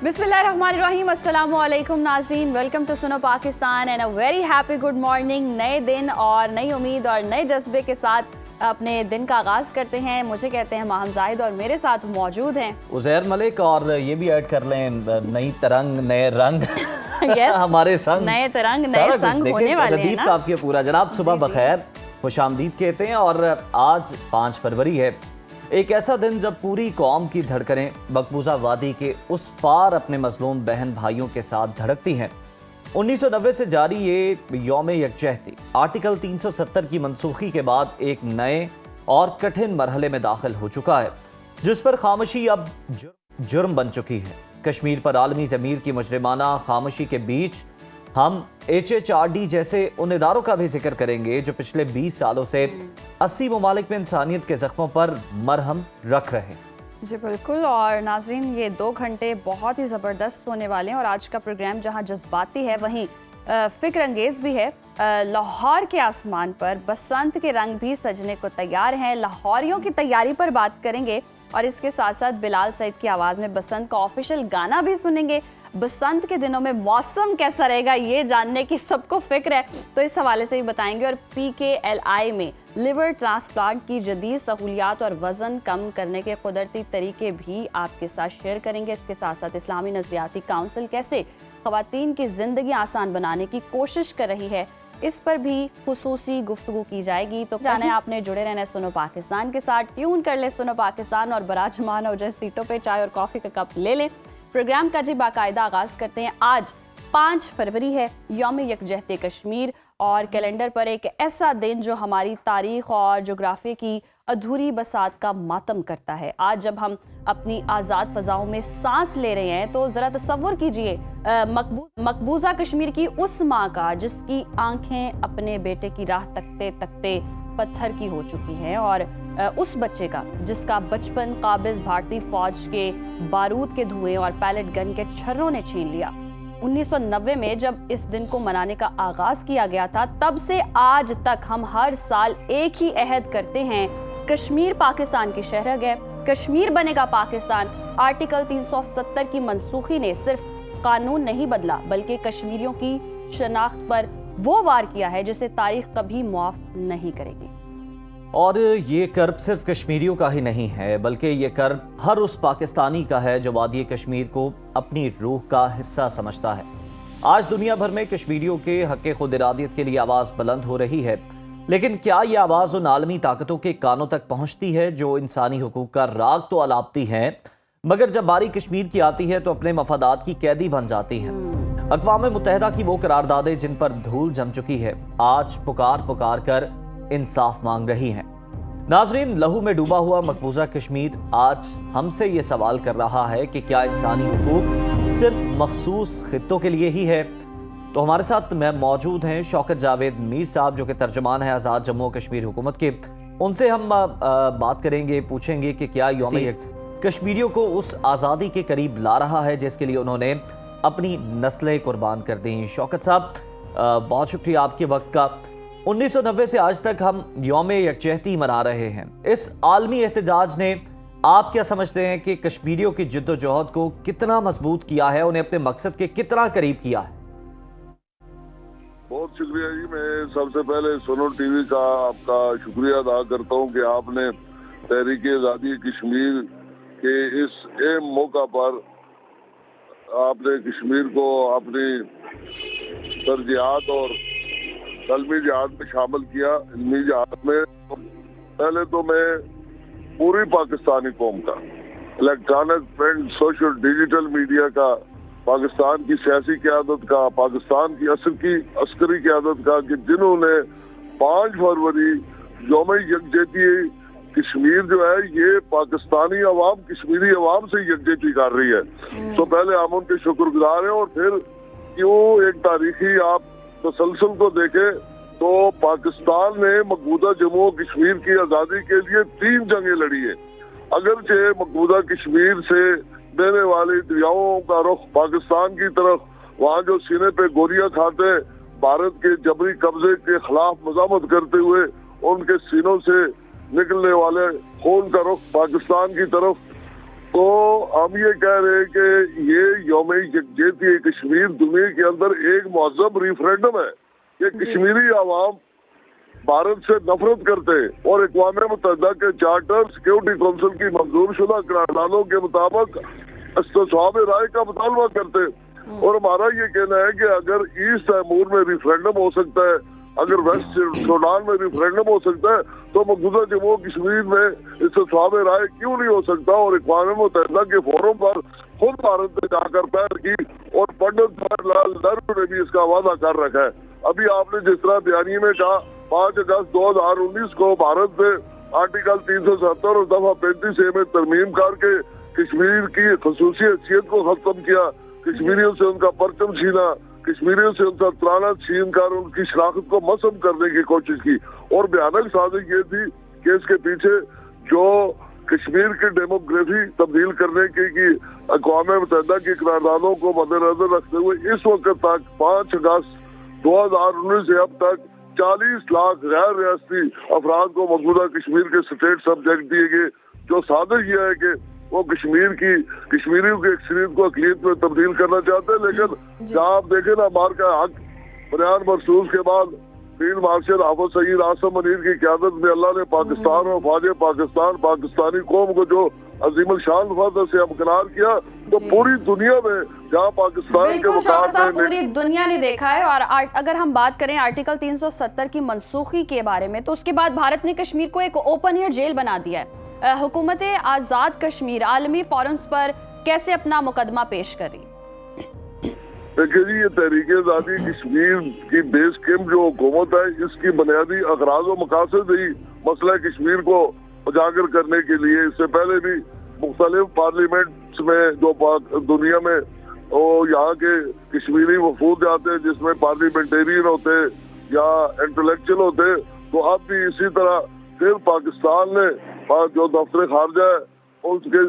बिस्मिल्लाहिर्रहमानिर्रहीम, अस्सलामु अलैकुम नाज़रीन, वेलकम टू सुनो Pakistan and a very happy good morning. नए दिन और नई उम्मीद और नए जज्बे के साथ अपने दिन का आगाज़ करते हैं। मुझे कहते हैं माहम जाहिद और मेरे साथ मौजूद हैं उज़ैर मलिक, और ये भी ऐड कर लें नई तरंग नए रंग yes, हमारे संग नए तरंग नए संग होने वाले हैं ना। काफी पूरा जनाब, सुबह बखैर, खुशामदीद कहते हैं। और आज 5 फरवरी है, एक ऐसा दिन जब पूरी कौम की धड़कनें मकबूजा वादी के उस पार अपने मजलूम बहन भाइयों के साथ धड़कती हैं। 1990 से जारी ये यौम यकजहती आर्टिकल 370 की मनसूखी के बाद एक नए और कठिन मरहले में दाखिल हो चुका है, जिस पर खामोशी अब जुर्म बन चुकी है। कश्मीर पर आलमी ज़मीर की मुजरिमाना खामोशी के बीच हम HHRD जैसे उन इदारों का भी जिक्र करेंगे जो पिछले 20 सालों से 80 ममालिक में इंसानियत के जख्मों पर मरहम रख रहे हैं। जी बिल्कुल। और नाज़रीन, ये 2 घंटे बहुत ही ज़बरदस्त होने वाले हैं और आज का प्रोग्राम जहां जज्बाती है वहीं फ़िक्र अंगेज़ भी है। लाहौर के आसमान पर बसंत के रंग भी सजने को तैयार हैं। लाहौरियों की तैयारी पर बात करेंगे और इसके साथ साथ बिलाल सईद की आवाज़ में बसंत का ऑफिशियल गाना भी सुनेंगे। बसंत के दिनों में मौसम कैसा रहेगा ये जानने की सबको फिक्र है, तो इस हवाले से भी बताएंगे। और PKLI में लिवर ट्रांसप्लांट की जदीद सहूलियात और वज़न कम करने के कुदरती तरीके भी आपके साथ शेयर करेंगे। इसके साथ साथ इस्लामी नज़रियाती काउंसिल कैसे ख़वातीन की ज़िंदगी आसान बनाने की कोशिश कर रही है, इस पर भी खुसूसी गुफ्तगू की जाएगी। तो जाना है आपने जुड़े रहना है सुनो पाकिस्तान के साथ, ट्यून कर ले सुनो पाकिस्तान और बराजमान हो जाए सीटों पे चाय और कॉफ़ी का कप ले लें। प्रोग्राम का जी बाकायदा आगाज़ करते हैं। आज 5 फरवरी है, यौम यकजहती कश्मीर, और कैलेंडर पर एक ऐसा दिन जो हमारी तारीख और जोग्राफी की अधूरी बसात का मातम करता है। आज जब हम अपनी आज़ाद फ़ज़ाओं में सांस ले रहे हैं तो ज़रा तसव्वुर कीजिए मकबूजा कश्मीर की उस माँ का जिसकी आंखें अपने बेटे की राह तकते तकते पत्थर की हो चुकी हैं, और उस बच्चे का जिसका बचपन काबिज भारतीय फौज के बारूद के धुएं और पैलेट गन के छर्रों ने छीन लिया। 1990 में जब इस दिन को मनाने का आगाज किया गया था, तब से आज तक हम हर साल एक ही अहद करते हैं, कश्मीर पाकिस्तान की शहरग है, कश्मीर बनेगा पाकिस्तान। आर्टिकल 370 की मनसूखी ने सिर्फ कानून नहीं बदला बल्कि कश्मीरियों की शनाख्त पर वो वार किया है जिसे तारीख कभी माफ नहीं करेगी। और ये कर्ब सिर्फ कश्मीरियों का ही नहीं है, बल्कि ये कर्ब हर उस पाकिस्तानी का है जो वादी कश्मीर को अपनी रूह का हिस्सा समझता है। आज दुनिया भर में कश्मीरियों के हक़ खुद इरादियत के लिए आवाज़ बुलंद हो रही है, लेकिन क्या ये आवाज़ उन आलमी ताकतों के कानों तक पहुँचती है जो इंसानी हुकूक का राग तो अलापती हैं, मगर जब बारी कश्मीर की आती है तो अपने मफादात की कैदी बन जाती हैं। अक़वाम मुत्तहिदा की वो करारदादें जिन पर धूल जम चुकी है, आज पुकार पुकार कर इंसाफ मांग रही हैं। नाजरीन, लहू में डूबा हुआ मकबूजा कश्मीर आज हमसे ये सवाल कर रहा है कि क्या इंसानी हुकूक सिर्फ मखसूस खित्तों के लिए ही है? तो हमारे साथ मौजूद हैं शौकत जावेद मीर साहब, जो कि तर्जुमान है आज़ाद जम्मू कश्मीर हुकूमत के। उनसे हम बात करेंगे, पूछेंगे कि क्या यौम कश्मीरियों को उस आज़ादी के करीब ला रहा है जिसके लिए उन्होंने अपनी नस्लें कुर्बान कर दी। शौकत साहब, बहुत शुक्रिया आपके वक्त का। 1990 से आज तक हम यौम यकजहती मना रहे हैं। इस आलमी एहतजाज ने, आप क्या समझते हैं कि कश्मीरियों की जिद्दोजहद को कितना मजबूत किया है, उन्हें अपने मकसद के कितना करीब किया है? बहुत शुक्रिया जी। मैं सबसे पहले सुनो टीवी का आपका शुक्रिया अदा करता हूं कि आपने तहरीक आज़ादी कश्मीर के इस अहम मौका पर आपने कश्मीर को अपनी तरजीहात और कलमी जहाद में शामिल किया। इल्मी जहाद में पहले तो मैं पूरी पाकिस्तानी कौम का, electronic, print, social, digital media का, पाकिस्तान की सियासी क़यादत का, पाकिस्तान की अस्करी क़यादत का, कि जिन्होंने 5 फरवरी यौम यकजहती कश्मीर जो है ये पाकिस्तानी अवाम कश्मीरी अवाम से यकजहती कर रही है, तो पहले हम उनके शुक्रगुजार हैं। और फिर क्यों एक तारीखी आप तसलसल को देखे तो पाकिस्तान ने मकबूजा जम्मू कश्मीर की आज़ादी के लिए 3 जंगें लड़ी है। अगरचे मकबूजा कश्मीर से देने वाली दरियाओं का रुख पाकिस्तान की तरफ, वहाँ जो सीने पे गोलियां खाते भारत के जबरी कब्जे के खिलाफ मज़ामत करते हुए उनके सीनों से निकलने वाले खून का रुख पाकिस्तान की तरफ, तो हम ये कह रहे हैं कि ये यौम यकजहती कश्मीर दुनिया के अंदर एक मुअज़्ज़म रेफरेंडम है कि कश्मीरी आवाम भारत से नफरत करते हैं और अक़वाम मुत्तहिदा के चार्टर सिक्योरिटी काउंसिल की मंजूर शुदा करारदादों के मुताबिक इस्तिस्वाब राय का मुतालबा करते हैं। और हमारा ये कहना है कि अगर ईस्ट तैमूर में रेफरेंडम हो सकता है, अगर वेस्ट सूडान में रेफरेंडम हो सकता है, तो मौजूदा जम्मू कश्मीर में इस्तिस्वाब राय क्यों नहीं हो सकता। और अक़वाम मुत्तहिदा के फोरम पर खुद भारत ने जाकर पैर की और पंडित जवाहरलाल नेहरू ने भी इसका वादा कर रखा है। अभी आपने जिस तरह बयानी में कहा 5 अगस्त 2019 को भारत ने आर्टिकल 370 और दफा 35A में तरमीम करके कश्मीर की खसूसी हैसियत को खत्म किया, कश्मीरियों से उनका परचम छीना, कश्मीरियों से उनका त्राना छीन कर उनकी शनाख्त को मसम करने की कोशिश की। और भयानक साजिश ये थी कि इसके पीछे जो कश्मीर की डेमोग्राफी तब्दील करने की अक़वाम मुत्तहिदा की करारदादों को मद्देनजर रखते हुए इस वक्त तक 5 अगस्त 2019 से अब तक 40 लाख गैर रियासती अफराद को मौजूदा कश्मीर के स्टेट सब्जेक्ट दिए गए। जो साजिश यह है कि वो कश्मीरियों की अक्सरियत को अक़लियत में तब्दील करना चाहते हैं। लेकिन जहाँ आप देखें ना, मार का हक बयान मरसूस के बाद फील्ड मार्शल हाफिज सईद आसम मनीर की क़यादत में अल्लाह ने पाकिस्तान और फ़ौज पाकिस्तान पाकिस्तानी कौम को जो अजीम शान फजल से हमकरार किया, तो पूरी दुनिया में जहाँ पाकिस्तान के मुकाबले पूरी दुनिया ने देखा है। और अगर हम बात करें आर्टिकल 370 की मनसूखी के बारे में, तो उसके बाद भारत ने कश्मीर को एक ओपन एयर जेल बना दिया है। हुकूमत आज़ाद कश्मीर आलमी फोरम्स पर कैसे अपना मुकदमा पेश करी? देखिए जी, ये तहरीक आज़ादी कश्मीर की बेस कैंप जो हुकूमत है, इसकी बुनियादी अगराज व मकासद ही मसला कश्मीर को उजागर करने के लिए इससे पहले भी मुख्तलिफ पार्लियामेंट्स में जो दुनिया में यहाँ के कश्मीरी वफूद जाते हैं, जिसमें पार्लियामेंटेरियन होते या इंटेलेक्चुअल होते, तो अब भी इसी तरह फिर पाकिस्तान ने जो दफ्तर खारजा है उसके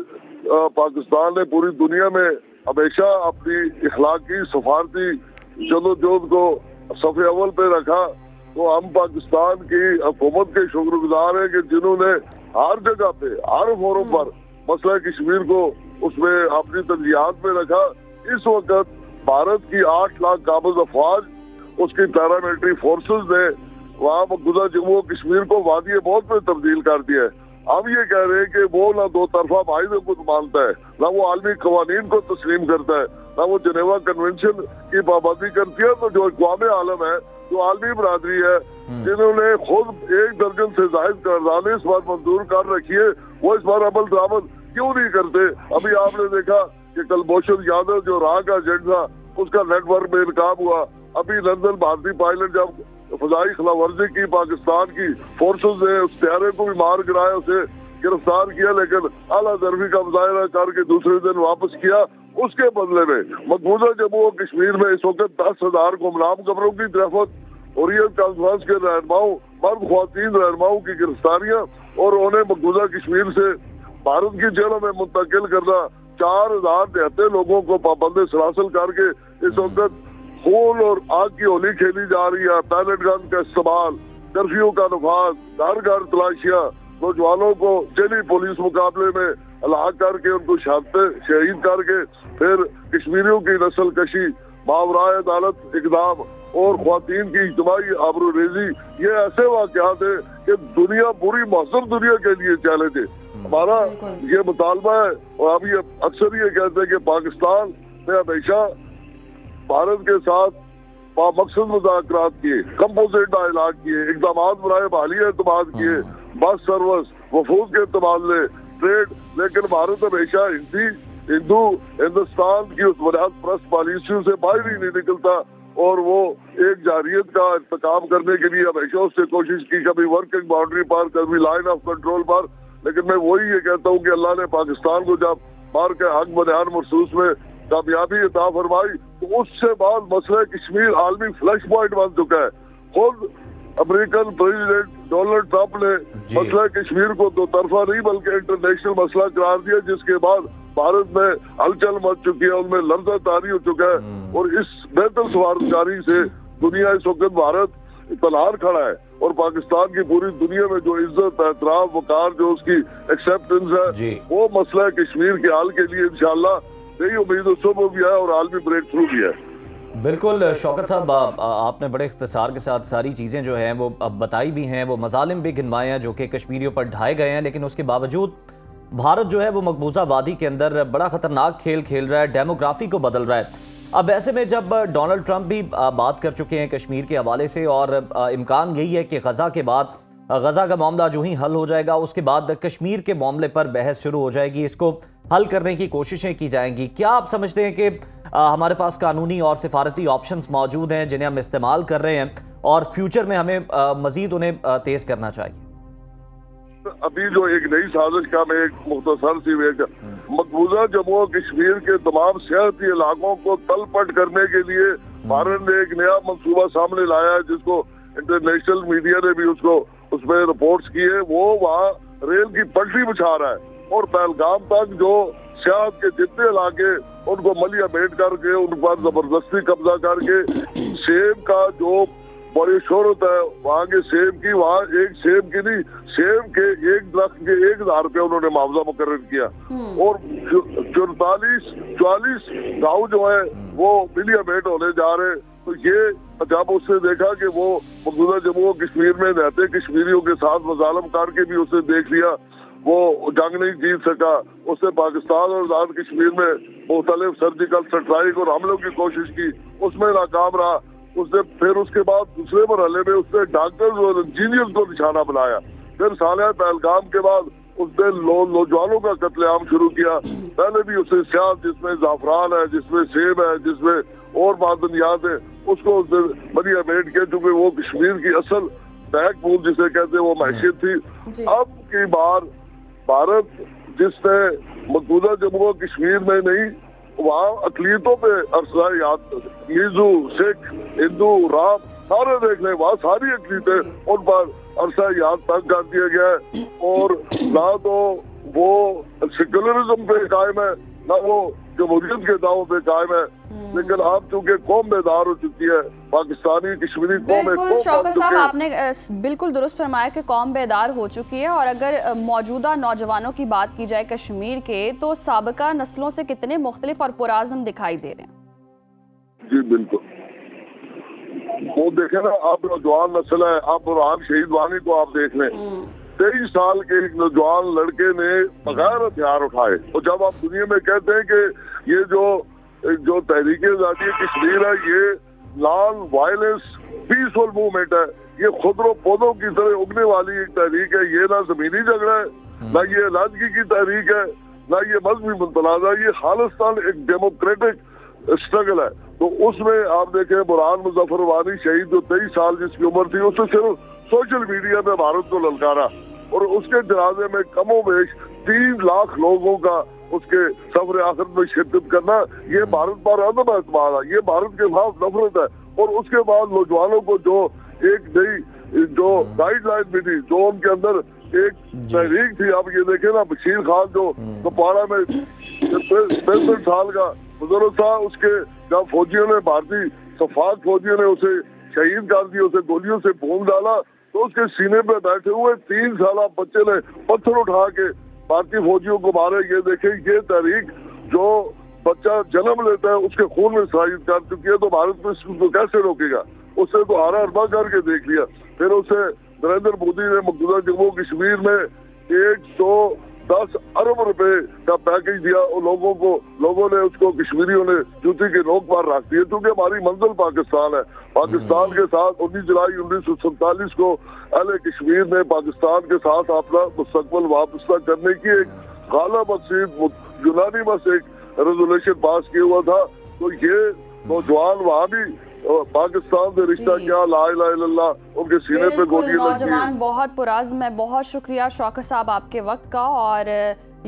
पाकिस्तान ने पूरी दुनिया में हमेशा अपनी इखलाकी सफारती जदोजहद को सफ़े अव्वल पे रखा। तो हम पाकिस्तान की हुकूमत के शुक्रगुजार हैं कि जिन्होंने हर जगह पे हर फोरम पर मसला कश्मीर को उसमें अपनी तरजीहात में रखा। इस वक्त भारत की 8 लाख काबिज अफवाज, उसकी पैरामिलिट्री फोर्सेस ने वहाँ मौजूदा जम्मू कश्मीर को वादी मौत में तब्दील कर दिया है। हम ये कह रहे हैं कि वो ना दो तरफा माहिदे को मानता है, ना वो आलमी कवानीन को तस्लीम करता है, ना वो जेनेवा कन्वेंशन की पाबंदी करती है। तो जो अक़वाम आलम है, जो आलमी बरादरी है, जिन्होंने खुद 1 दर्जन से जायद करारदादें इस बार मंजूर कर रखी है, वो इस बार अमल दरामद क्यों नहीं करते? अभी आपने देखा कि कुलभूषण यादव जो राह का एजेंट था, उसका नेटवर्क में इनकाम हुआ। अभी लंदन भारतीय पायलट जब फजाई खिलाफवर्जी की पाकिस्तान की फोर्सेस ने उस त्यारे को भी मार गिराया, उसे गिरफ्तार किया, लेकिन आला दर्वी का मुजाहरा करके दूसरे दिन वापस किया। उसके बदले में मकबूजा जम्मू और कश्मीर में इस वक्त 10,000 गुमनाम कब्रों की गिरफ्त, हुर्रियत कॉन्फ्रेंस के रहनुमाओं, मर्द ख्वातीन रहनुमाओं की गिरफ्तारियां और उन्हें मकबूजा कश्मीर से भारत की जेलों में मुंतकिल करना, 4,073 लोगों को पाबंदी सलासल करके इस वक्त खून और आग की होली खेली जा रही है। पैलेट गन का इस्तेमाल, कर्फ्यू का नफाज, घर घर तलाशियां, नौजवानों को जेली पुलिस मुकाबले में हलाक करके उनको शहीद करके फिर कश्मीरियों की नस्ल कशी, मावराए अदालत इकदाम और ख्वातीन की इज्तिमाई आबरूरेजी, ये ऐसे वाक़यात है कि दुनिया, पूरी महसूब दुनिया के लिए चैलेंज है। हमारा ये मुतालबा है और हम ये अक्सर ये कहते हैं कि पाकिस्तान ने हमेशा भारत के साथ मकसद मुज़ाकरात किए, कंपोजिट डायलॉग किए, इक़दाम बराए बहाली एतमाद किए, बस सर्विस, वफूद के तबादले, ट्रेड, लेकिन भारत हमेशा हिंदू हिंदुस्तान की उस बुनियाद परस्त पॉलिसियों से बाहर ही नहीं निकलता और वो एक जारियत का इंतकाम करने के लिए हमेशा उससे कोशिश की, कभी वर्किंग बाउंड्री पर, कभी लाइन ऑफ कंट्रोल पर। लेकिन मैं वही ये कहता हूँ कि अल्लाह ने पाकिस्तान को जब मार के हक बयान मरसूस में कामयाबी अता फरमाई, तो उससे बाद मसला कश्मीर आलमी फ्लैश पॉइंट बन चुका है। खुद अमेरिकन प्रेसिडेंट डोनाल्ड ट्रंप ने मसला कश्मीर को दो तरफा नहीं बल्कि इंटरनेशनल मसला करार दिया, जिसके बाद भारत में हलचल मच चुकी है, उनमें लफ्जा तारी हो चुका है और इस बेहतर सवारकारी से दुनिया इस वक्त भारत तलार खड़ा है। और पाकिस्तान की पूरी दुनिया में जो इज्जत, एहतराम, वकार, जो उसकी एक्सेप्टेंस जी। है, वो मसला है कश्मीर के हाल के लिए इंशाल्लाह यही उम्मीद उसको भी है और आलमी ब्रेक थ्रू भी है। बिल्कुल शौकत साहब, आपने बड़े इख्तिसार के साथ सारी चीज़ें जो हैं वो अब बताई भी हैं, वो मजालिम भी गिनवाए हैं जो कि कश्मीरियों पर ढाए गए हैं, लेकिन उसके बावजूद भारत जो है वो मकबूजा वादी के अंदर बड़ा ख़तरनाक खेल खेल रहा है, डेमोग्राफी को बदल रहा है। अब ऐसे में जब डोनाल्ड ट्रंप भी बात कर चुके हैं कश्मीर के हवाले से और इम्कान यही है कि गज़ा के बाद, गज़ा का मामला जो ही हल हो जाएगा उसके बाद कश्मीर के मामले पर बहस शुरू हो जाएगी, इसको हल करने की कोशिशें की जाएंगी। क्या आप समझते हैं कि हमारे पास कानूनी और सिफारती ऑप्शंस मौजूद हैं जिन्हें हम इस्तेमाल कर रहे हैं और फ्यूचर में हमें मजीद उन्हें तेज़ करना चाहिए? अभी जो एक नई साजिश का मैं एक मुख्तसर सी मकबूजा जम्मू और कश्मीर के तमाम सियासी इलाकों को तलपट करने के लिए भारत ने एक नया मंसूबा सामने लाया है, जिसको इंटरनेशनल मीडिया ने भी उसको उसमें रिपोर्ट्स किए। वो वहाँ रेल की पटरी बिछा रहा है और पहलगाम तक जो सियाहत के जितने इलाके उनको मलिया बेट करके उन पर जबरदस्ती कब्जा करके सेब का जो बड़ी शोहरत है वहाँ के सेब की, वहाँ एक सेब की नहीं, सेब के एक दरख्त के 1,000 रुपये उन्होंने मुआवजा मुकर्रर किया और 44 गाँव जो है वो मिलिया बेट होने जा रहे। तो ये जब उसने देखा कि वो मौजूदा जम्मू और कश्मीर में रहते कश्मीरियों के साथ मजालम करके भी उसने देख लिया, वो जंग नहीं जीत सका। उसने पाकिस्तान और आजाद कश्मीर में मुख्तलिफ सर्जिकल स्ट्राइक और हमलों की कोशिश की, उसमें नाकाम रहा। उसने फिर उसके बाद दूसरे मरहले में उसने डॉक्टर्स और इंजीनियर्स को निशाना बनाया। फिर सालिया पहलगाम के बाद उसने नौजवानों का कत्लेआम शुरू किया। पहले भी उसने सियासत जिसमें जाफरान है, जिसमें सेब है, जिसमें और मादनियात है, उसको उसने मलिया बेट किया, चूंकि वो कश्मीर की असल बैकबोन जिसे कहते हैं वो मैशियत थी। अब की बार भारत जिसने मकबूजा जम्मू और कश्मीर में नहीं, वहाँ अकलीतों पे अरसायात, मिजू, सिख, हिंदू, राम सारे देख लें, वहाँ सारी अकलीतें उन पर अरसायात तक कर दिया गया है। और ना तो वो सेकुलरिज्म पे कायम है, ना वो जमहूरियत के दावों पे कायम है। लेकिन अब चूंकि कौम बेदार हो चुकी है, पाकिस्तानी कश्मीरी कौम बिल्कुल शौकत साहब, आपने बिल्कुल दुरुस्त फरमाया कि कौम बेदार हो चुकी है। और अगर मौजूदा नौजवानों की बात की जाए कश्मीर के, तो साबिका नस्लों से कितने मुख्तलिफ और पुराज़म दिखाई दे रहे हैं। जी बिल्कुल, वो देखे ना, आप नौजवान नस्ल है, आप बुरहान शहीद वानी को आप देख लें, 23 साल के एक नौजवान लड़के ने बगैर हथियार उठाए। और जब आप दुनिया में कहते हैं कि ये जो तहरीक आज़ादी कश्मीर है, ये नॉन वायलेंस पीसफुल मूवमेंट है, ये खुदरो पौधों की तरह उगने वाली एक तहरीक है, ये ना जमीनी झगड़ा है, ना ये अलादगी की तहरीक है, ना ये मजहबी मुतनाज़ा, ये खालिस्तान एक डेमोक्रेटिक स्ट्रगल है। तो उसमें आप देखें बुरहान मुजफ्फर वानी शहीद जो 23 साल जिसकी उम्र थी, उसने सिर्फ सोशल मीडिया में भारत को ललकारा और उसके जनाजे में कमो बेश 3 लाख लोगों का उसके सफर आखिरत में शिरकत करना, ये भारत पर अदम एतमाद है, ये भारत के खिलाफ नफरत है। और उसके बाद नौजवानों को जो एक नई जो गाइडलाइन मिली, जो उनके अंदर एक तहरीक थी। आप ये देखे ना, बशीर खान जो कुपवाड़ा में 65 साल का बुजुर्ग था, उसके जब फौजियों ने, भारतीय सफाक फौजियों ने उसे शहीद कर दिया, उसे गोलियों से भून डाला, तो उसके सीने पे बैठे हुए 3 साल बच्चे ने पत्थर उठा के भारतीय फौजियों को मारे। ये देखे, ये तहरीक जो बच्चा जन्म लेता है उसके खून में शहीद कर चुकी है, तो भारत में इसको कैसे रोकेगा? उससे तो हारा अरबा करके देख लिया। फिर उसे नरेंद्र मोदी ने मकबूजा जम्मू कश्मीर में 110 अरब रुपए का पैकेज दिया और लोगों ने उसको, कश्मीरियों ने जूती की नोक पर रख दिया, क्योंकि हमारी मंजिल पाकिस्तान है। पाकिस्तान के साथ 19 जुलाई 1947 को अहले कश्मीर ने पाकिस्तान के साथ अपना मुस्तकबिल वापस करने की एक गाला मसीद यूनानी बस एक रेजोल्यूशन पास किया हुआ था। तो ये नौजवान वहाँ भी पाकिस्तान से रिश्ता क्या, ला इलाहा इल्लल्लाह, उनके सीने पे गोलियां नौजवान बहुत पुराज़म है। बहुत शुक्रिया शौकत साहब आपके वक्त का। और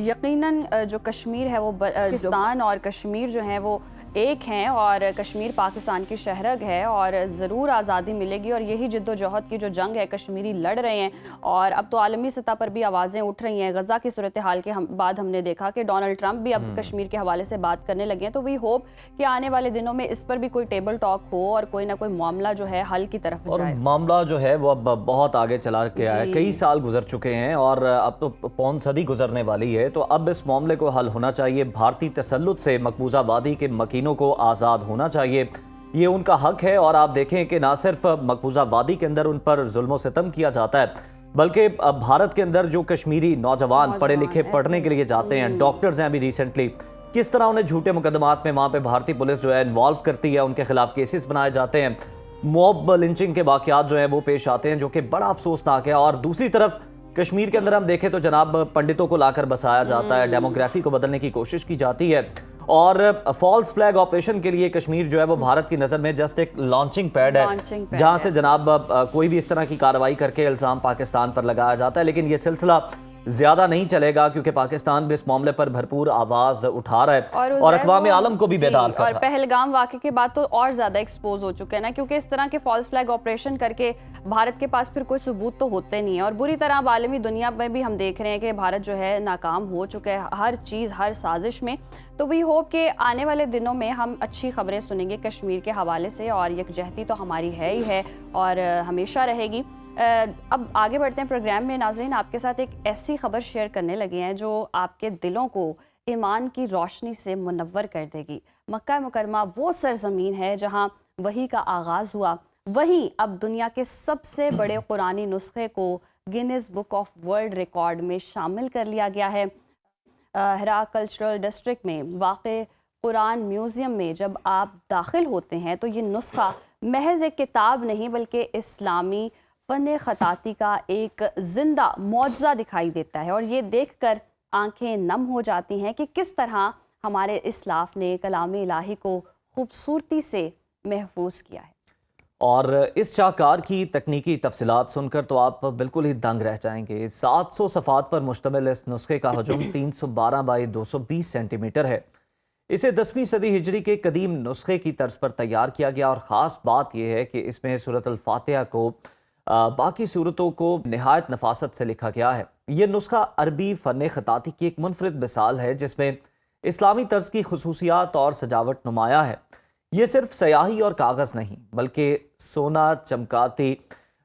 यकीनन जो कश्मीर है वो पाकिस्तान और कश्मीर जो है वो एक हैं और कश्मीर पाकिस्तान की शहरग है और ज़रूर आज़ादी मिलेगी। और यही जद्दोजहद की जो जंग है कश्मीरी लड़ रहे हैं और अब तो आलमी सतह पर भी आवाज़ें उठ रही हैं। गज़ा की सूरत हाल के बाद हमने देखा कि डोनाल्ड ट्रंप भी अब कश्मीर के हवाले से बात करने लगे हैं। तो वी होप कि आने वाले दिनों में इस पर भी कोई टेबल टॉक हो और कोई ना कोई मामला जो है हल की तरफ और जाए। मामला जो है वो अब बहुत आगे चला गया है, कई साल गुजर चुके हैं और अब तो पौन सदी गुजरने वाली है। तो अब इस मामले को हल होना चाहिए। भारतीय तसल्लुत से मकबूजा वादी के मकीनों को आज़ाद होना चाहिए, ये उनका हक है। और आप देखें कि ना सिर्फ मकबूजा वादी के अंदर उन पर जुल्म सितम किया जाता है, बल्कि भारत के अंदर जो कश्मीरी नौजवान पढ़े लिखे पढ़ने के लिए जाते हैं, डॉक्टर्स हैं, अभी रिसेंटली किस तरह उन्हें झूठे मुकदमात में वहाँ पे भारतीय पुलिस जो है इन्वॉल्व करती है, उनके खिलाफ केसेस बनाए जाते हैं, मॉब लिंचिंग के वाकयात जो हैं वो पेश आते हैं, जो कि बड़ा अफसोसनाक है। और दूसरी तरफ कश्मीर के अंदर हम देखें तो जनाब पंडितों को लाकर बसाया जाता है, डेमोग्राफी को बदलने की कोशिश की जाती है और फॉल्स फ्लैग ऑपरेशन के लिए कश्मीर जो है वो भारत की नज़र में जस्ट एक लॉन्चिंग पैड है, जहां से जनाब कोई भी इस तरह की कार्रवाई करके इल्ज़ाम पाकिस्तान पर लगाया जाता है। लेकिन ये सिलसिला ज्यादा नहीं चलेगा क्योंकि पाकिस्तान भी इस मामले पर भरपूर आवाज उठा रहा है और अक़वाम आलम को भी बेदार कर रहा है। और पहलगाम वाक़े के बाद तो और ज्यादा एक्सपोज हो चुके हैं ना, क्योंकि इस तरह के फॉल्स फ्लैग ऑपरेशन करके भारत के पास फिर कोई सबूत तो होते नहीं है। और बुरी तरह आलमी दुनिया में भी हम देख रहे हैं कि भारत जो है नाकाम हो चुका है हर चीज़, हर साजिश में। तो वी होप कि आने वाले दिनों में हम अच्छी खबरें सुनेंगे कश्मीर के हवाले से और यकजहती तो हमारी है ही है और हमेशा रहेगी। अब आगे बढ़ते हैं प्रोग्राम में। नाज़रीन, आपके साथ एक ऐसी खबर शेयर करने लगे हैं जो आपके दिलों को ईमान की रोशनी से मुनव्वर कर देगी। मक्का मुकरमा वो सरजमीन है जहां वही का आगाज़ हुआ, वहीं अब दुनिया के सबसे बड़े कुरानी नुस्खे को Guinness book of world record में शामिल कर लिया गया है। हिरा कल्चरल डिस्ट्रिक्ट में वाक़े कुरान म्यूज़ियम में जब आप दाखिल होते हैं तो ये नुस्खा महज एक किताब नहीं बल्कि इस्लामी फ़न ख़ताती का एक जिंदा मौजज़ा दिखाई देता है और ये देखकर आंखें नम हो जाती हैं कि किस तरह हमारे इस्लाफ ने कलाम इलाही को खूबसूरती से महफूज किया है। और इस शाहकार की तकनीकी तफसीलात सुनकर तो आप बिल्कुल ही दंग रह जाएंगे। 700 सफ़ात पर मुश्तमिल इस नुस्खे का हजम 312 बाई 220 सेंटीमीटर है। इसे 10वीं सदी हिजरी के कदीम नुस्खे की तर्ज पर तैयार किया गया और ख़ास बात यह है कि इसमें सूरत अल फातिहा को बाकी सूरतों को निहायत नफासत से लिखा गया है। यह नुस्खा अरबी फ़न ख़ताती की एक मुनफरिद मिसाल है जिसमें इस्लामी तर्ज की खसूसियात और सजावट नुमाया है। ये सिर्फ स्याही और कागज़ नहीं बल्कि सोना चमकाती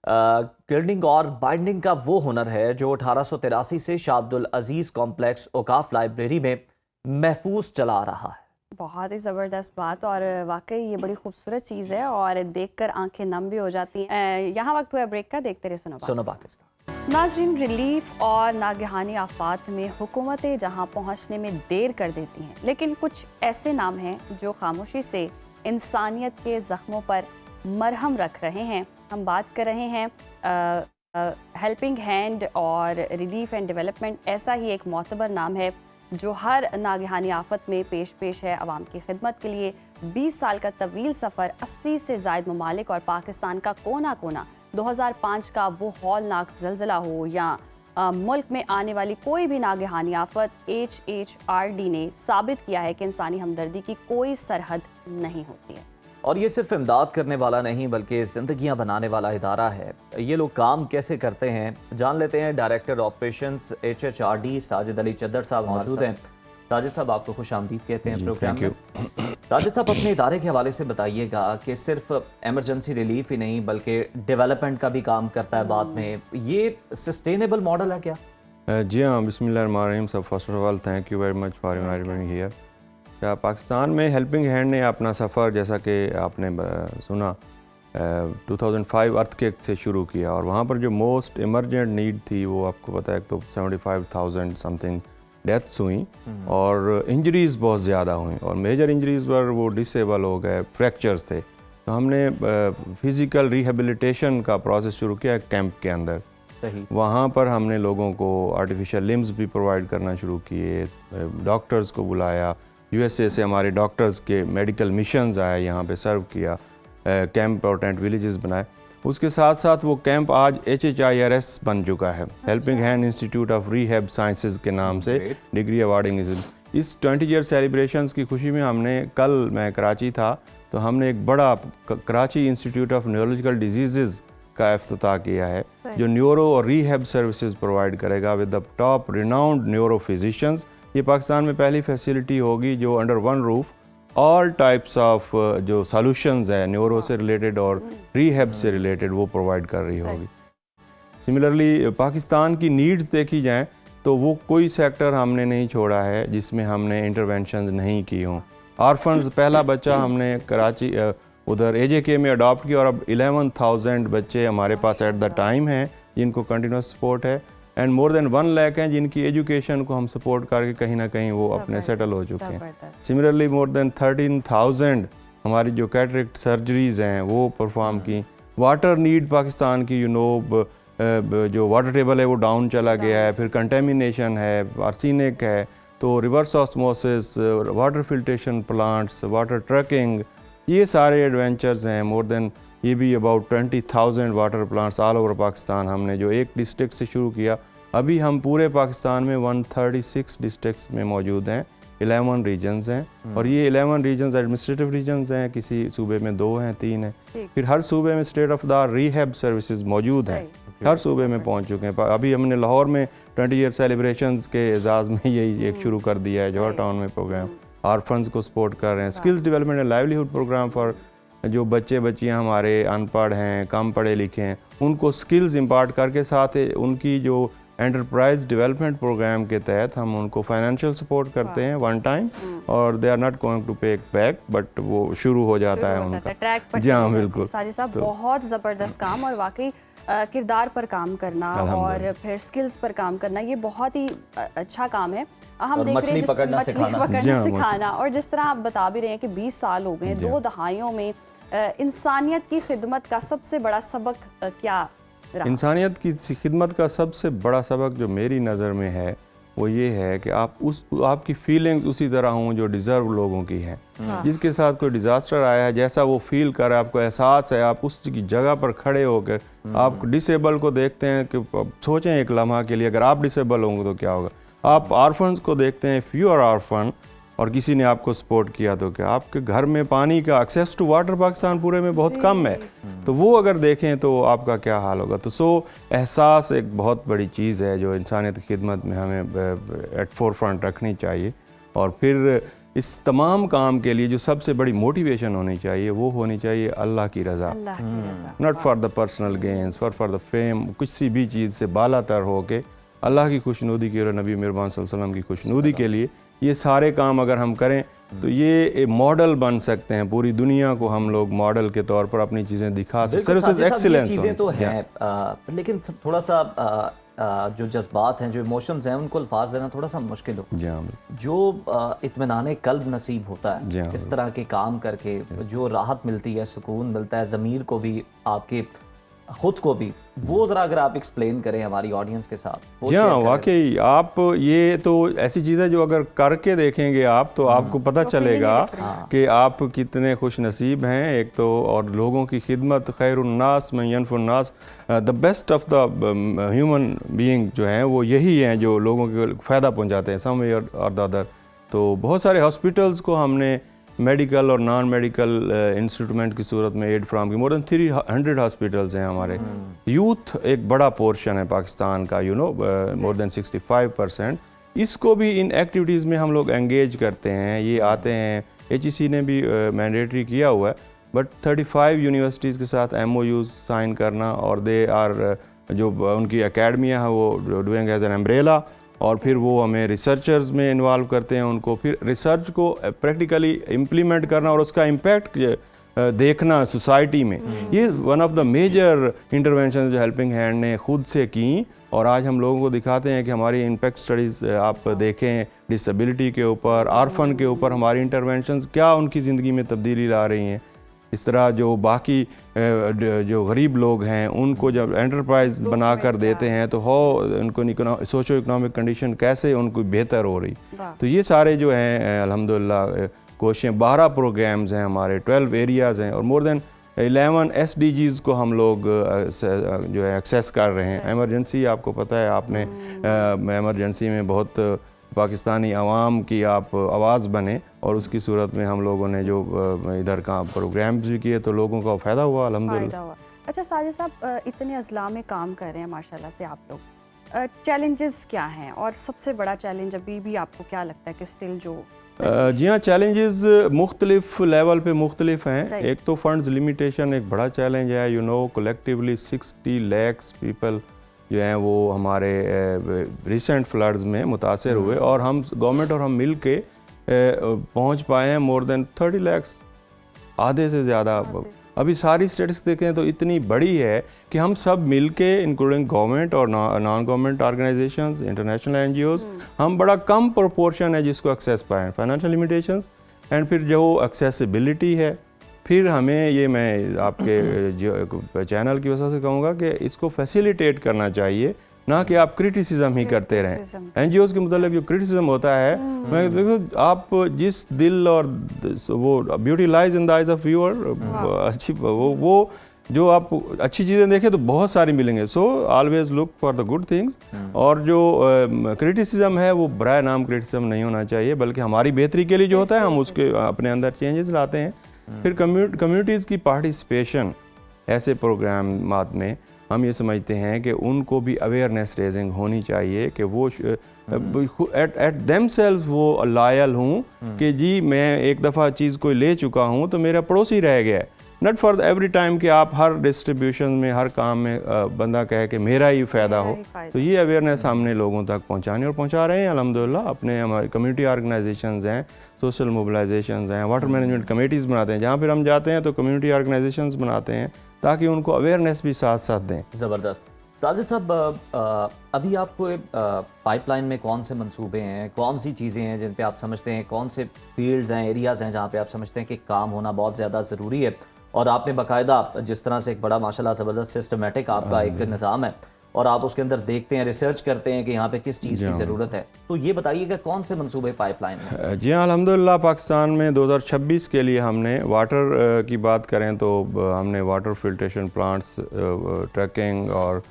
गिल्डिंग और बाइंडिंग का वो हुनर है जो 1883 से शाह अब्दुल अजीज़ कॉम्प्लेक्स औकाफ लाइब्रेरी में महफूज चला आ रहा है। बहुत ही ज़बरदस्त बात और वाकई ये बड़ी खूबसूरत चीज़ है और देखकर आंखें नम भी हो जाती हैं। यहाँ वक्त हुआ ब्रेक का, देखते रहे सुनो पाकिस्तान। नाज़रीन, रिलीफ और नागहानी आफात में हुकूमतें जहाँ पहुँचने में देर कर देती हैं, लेकिन कुछ ऐसे नाम हैं जो खामोशी से इंसानियत के ज़ख्मों पर मरहम रख रहे हैं। हम बात कर रहे हैं हेल्पिंग हैंड और रिलीफ एंड डेवलपमेंट ऐसा ही एक मोतबर नाम है जो हर नागहानी आफत में पेश है आवाम की खिदमत के लिए। 20 साल का तवील सफ़र, 80 से ज़ायद ममालिक और पाकिस्तान का कोना कोना, 2005 का वो हौलनाक ज़लज़ला हो या मुल्क में आने वाली कोई भी नागहानी आफत, HHRD ने साबित किया है कि इंसानी हमदर्दी की कोई सरहद नहीं होती है। और ये सिर्फ इमदाद करने वाला नहीं बल्कि ज़िंदगियां बनाने वाला इदारा है। ये लोग काम कैसे करते हैं जान लेते हैं। Director operations HHRD Sajid Ali चद्दर साहब मौजूद हैं। साजिद साहब, आपको खुश आमदीद कहते हैं प्रोग्राम में। साजिद साहब, अपने इदारे के हवाले से बताइएगा कि सिर्फ एमरजेंसी रिलीफ ही नहीं बल्कि डेवलपमेंट का भी काम करता है बाद में। ये सस्टेनेबल मॉडल है क्या? जी हाँ, बिस्मिल्लाहिर्रहमानिर्रहीम। सब first of all thank you very much for inviting here. Pakistan में हेल्पिंग हैंड ने अपना सफ़र, जैसा कि आपने सुना, 2005 अर्थक्वेक से शुरू किया और वहाँ पर जो मोस्ट इमरजेंट नीड थी वो आपको पता है तो 75,000 समथिंग डेथ्स हुई और इंजरीज़ बहुत ज़्यादा हुई और मेजर इंजरीज़ पर वो डिसेबल हो गए, फ्रैक्चर्स थे। तो हमने फ़िज़िकल रिहेबिलिटेशन का प्रोसेस शुरू किया कैंप के अंदर। वहाँ पर हमने लोगों को आर्टिफिशियल लिम्स भी प्रोवाइड करना शुरू किए, डॉक्टर्स को बुलाया, USA से हमारे डॉक्टर्स के मेडिकल मिशंस आए, यहाँ पे सर्व किया, कैंप और टेंट विलेजेस बनाए। उसके साथ साथ वो कैंप आज HHIRS बन चुका है, helping hand institute of rehab sciences के नाम से डिग्री अवार्डिंग। इस 20 ईयर सेलिब्रेशंस की खुशी में हमने कल, मैं कराची था, तो हमने एक बड़ा Karachi institute of neurological disease का इफ्तिताह किया है, जो न्यूरो और रीहैब सर्विसेज प्रोवाइड करेगा with the top renowned neuro physicians. ये पाकिस्तान में पहली फैसिलिटी होगी जो under one roof all types of जो सॉल्यूशंस है न्यूरो से रिलेटेड और रीहैब से रिलेटेड वो प्रोवाइड कर रही होगी। सिमिलरली पाकिस्तान की नीड्स देखी जाएँ तो वो कोई सेक्टर हमने नहीं छोड़ा है जिसमें हमने इंटरवेंशंस नहीं की हों। ऑर्फन्स, पहला बच्चा हमने कराची उधर AJK में अडॉप्ट किया और अब 11,000 बच्चे हमारे पास एट द टाइम हैं जिनको कंटिन्यूस सपोर्ट है, एंड मोर देन 1 लाख हैं जिनकी एजुकेशन को हम सपोर्ट करके कहीं ना कहीं वो अपने सेटल हो चुके हैं। सिमिलरली मोर देन 13,000 हमारी जो कैटरेक्ट सर्जरीज़ हैं वो परफॉर्म की। वाटर नीड पाकिस्तान की जो वाटर टेबल है वो डाउन चला गया है, फिर कंटेमिनेशन है, आर्सेनिक है, तो reverse osmosis, water filtration plants, water trucking, ये सारे एडवेंचर्स हैं। मोर देन ये भी about 20,000 water plants all over Pakistan हमने जो एक डिस्ट्रिक्ट से शुरू किया, अभी हम पूरे पाकिस्तान में 136 डिस्ट्रिक्ट्स में मौजूद हैं, 11 रीजन्स हैं, और ये 11 रीजन्स एडमिनिस्ट्रेटिव रीजन्स हैं, किसी सूबे में 2 हैं, 3 हैं, फिर हर सूबे में state of the rehab services मौजूद हैं, हर सूबे में पहुंच चुके हैं। अभी हमने लाहौर में 20 ईयर सेलिब्रेशंस के एजाज़ में यही एक शुरू कर दिया है, जौहर टाउन में प्रोग्राम ऑर्फन्स को सपोर्ट कर रहे हैं। Skills development and livelihood program for जो बच्चे बच्चियां हमारे अनपढ़ हैं, कम पढ़े लिखे हैं, उनको स्किल्स इम्पार्ट करके साथ उनकी जो एंटरप्राइज डेवलपमेंट प्रोग्राम के तहत हम उनको फाइनेंशियल सपोर्ट करते हैं 1 टाइम, और they are not going to pay back, but वो शुरू हो जाता है उनका ट्रैक पर। जी हाँ, बिल्कुल। साजिद साहब, बहुत ज़बरदस्त काम, और वाकई किरदार पर काम करना और फिर स्किल्स पर काम करना, ये बहुत ही अच्छा काम है। हम देख रहे हैं मछली पकड़ना सिखाना, और जिस तरह आप बता भी रहे हैं कि 20 साल हो गए, 2 दहाइयों में इंसानियत की खिदमत का सबसे बड़ा सबक क्या रहा? इंसानियत की खिदमत का सबसे बड़ा सबक जो मेरी नज़र में है वो ये है कि आपकी फीलिंग्स उसी तरह हों जो डिज़र्व लोगों की हैं। जिसके साथ कोई डिज़ास्टर आया है, जैसा वो फील कर, आपको एहसास है, आप उस जगह पर खड़े होकर आप डिसेबल को देखते हैं कि सोचें एक लम्हा के लिए, अगर आप डिसेबल होंगे तो क्या होगा। आप ऑर्फन्स को देखते हैं, इफ़ यू आर ऑर्फन और किसी ने आपको सपोर्ट किया तो क्या आपके घर में पानी का एक्सेस टू वाटर पाकिस्तान पूरे में बहुत कम है, तो वो अगर देखें तो आपका क्या हाल होगा। तो एहसास एक बहुत बड़ी चीज़ है जो इंसानियत की खिदमत में हमें एट फोर फ्रंट रखनी चाहिए, और फिर इस तमाम काम के लिए जो सबसे बड़ी मोटिवेशन होनी चाहिए वो होनी चाहिए अल्लाह की रज़ा, not for the personal gains, for the fame, किसी भी चीज़ से बालातर हो के अल्लाह की खुशनुदी के लिए, नबी मेहरबान सल्लल्लाहु अलैहि वसल्लम की खुशनुदी के लिए ये सारे काम अगर हम करें तो ये मॉडल बन सकते हैं। पूरी दुनिया को हम लोग मॉडल के तौर पर अपनी चीज़ें दिखा सकते हैं। सर्विसेज एक्सीलेंस चीज़ें तो हैं, लेकिन थोड़ा सा जो जज्बात हैं, जो इमोशंस हैं, उनको अल्फाज देना थोड़ा सा मुश्किल हो। जी हाँ, जो इत्मीनान कल्ब नसीब होता है इस तरह के काम करके, जो राहत मिलती है, सुकून मिलता है ज़मीर को भी, आपके खुद को भी, वो ज़रा अगर आप एक्सप्लेन करें हमारी ऑडियंस के साथ। जी हाँ, वाकई आप ये तो ऐसी चीज़ है जो अगर करके देखेंगे आप तो आपको पता चलेगा कि आप कितने खुश नसीब हैं एक तो, और लोगों की खिदमत, खैरुन्नास में यनफुन्नास, the best of the human being जो हैं वो यही हैं जो लोगों को फ़ायदा पहुँचाते हैं सम वे और द अदर। तो बहुत सारे हॉस्पिटल्स को हमने मेडिकल और नॉन मेडिकल इंस्ट्रूमेंट की सूरत में एड फ्राहम की। मोर देन 300 हॉस्पिटल्स हैं हमारे। यूथ एक बड़ा पोर्शन है पाकिस्तान का, मोर देन 65%। इसको भी इन एक्टिविटीज़ में हम लोग एंगेज करते हैं। ये आते हैं, HEC ने भी मैंडेटरी किया हुआ है, बट 35 यूनिवर्सिटीज़ के साथ MOUs साइन करना, और दे आर जो उनकी अकेडमियाँ है वो डूइंग एज एन एम्ब्रेला, और फिर वो हमें रिसर्चर्स में इन्वॉल्व करते हैं उनको, फिर रिसर्च को प्रैक्टिकली इम्प्लीमेंट करना और उसका इम्पैक्ट देखना सोसाइटी में। ये one of the major intervention जो हेल्पिंग हैंड ने खुद से की, और आज हम लोगों को दिखाते हैं कि हमारी इम्पैक्ट स्टडीज़ आप देखें डिसेबिलिटी के ऊपर, ऑर्फन के ऊपर हमारी इंटरवेंशंस क्या उनकी ज़िंदगी में तब्दीली ला रही हैं। इस तरह जो बाकी जो गरीब लोग हैं उनको जब एंटरप्राइज बना कर देते हैं तो उनको सोशो इकोनॉमिक कंडीशन कैसे उनको बेहतर हो रही। तो ये सारे जो हैं अल्हम्दुलिल्लाह कोशिशें, 12 प्रोग्राम्स हैं हमारे, 12 एरियाज़ हैं, और मोर देन 11 SDGs को हम लोग जो है एक्सेस कर रहे हैं। एमरजेंसी आपको पता है, आपने एमरजेंसी में बहुत पाकिस्तानी अवाम की आप आवाज़ बने, और उसकी सूरत में हम लोगों ने जो इधर का प्रोग्राम्स भी किए तो लोगों का फ़ायदा हुआ अल्हम्दुलिल्लाह। फ़ायदा हुआ। अच्छा साजिद साहब, इतने अजला में काम कर रहे हैं माशाल्लाह से आप लोग, चैलेंजेस क्या हैं और सबसे बड़ा चैलेंज अभी भी आपको क्या लगता है कि स्टिल जो जी हाँ, चैलेंजेस मुख्तलिफ लेवल पे मुख्तलिफ हैं। सही। एक तो फंड्स लिमिटेशन एक बड़ा चैलेंज है, you know collectively 60 lakh people जो हैं वो हमारे रिसेंट फ्लड्स में मुतासर हुए, और हम गवर्नमेंट और हम मिल के पहुँच पाए हैं मोर देन 30 लाख, आधे से ज़्यादा। अभी सारी स्टेटिस्टिक्स देखें तो इतनी बड़ी है कि हम सब मिल के इंक्लूडिंग गवर्नमेंट और non government organisations, international NGOs, हम बड़ा कम प्रोपोर्शन है जिसको एक्सेस पाएँ, फाइनेंशियल लिमिटेशंस, एंड फिर जो एक्सेसिबिलिटी है, फिर हमें ये मैं आपके जो चैनल की वजह से कहूँगा कि इसको फैसिलिटेट करना चाहिए, ना कि आप क्रिटिसिज्म ही करते रहें। एनजीओज के मतलब जो क्रिटिसिज्म होता है, मैं देखो आप जिस दिल और वो beauty lies in the eyes of viewer, अच्छी वो जो आप अच्छी चीज़ें देखें तो बहुत सारी मिलेंगे। So always look for the good things, और जो क्रिटिसिज्म है वो बुरा नाम क्रिटिसिज्म नहीं होना चाहिए, बल्कि हमारी बेहतरी के लिए जो होता है हम उसके अपने अंदर चेंजेस लाते हैं। फिर कम्युनिटीज़ की पार्टिसिपेशन ऐसे प्रोग्राम में हम ये समझते हैं कि उनको भी अवेयरनेस रेजिंग होनी चाहिए कि वो एट देमसेल्व्स वो लायल हूँ कि जी मैं एक दफ़ा चीज़ कोई ले चुका हूँ तो मेरा पड़ोसी रह गया है, नॉट फॉर एवरी टाइम कि आप हर डिस्ट्रीब्यूशन में हर काम में बंदा कहे कि मेरा ही फ़ायदा हो। तो ये अवेयरनेस हमने लोगों तक पहुँचाने और पहुँचा रहे हैं अल्हम्दुलिल्लाह। अपने हमारे कम्युनिटी ऑर्गेनाइजेशंस हैं, सोशल मोबिलाइजेशंस हैं, वाटर मैनेजमेंट कमेटीज़ बनाते हैं, जहाँ फिर हम जाते हैं तो कम्युनिटी ऑर्गेनाइजेशंस बनाते हैं ताकि उनको अवेयरनेस भी साथ साथ दें। ज़बरदस्त। साजिद साहब, अभी आपको पाइपलाइन में कौन से मंसूबे हैं, कौन सी चीज़ें हैं जिन पे आप समझते हैं, कौन से फील्ड्स हैं, एरियाज़ हैं जहाँ पे आप समझते हैं कि काम होना बहुत ज़्यादा ज़रूरी है, और आपने बाकायदा जिस तरह से एक बड़ा माशाल्लाह ज़बरदस्त सिस्टमेटिक आपका एक निज़ाम है और आप उसके अंदर देखते हैं, रिसर्च करते हैं कि यहाँ पे किस चीज़ की ज़रूरत है, तो ये बताइएगा कौन से मंसूबे पाइपलाइन में? जी हाँ, अल्हम्दुलिल्लाह पाकिस्तान में 2026 के लिए हमने वाटर की बात करें तो हमने वाटर फिल्ट्रेशन प्लांट्स, ट्रकिंग और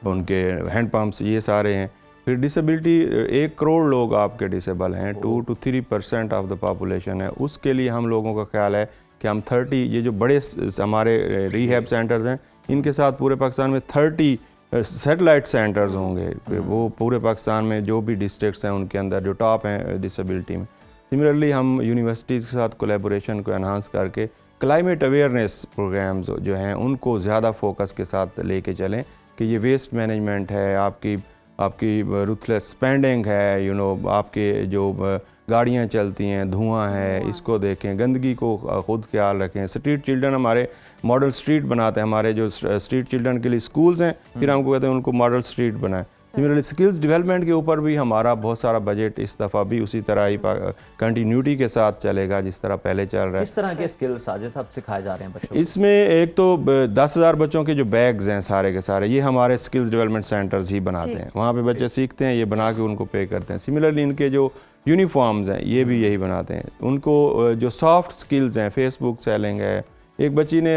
उनके हैंड पम्प्स, ये सारे हैं। फिर डिसेबिलिटी 1 करोड़ लोग आपके डिसेबल हैं, 2 to 3% ऑफ द पॉपुलेशन है, उसके लिए हम लोगों का ख्याल है कि हम 30 ये जो बड़े हमारे रिहैब सेंटर्स हैं इनके साथ पूरे पाकिस्तान में 30 सैटेलाइट सेंटर्स होंगे, वो पूरे पाकिस्तान में जो भी डिस्ट्रिक्ट्स हैं उनके अंदर जो टॉप हैं डिसेबिलिटी में। सिमिलरली हम यूनिवर्सिटीज़ के साथ कोलैबोरेशन को एनहांस करके क्लाइमेट अवेयरनेस प्रोग्राम्स जो हैं उनको ज़्यादा फोकस के साथ लेके चलें कि ये वेस्ट मैनेजमेंट है, आपकी रुथलेस स्पेंडिंग है, यू नो आपके जो गाड़ियाँ चलती हैं, धुआं है, इसको देखें, गंदगी को ख़ुद ख्याल रखें। स्ट्रीट चिल्ड्रन, हमारे मॉडल स्ट्रीट बनाते हैं, हमारे जो स्ट्रीट चिल्ड्रन के लिए स्कूल्स हैं फिर हमको कहते हैं उनको मॉडल स्ट्रीट बनाएं। सिमिलरली स्किल्स डेवलपमेंट के ऊपर भी हमारा बहुत सारा बजट इस दफ़ा भी उसी तरह ही कंटिन्यूटी के साथ चलेगा जिस तरह पहले चल रहा है। इस तरह के स्किल्स साजिद साहब सिखाए जा रहे हैं बच्चों को? इसमें एक तो 10,000 बच्चों के जो बैग्स हैं सारे के सारे ये हमारे स्किल्स डेवलपमेंट सेंटर्स ही बनाते हैं, वहाँ पे बच्चे सीखते हैं, ये बना के उनको पे करते हैं। सिमिलरली इनके जो यूनिफॉर्म्स हैं ये भी यही बनाते हैं। उनको जो सॉफ्ट स्किल्स हैं, फेसबुक सेलिंग है, एक बच्ची ने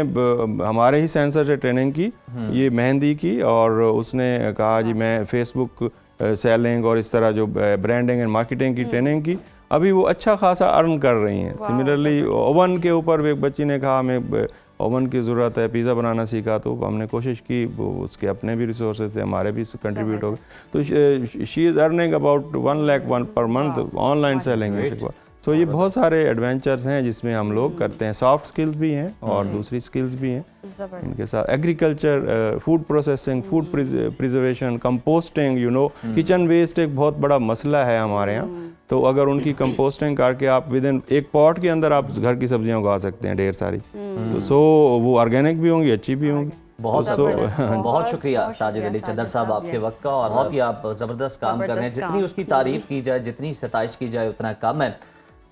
हमारे ही सेंसर से ट्रेनिंग की, ये मेहंदी की, और उसने कहा जी मैं फेसबुक सेलिंग और इस तरह जो ब्रांडिंग एंड मार्केटिंग की ट्रेनिंग की, अभी वो अच्छा खासा अर्न कर रही हैं। सिमिलरली ओवन के ऊपर एक बच्ची ने कहा हमें ओवन की ज़रूरत है, पिज़्ज़ा बनाना सीखा, तो हमने कोशिश की, वो उसके अपने भी रिसोर्सेज थे, हमारे भी कंट्रीब्यूट हो गए, तो she is earning about 1 lakh per month online selling. तो ये बहुत सारे एडवेंचर्स हैं जिसमें हम लोग करते हैं, सॉफ्ट स्किल्स भी हैं और दूसरी स्किल्स भी हैं इनके साथ। Agriculture, food processing, food preservation, composting, you know kitchen waste एक बहुत बड़ा मसला है हमारे यहाँ, तो अगर उनकी कंपोस्टिंग करके आप विद इन एक पॉट के अंदर आप घर की सब्जियां उगा सकते हैं ढेर सारी, तो सो वो ऑर्गेनिक भी होंगी, अच्छी भी होंगी। बहुत शुक्रिया साजिद अली चदर साहब आपके वक्त का, और बहुत ही आप ज़बरदस्त काम कर रहे हैं। जितनी उसकी तारीफ की जाए, जितनी सताइश की जाए उतना कम है।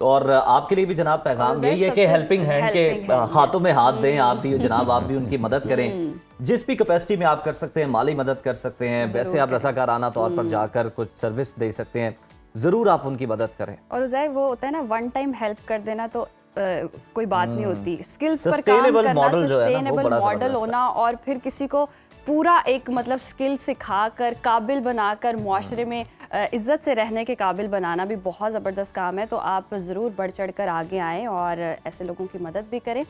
और आपके लिए भी जनाब पैगाम यही है कि हेल्पिंग हैंड के हाथों में हाथ दें, आप भी जनाब, आप भी उनकी मदद करें जिस भी कैपेसिटी में आप कर सकते हैं, माली मदद कर सकते हैं, वैसे आप रज़ाकाराना तौर पर जाकर कुछ सर्विस दे सकते हैं, ज़रूर आप उनकी मदद करें। और उज़ैर वो होता है ना, वन टाइम हेल्प कर देना तो कोई बात नहीं होती, स्किल्स पर काम करना, सस्टेनेबल मॉडल होना, और फिर किसी को पूरा एक मतलब स्किल सिखाकर काबिल बनाकर मुआशरे में इज़्ज़त से रहने के काबिल बनाना भी बहुत ज़बरदस्त काम है। तो आप ज़रूर बढ़ चढ़ कर आगे आएँ और ऐसे लोगों की मदद भी करें।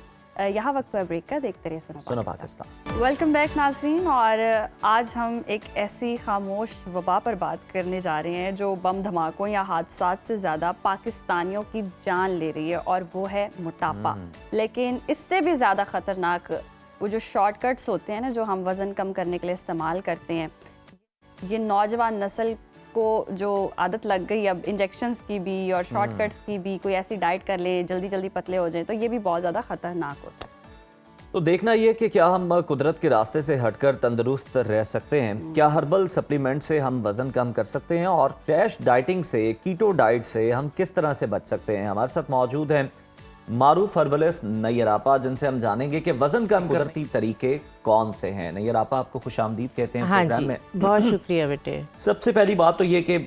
यहाँ वक्त है ब्रेक का, देखते रहिए सुनो पाकिस्तान। वेलकम बैक नाज़रीन, और आज हम एक ऐसी खामोश वबा पर बात करने जा रहे हैं जो बम धमाकों या हादसात से ज़्यादा पाकिस्तानियों की जान ले रही है, और वो है मोटापा। लेकिन इससे भी ज़्यादा ख़तरनाक वो जो शॉर्टकट्स होते हैं ना, जो हम वज़न कम करने के लिए इस्तेमाल करते हैं, ये नौजवान नस्ल को जो आदत लग गई अब इंजेक्शंस की भी और शॉर्टकट्स की भी, कोई ऐसी डाइट कर ले जल्दी जल्दी पतले हो जाएं, तो ये भी बहुत ज़्यादा ख़तरनाक होता है। तो देखना ये कि क्या हम कुदरत के रास्ते से हटकर तंदुरुस्त रह सकते हैं, क्या हर्बल सप्लीमेंट से हम वज़न कम कर सकते हैं, और क्रैश डाइटिंग से, कीटो डाइट से हम किस तरह से बच सकते हैं। हमारे साथ मौजूद हैं मारूफ हर्बलिस्ट नैयर आपा, जिनसे हम जानेंगे कि वजन कम कुदरती तरीके कौन से हैं। नैयर आपा, आपको खुशामदीद कहते हैं प्रोग्राम में। बहुत शुक्रिया बेटे। सबसे पहली बात तो ये कि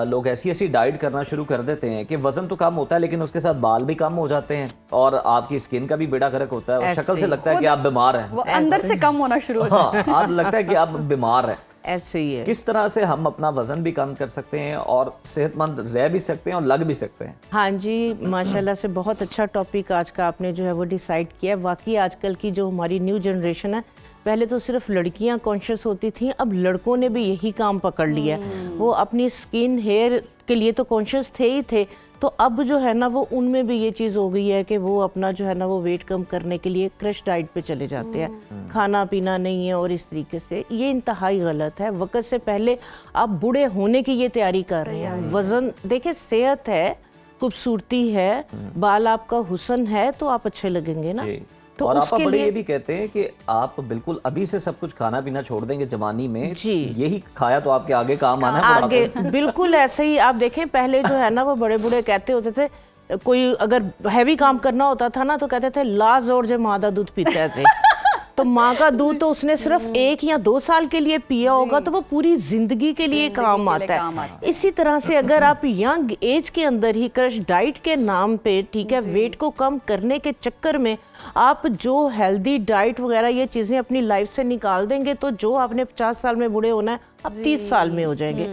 लोग ऐसी ऐसी डाइट करना शुरू कर देते हैं कि वजन तो कम होता है लेकिन उसके साथ बाल भी कम हो जाते हैं और आपकी स्किन का भी बेड़ा गर्क होता है, और शक्ल से लगता है कि आप बीमार हैं, वो अंदर से कम होना शुरू हो जाता है। हाँ, आप लगता है कि आप बीमार हैं। ऐसे ही है। किस तरह से हम अपना वजन भी कम कर सकते हैं और सेहतमंद रह भी सकते हैं और लग भी सकते हैं? हाँ जी, माशाल्लाह से बहुत अच्छा टॉपिक आज का आपने जो है वो डिसाइड किया है। वाकई आजकल की जो हमारी न्यू जनरेशन है, पहले तो सिर्फ लड़कियां कॉन्शियस होती थी, अब लड़कों ने भी यही काम पकड़ लिया है। वो अपनी स्किन हेयर के लिए तो कॉन्शियस थे ही थे, तो अब जो है ना वो उनमें भी ये चीज़ हो गई है कि वो अपना जो है ना वो वेट कम करने के लिए क्रश डाइट पे चले जाते हैं। खाना पीना नहीं है और इस तरीके से, ये इंतहाई गलत है। वक्त से पहले आप बूढ़े होने की ये तैयारी कर रहे हैं। वजन देखिए, सेहत है, खूबसूरती है, बाल आपका हुस्न है, तो आप अच्छे लगेंगे ना। तो और आप बड़े ये भी कहते हैं कि आप बिल्कुल अभी से सब कुछ खाना पीना छोड़ देंगे जवानी में, जी, यही खाया तो आपके आगे काम आना है आगे। बिल्कुल ऐसे ही। आप देखें, पहले जो है ना वो बड़े बूढ़े कहते होते थे, कोई अगर हैवी काम करना होता था ना तो कहते थे ला जोर जे माँ का दूध पीते थे। तो माँ का दूध तो उसने सिर्फ 1 या 2 साल के लिए पिया होगा, तो वो पूरी जिंदगी के लिए काम आता है। इसी तरह से अगर आप यंग एज के अंदर ही क्रश डाइट के नाम पे, ठीक है, वेट को कम करने के चक्कर में आप जो हेल्दी डाइट वगैरह ये चीज़ें अपनी लाइफ से निकाल देंगे, तो जो आपने 50 साल में बूढ़े होना है अब 30 साल में हो जाएंगे।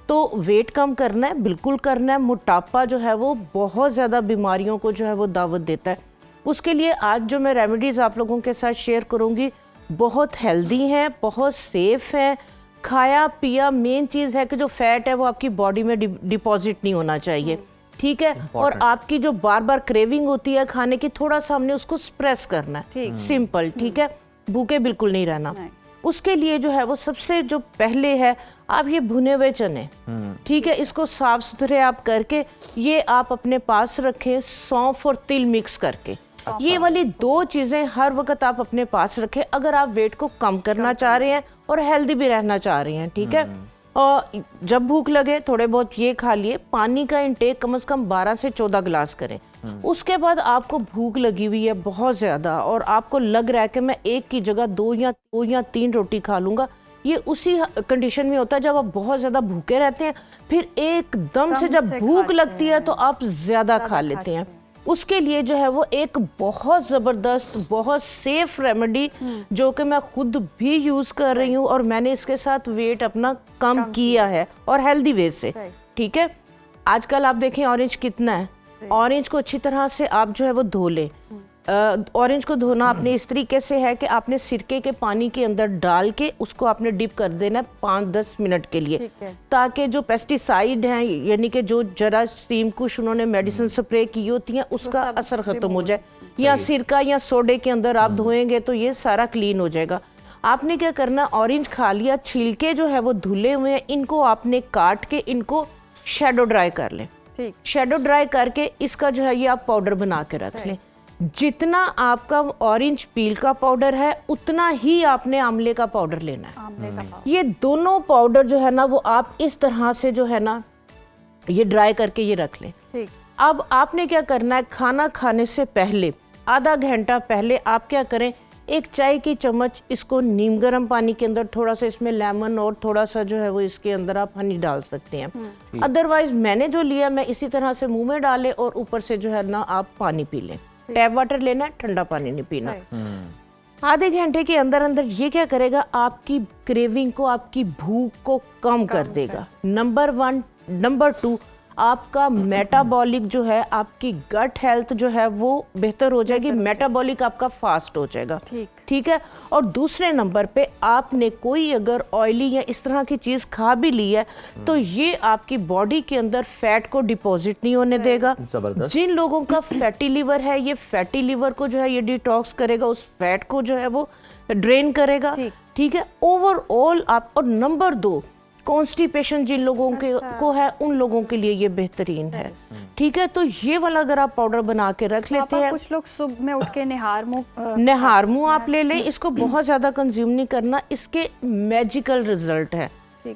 तो वेट कम करना है, बिल्कुल करना है। मोटापा जो है वो बहुत ज़्यादा बीमारियों को जो है वो दावत देता है। उसके लिए आज जो मैं रेमेडीज़ आप लोगों के साथ शेयर करूंगी, बहुत हेल्दी हैं, बहुत सेफ हैं। खाया पिया, मेन चीज़ है कि जो फैट है वो आपकी बॉडी में डिपॉजिट नहीं होना चाहिए, ठीक है। और आपकी जो बार बार क्रेविंग होती है खाने की, थोड़ा सा हमने उसको स्प्रेस करना है, सिंपल, ठीक है। भूखे बिल्कुल नहीं रहना। उसके लिए जो है वो सबसे जो पहले है, आप ये भुने हुए चने, ठीक है, इसको साफ सुथरे आप करके ये आप अपने पास रखें, सौंफ और तिल मिक्स करके। ये वाली 2 चीजें हर वक्त आप अपने पास रखें अगर आप वेट को कम करना चाह रहे हैं और हेल्दी भी रहना चाह रहे हैं, ठीक है। और जब भूख लगे थोड़े बहुत ये खा लिए। पानी का इंटेक कम से कम 12 से 14 गिलास करें। उसके बाद आपको भूख लगी हुई है बहुत ज़्यादा और आपको लग रहा है कि मैं एक की जगह 2 या 3 रोटी खा लूँगा, ये उसी कंडीशन में होता है जब आप बहुत ज़्यादा भूखे रहते हैं। फिर एकदम से जब भूख लगती है तो आप ज़्यादा खा लेते हैं। उसके लिए जो है वो एक बहुत ज़बरदस्त, बहुत सेफ रेमेडी जो कि मैं खुद भी यूज़ कर रही हूँ और मैंने इसके साथ वेट अपना कम किया है और हेल्दी वे से, ठीक है। आजकल आप देखें ऑरेंज कितना है, ऑरेंज को अच्छी तरह से आप जो है वो धो लें। ऑरेंज को धोना आपने इस तरीके से है कि आपने सिरके के पानी के अंदर डाल के उसको आपने डिप कर देना है 5-10 मिनट के लिए, ताकि जो पेस्टिसाइड हैं, यानी कि जो जरासीम कुछ उन्होंने मेडिसिन स्प्रे की होती हैं, उसका असर खत्म हो जाए। या सिरका या सोडे के अंदर आप धोएंगे तो ये सारा क्लीन हो जाएगा। आपने क्या करना, ऑरेंज खा लिया, छिलके जो है वो धुले हुए हैं, इनको आपने काट के इनको शैडो ड्राई कर लें। शैडो ड्राई करके इसका जो है ये आप पाउडर बना के रख लें। जितना आपका ऑरेंज पील का पाउडर है उतना ही आपने आंवले का पाउडर लेना है। ये दोनों पाउडर जो है ना वो आप इस तरह से जो है ना ये ड्राई करके ये रख लें। अब आपने क्या करना है, खाना खाने से पहले आधा घंटा पहले आप क्या करें, 1 चाय की चम्मच इसको नीम गर्म पानी के अंदर, थोड़ा सा इसमें लेमन और थोड़ा सा जो है वो इसके अंदर आप हनी डाल सकते हैं। अदरवाइज मैंने जो लिया मैं इसी तरह से मुंह में डाले और ऊपर से जो है ना आप पानी पी लें। टैप वाटर लेना है, ठंडा पानी नहीं पीना। आधे घंटे के अंदर अंदर ये क्या करेगा, आपकी क्रेविंग को, आपकी भूख को कम कर देगा। नंबर 1 नंबर 2, आपका मेटाबॉलिक जो है, आपकी गट हेल्थ जो है वो बेहतर हो जाएगी, मेटाबॉलिक आपका फास्ट हो जाएगा। ठीक है। और दूसरे नंबर पे आपने कोई अगर ऑयली या इस तरह की चीज़ खा भी ली है तो ये आपकी बॉडी के अंदर फैट को डिपॉजिट नहीं होने देगा। जबरदस्त। जिन लोगों का फैटी लिवर है, ये फैटी लिवर को जो है ये डिटॉक्स करेगा, उस फैट को जो है वो ड्रेन करेगा। ठीक है। ओवरऑल आप, और नंबर 2, कॉन्स्टिपेशन जिन लोगों के को है उन लोगों के लिए ये बेहतरीन है। ठीक है। तो ये वाला अगर आप पाउडर बना के रख लेते हैं, कुछ लोग सुबह में उठ के निहार मुंह आप ले लें, इसको बहुत ज्यादा कंज्यूम नहीं करना, इसके मैजिकल रिजल्ट है।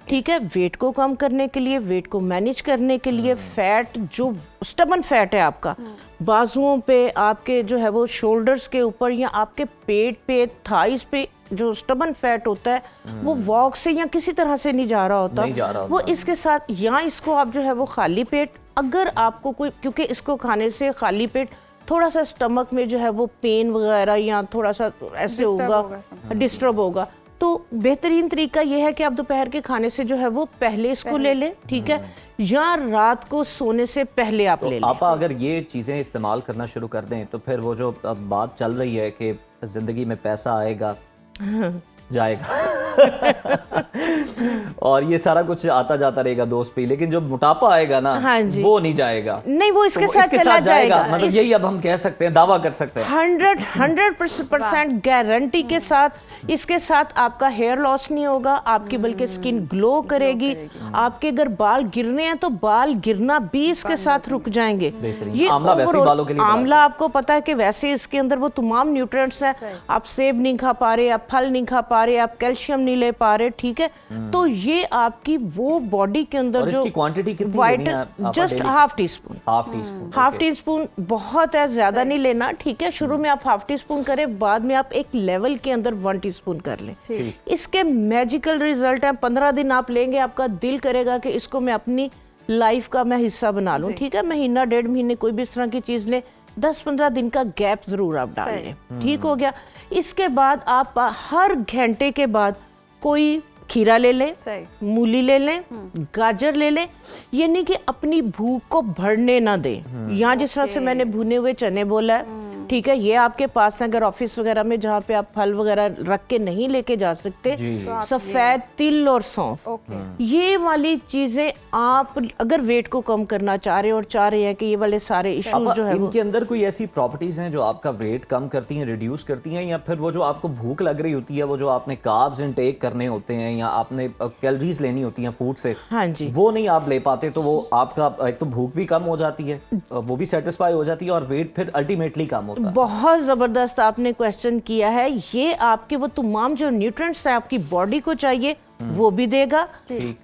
ठीक है। वेट को कम करने के लिए, वेट को मैनेज करने के लिए, फैट जो स्टबन फैट है आपका बाजुओं पे, आपके जो है वो शोल्डर्स के ऊपर या आपके पेट पे, थाइस पे जो स्टबन फैट होता है वो वॉक से या किसी तरह से नहीं जा रहा होता, वो इसके साथ, या इसको आप जो है वो खाली पेट, अगर आपको कोई, क्योंकि इसको खाने से खाली पेट थोड़ा सा स्टमक में जो है वो पेन वगैरह या थोड़ा सा ऐसे होगा, डिस्टर्ब होगा, तो बेहतरीन तरीका ये है कि आप दोपहर के खाने से जो है वो पहले इसको ले लें। ठीक है। या रात को सोने से पहले आप ले लें। आपा अगर ये चीज़ें इस्तेमाल करना शुरू कर दें तो फिर वो जो अब बात चल रही है कि ज़िंदगी में पैसा आएगा जाएगा और ये सारा कुछ आता जाता रहेगा दोस्त पे, लेकिन जो मोटापा आएगा ना, हाँ जी, वो नहीं जाएगा। नहीं, वो इसके तो साथ चला जाएगा। मतलब यही अब हम कह सकते हैं, दावा कर सकते हैं 100% गारंटी के साथ। इसके साथ आपका हेयर लॉस नहीं होगा, आपकी बल्कि स्किन ग्लो करेगी। आपके अगर बाल गिरने हैं तो बाल गिरना भी इसके साथ रुक जाएंगे। ये आंवला वैसे बालों के लिए, आंवला आपको पता है कि वैसे इसके अंदर वो तमाम न्यूट्रिएंट्स हैं। आप सेब नहीं खा पा रहे, आप फल नहीं खा पा रहे, आप कैल्शियम नहीं ले पा रहे। ठीक है। तो ये आपकी वो बॉडी के अंदर जो क्वांटिटी कितनी white, just half tea spoon, half tea spoon बहुत है, ज्यादा नहीं लेना। ठीक है। शुरू में आप हाफ टी स्पून करें, बाद में आप एक लेवल के अंदर 1 टीस्पून कर लें। इसके मैजिकल रिजल्ट हैं। 15 दिन आप लेंगे, आपका दिल करेगा कि इसको मैं अपनी लाइफ का मैं हिस्सा बना लूं। ठीक है। महीना 1.5 महीने कोई भी इस तरह की चीज ले, 10-15 दिन का गैप जरूर आप डाल लें। ठीक हो गया। इसके बाद आप हर घंटे के बाद कोई खीरा ले लें, मूली ले लें, गाजर ले लें। ये नहीं कि अपनी भूख को भरने ना दें। यहाँ जिस तरह से मैंने भुने हुए चने बोला है, ठीक है, ये आपके पास है। अगर ऑफिस वगैरह में जहाँ पे आप फल वगैरह रख के नहीं लेके जा सकते, तो सफेद तिल और सौंफ, ये वाली चीजें आप अगर वेट को कम करना चाह रहे हो और चाह रहे हैं कि ये वाले सारे इश्यूज जो है इनके अंदर कोई ऐसी प्रॉपर्टीज हैं जो आपका वेट कम करती हैं, रिड्यूस करती हैं, या फिर वो जो आपको भूख लग रही होती है, वो जो आपने कार्ब्स इनटेक करने होते हैं या आपने कैलोरीज लेनी होती हैं फूड से, हाँ जी, वो नहीं आप ले पाते, तो वो आपका एक तो भूख भी कम हो जाती है, वो भी सेटिस्फाई हो जाती है और वेट फिर अल्टीमेटली कम होता है। बहुत जबरदस्त आपने क्वेश्चन किया है। ये आपके वो तमाम जो न्यूट्रिएंट्स हैं आपकी बॉडी को चाहिए वो भी देगा,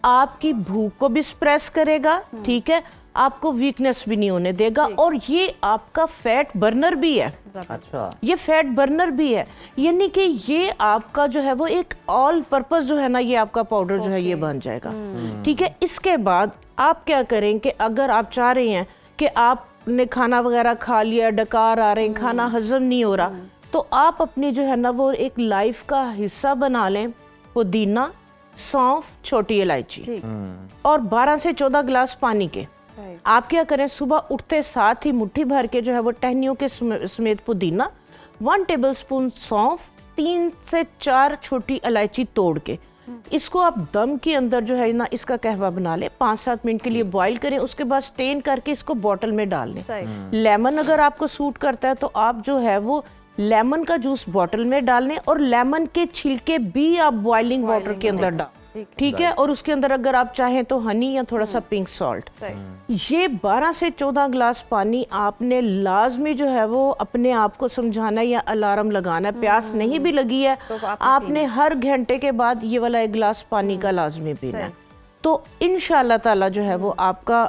आपकी भूख को भी स्प्रेस करेगा। ठीक है। आपको वीकनेस भी नहीं होने देगा, और ये आपका फैट बर्नर भी है। अच्छा, ये फैट बर्नर भी है, यानी कि ये आपका जो है वो एक ऑल पर्पस जो है ना, ये आपका पाउडर जो है ये बन जाएगा। ठीक है। इसके बाद आप क्या करें कि अगर आप चाह रहे हैं कि आपने खाना वगैरह खा लिया, डकार आ रहे हैं, खाना हजम नहीं हो रहा, तो आप अपनी जो है ना वो एक लाइफ का हिस्सा बना लें। पुदीना, सौंफ, छोटी इलायची और 12 से 14 गिलास पानी के। आप क्या करें, सुबह उठते साथ ही मुट्ठी भर के जो है वो टहनियों के समेत पुदीना, 1 टेबलस्पून सौंफ, 3 से 4 छोटी इलायची तोड़ के इसको आप दम के अंदर जो है ना इसका कहवा बना लें, 5-7 मिनट के लिए बॉईल करें। उसके बाद स्टेन करके इसको बॉटल में डाल लें। लेमन अगर आपको सूट करता है तो आप जो है वो लेमन का जूस बॉटल में डाल लें, और लेमन के छिलके भी आप बॉइलिंग वाटर के अंदर डाल। ठीक है। और उसके अंदर अगर आप चाहें तो हनी या थोड़ा सा पिंक सॉल्ट। ये 12 से 14 गिलास पानी आपने लाजमी जो है वो अपने आप को समझाना है या अलार्म लगाना है। प्यास नहीं भी लगी है तो आपने हर घंटे के बाद ये वाला 1 गिलास पानी का लाजमी पीना है। तो इंशाल्लाह ताला जो है वो आपका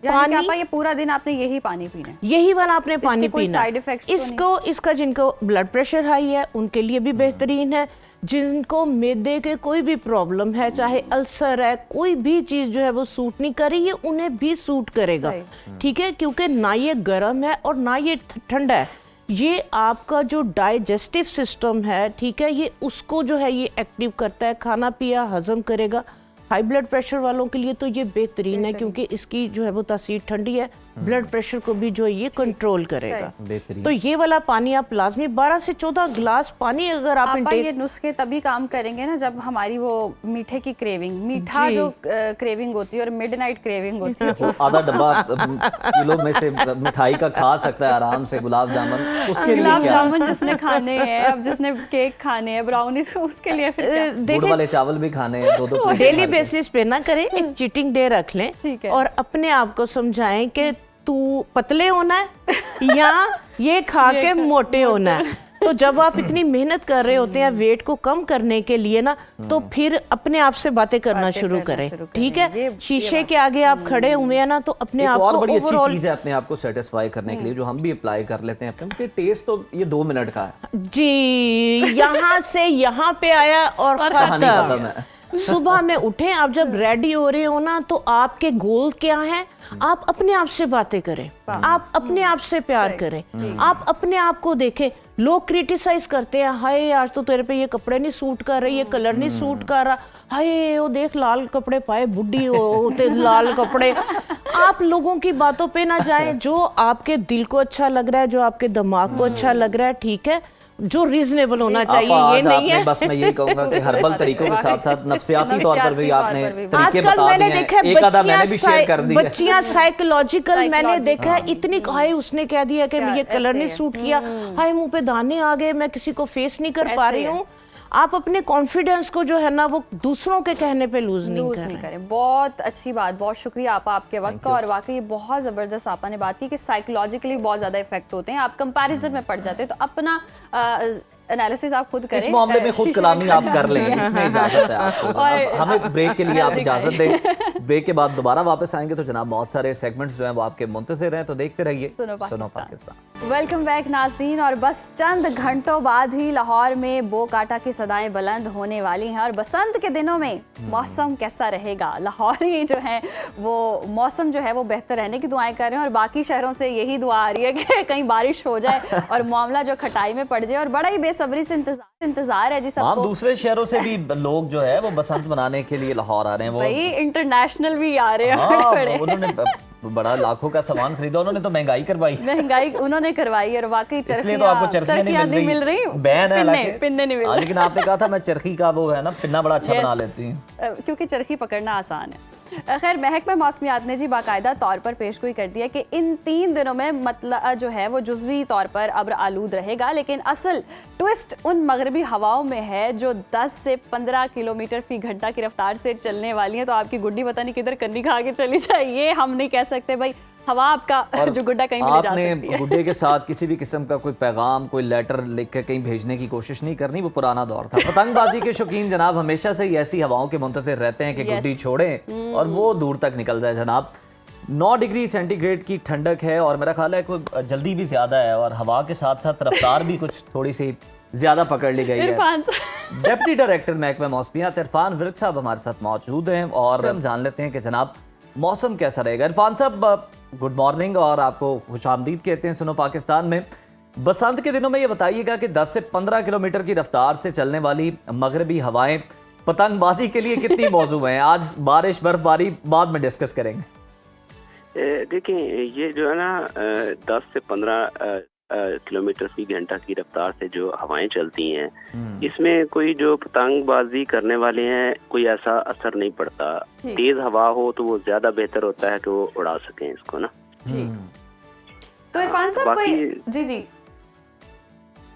पानी, ये पूरा दिन आपने यही पानी पीना है, यही वाला आपने पानी पीना। साइड इफेक्ट्स इसको इसका जिनको ब्लड प्रेशर हाई है उनके लिए भी बेहतरीन है। जिनको मैदे के कोई भी प्रॉब्लम है, चाहे अल्सर है, कोई भी चीज जो है वो सूट नहीं कर रही है, उन्हें भी सूट करेगा। ठीक है। क्योंकि ना ये गर्म है और ना ये ठंडा है, ये आपका जो डाइजेस्टिव सिस्टम है, ठीक है, ये उसको जो है ये एक्टिव करता है, खाना पिया हजम करेगा। हाई ब्लड प्रेशर वालों के लिए तो ये बेहतरीन है, क्योंकि इसकी जो है वो तासीर ठंडी है, ब्लड प्रेशर को भी जो है ये कंट्रोल करेगा। बेहतरीन। तो ये वाला पानी आप लाजमी 12 से 14 गिलास पानी अगर आप आपा ये नुस्खे तभी काम करेंगे ना जब हमारी वो मीठे की क्रेविंग, मीठा जो क्रेविंग होती है और मिडनाइट क्रेविंग होती है, जो आधा डब्बा किलो में से मिठाई का खा सकता है आराम से, गुलाब जामुन, उसके लिए गुलाब क्या? जामुन जिसने खाने हैं, अब जिसने केक खाने हैं, ब्राउनीज, उसके लिए फिर क्या? गुड़ वाले चावल भी खाने हैं, 2-2 प्लेट डेली खा लें। बेसिस पे ना करें, एक चीटिंग डे रख लें ठीक है। और अपने आप को समझाएं कि तू पतले होना है या ये खा के मोटे होना है। तो जब आप इतनी मेहनत कर रहे होते हैं वेट को कम करने के लिए ना, तो फिर अपने आप से बातें करना शुरू करें, ठीक है? शीशे के आगे आप खड़े हुए हैं ना, तो अपने एक आप और को बड़ी अच्छी ओवरऑल चीज है अपने आप को सेटिस्फाई करने के लिए, जो हम भी अप्लाई कर लेते हैं अपने, क्योंकि टेस्ट तो ये 2 मिनट का है जी, यहाँ से यहाँ पे आया और कहानी खत्म खत्म। है। सुबह में उठें, आप जब रेडी हो रहे हो ना, तो आपके गोल क्या है? आप अपने आप से बातें करें, आप अपने आप से प्यार करें, आप अपने आप को देखें। लोग क्रिटिसाइज करते हैं, हाय आज तो तेरे पे ये कपड़े नहीं सूट कर रहे, ये कलर नहीं सूट कर रहा, हाय वो देख लाल कपड़े पाए, बुढ़ी होते लाल कपड़े। आप लोगों की बातों पे ना जाएं, जो आपके दिल को अच्छा लग रहा है, जो आपके दिमाग को अच्छा लग रहा है, ठीक है, जो रीजनेबल होना चाहिए, ये नहीं है। बस मैं यही कहूंगा कि हर्बल तरीकों के साथ साथ नफ्सियाती तौर पर भी आपने तरीके आजकल बता मैंने दिए हैं। देखा है एक आधा मैंने भी शेयर कर दी है। बच्चियां साइकोलॉजिकल मैंने देखा है, इतनी हाय उसने कह दिया कि ये कलर नहीं सूट किया, हाय मुंह पे दाने आ गए, मैं किसी को फेस नहीं कर पा रही हूँ। आप अपने कॉन्फिडेंस को जो है ना वो दूसरों के कहने पे लूज नहीं करें। बहुत अच्छी बात, बहुत शुक्रिया आपा आपके वक्त का। और वाकई बहुत ज़बरदस्त आपा ने बात की कि साइकोलॉजिकली बहुत ज़्यादा इफेक्ट होते हैं, आप कंपैरिजन में पड़ जाते हैं। तो अपना एनालिसिस आप खुद करें, इस मामले में खुद कलामी आप कर लें, इसमें इजाजत है आपको। और हमें ब्रेक के लिए आप इजाजत दें, ब्रेक के बाद दोबारा वापस आएंगे तो जनाब बहुत सारे सेगमेंट्स जो हैं वो आपके मुंतज़िर हैं, तो देखते रहिए सुनो पाकिस्तान। वेलकम बैक नाज़रीन। और बस चंद घंटों बाद ही लाहौर में बो काटा की सदाएं बुलंद होने वाली हैं और बसंत के दिनों में मौसम कैसा रहेगा, लाहौरी जो है वो मौसम जो है वो बेहतर रहने की दुआएं कर रहे हैं। और बाकी शहरों से यही दुआ आ रही है कि कहीं बारिश हो जाए और मामला जो खटाई में पड़ जाए। और बड़ा ही बेसब्री से इंतजार है जी सबको। दूसरे शहरों से भी लोग जो है वो बसंत मनाने के लिए लाहौर आ रहे हैं, वो भाई इंटरनेशनल भी आ रहे हैं। हाँ, बड़े उन्होंने बड़ा लाखों का सामान खरीदा, उन्होंने तो महंगाई करवाई उन्होंने करवाई। और वाकई इसलिए तो आपको चरखियां नहीं मिल रही, बैन है हालांकि, पिन्ने नहीं मिल रही। लेकिन आपने कहा था मैं चरखी का वो है ना पिन्ना बड़ा अच्छा बना लेती हूँ, क्योंकि चरखी पकड़ना आसान है। खैर, महकमा मौसमियात ने जी बाकायदा तौर पर पेशगोई कर दिया कि इन 3 दिनों में मतलब जो है वो जुज़वी तौर पर अब्र आलूद रहेगा, लेकिन असल ट्विस्ट उन मगरबी हवाओं में है जो 10 से 15 किलोमीटर फी घंटा की रफ्तार से चलने वाली है। तो आपकी गुड्डी पता नहीं किधर कन्नी खा के चली जाए, ये हम नहीं कह सकते भाई। हवा आपका जो गुड्डा कहीं भी ले जा सकती है। आपने गुड्डे के साथ किसी भी किस्म का कोई पैगाम, कोई लेटर लिख के कहीं भेजने की कोशिश नहीं करनी, वो पुराना दौर था। पतंगबाजी के शौकीन जनाब हमेशा से ही ऐसी हवाओं के मुंतज़िर रहते हैं कि गुड्डी छोड़ें और वो दूर तक निकल जाए। जनाब 9 डिग्री सेंटीग्रेड की ठंडक है और मेरा ख्याल है कोई जल्दी भी ज़्यादा है और हवा के साथ साथ रफ्तार भी कुछ थोड़ी सी ज़्यादा पकड़ ली गई है। डिप्टी डायरेक्टर महकमा मौसमियात इरफान विर्क साहब हमारे साथ मौजूद हैं और हम जान लेते हैं कि जनाब मौसम कैसा रहेगा। इरफान साहब गुड मॉर्निंग और आपको खुशामदीद कहते हैं सुनो पाकिस्तान में। बसंत के दिनों में ये बताइएगा कि 10 से 15 किलोमीटर की रफ्तार से चलने वाली मगरबी हवाएं पतंगबाजी के लिए कितनी मौजू हैं? आज बारिश बर्फबारी बाद में डिस्कस करेंगे। देखिए ये जो है ना 10 से 15 किलोमीटर फी घंटा की रफ्तार से जो हवाएं चलती हैं, इसमें कोई जो पतंगबाजी करने वाले हैं कोई ऐसा असर नहीं पड़ता। तेज हवा हो तो वो ज्यादा बेहतर होता है कि वो उड़ा सकें इसको ना। तो इरफान साहब कोई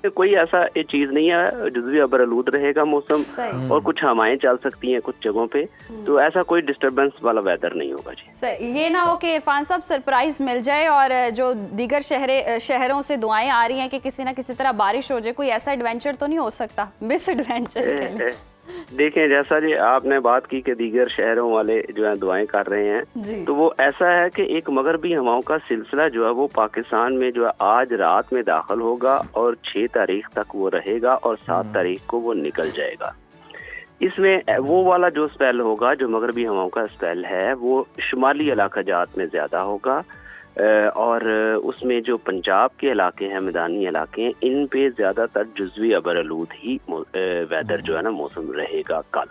कोई ऐसा ये चीज नहीं है, जुज़वी अबरआलूद रहेगा मौसम और कुछ हवाएं चल सकती हैं कुछ जगहों पे, तो ऐसा कोई डिस्टरबेंस वाला वेदर नहीं होगा जी। ये ना हो कि इरफान साहब सरप्राइज मिल जाए और जो दीगर शहरों से दुआएं आ रही हैं कि किसी ना किसी तरह बारिश हो जाए, कोई ऐसा एडवेंचर तो नहीं हो सकता मिस एडवेंचर? देखें जैसा जी आपने बात की कि दीगर शहरों वाले जो है दुआएं कर रहे हैं, तो वो ऐसा है कि एक मगरबी हवाओं का सिलसिला जो है वो पाकिस्तान में जो है आज रात में दाखिल होगा और 6 तारीख तक वो रहेगा और 7 तारीख को वो निकल जाएगा। इसमें वो वाला जो स्पेल होगा, जो मगरबी हवाओं का स्पेल है, वो शुमाली इलाका जात में ज़्यादा होगा और उसमें जो पंजाब के इलाके हैं, मैदानी इलाके हैं, इन पे ज़्यादातर जुज़वी अबरआलूद ही वेदर जो है ना मौसम रहेगा कल।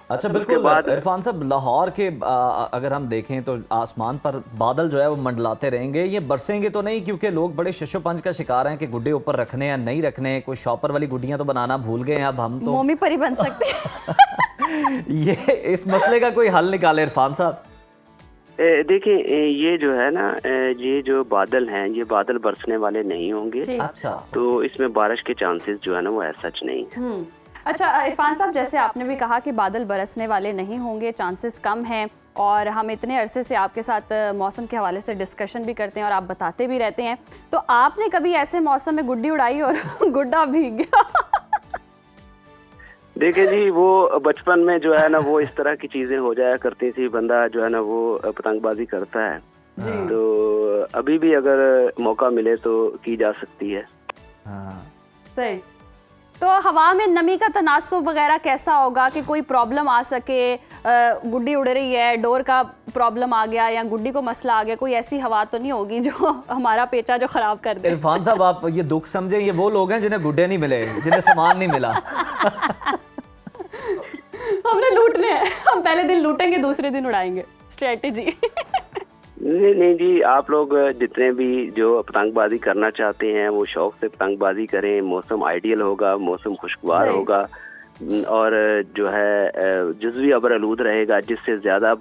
अच्छा, उसके बिल्कुल बाद इरफान साहब, लाहौर के अगर हम देखें तो आसमान पर बादल जो है वो मंडलाते रहेंगे, ये बरसेंगे तो नहीं? क्योंकि लोग बड़े शशोपंज का शिकार हैं कि गुड्डे ऊपर रखने या नहीं रखने, कोई शॉपर वाली गुड्डियां तो बनाना भूल गए हैं अब हम तो। मोमी परी बन सकते हैं। ये इस मसले का कोई हल निकाले इरफान साहब। देखिए, ये जो है ना, ये जो बादल हैं, ये बादल बरसने वाले नहीं होंगे। अच्छा, तो इसमें बारिश के चांसेस जो है ना वो ऐसा सच नहीं है। अच्छा इरफान साहब, जैसे आपने भी कहा कि बादल बरसने वाले नहीं होंगे, चांसेस कम हैं, और हम इतने अरसे से आपके साथ मौसम के हवाले से डिस्कशन भी करते हैं और आप बताते भी रहते हैं, तो आपने कभी ऐसे मौसम में गुड्डी उड़ाई और गुड्डा भीग गया? देखिए जी, वो बचपन में जो है ना वो इस तरह की चीजें हो जाया करती थी, बंदा जो है ना वो पतंगबाजी करता है। तो अभी भी अगर मौका मिले तो की जा सकती है। सही। तो हवा में नमी का तनासुब वगैरह कैसा होगा कि कोई प्रॉब्लम आ सके? गुड्डी उड़ रही है, डोर का प्रॉब्लम आ गया या गुड्डी को मसला आ गया, कोई ऐसी हवा तो नहीं होगी जो हमारा पेचा जो खराब कर दे? इरफान साहब, आप ये दुख समझे, ये वो लोग हैं जिन्हें गुड्डे नहीं मिले, जिन्हें सामान नहीं मिला। हमने लूटने हैं, हम पहले दिन लूटेंगे, दूसरे दिन उड़ाएंगे। स्ट्रेटेजी। नहीं जी, आप लोग जितने भी जो पतंगबाजी करना चाहते हैं वो शौक से पतंगबाजी करें। मौसम आइडियल होगा, मौसम खुशगवार होगा, और जो है जुज़वी अबर आलूद रहेगा, जिससे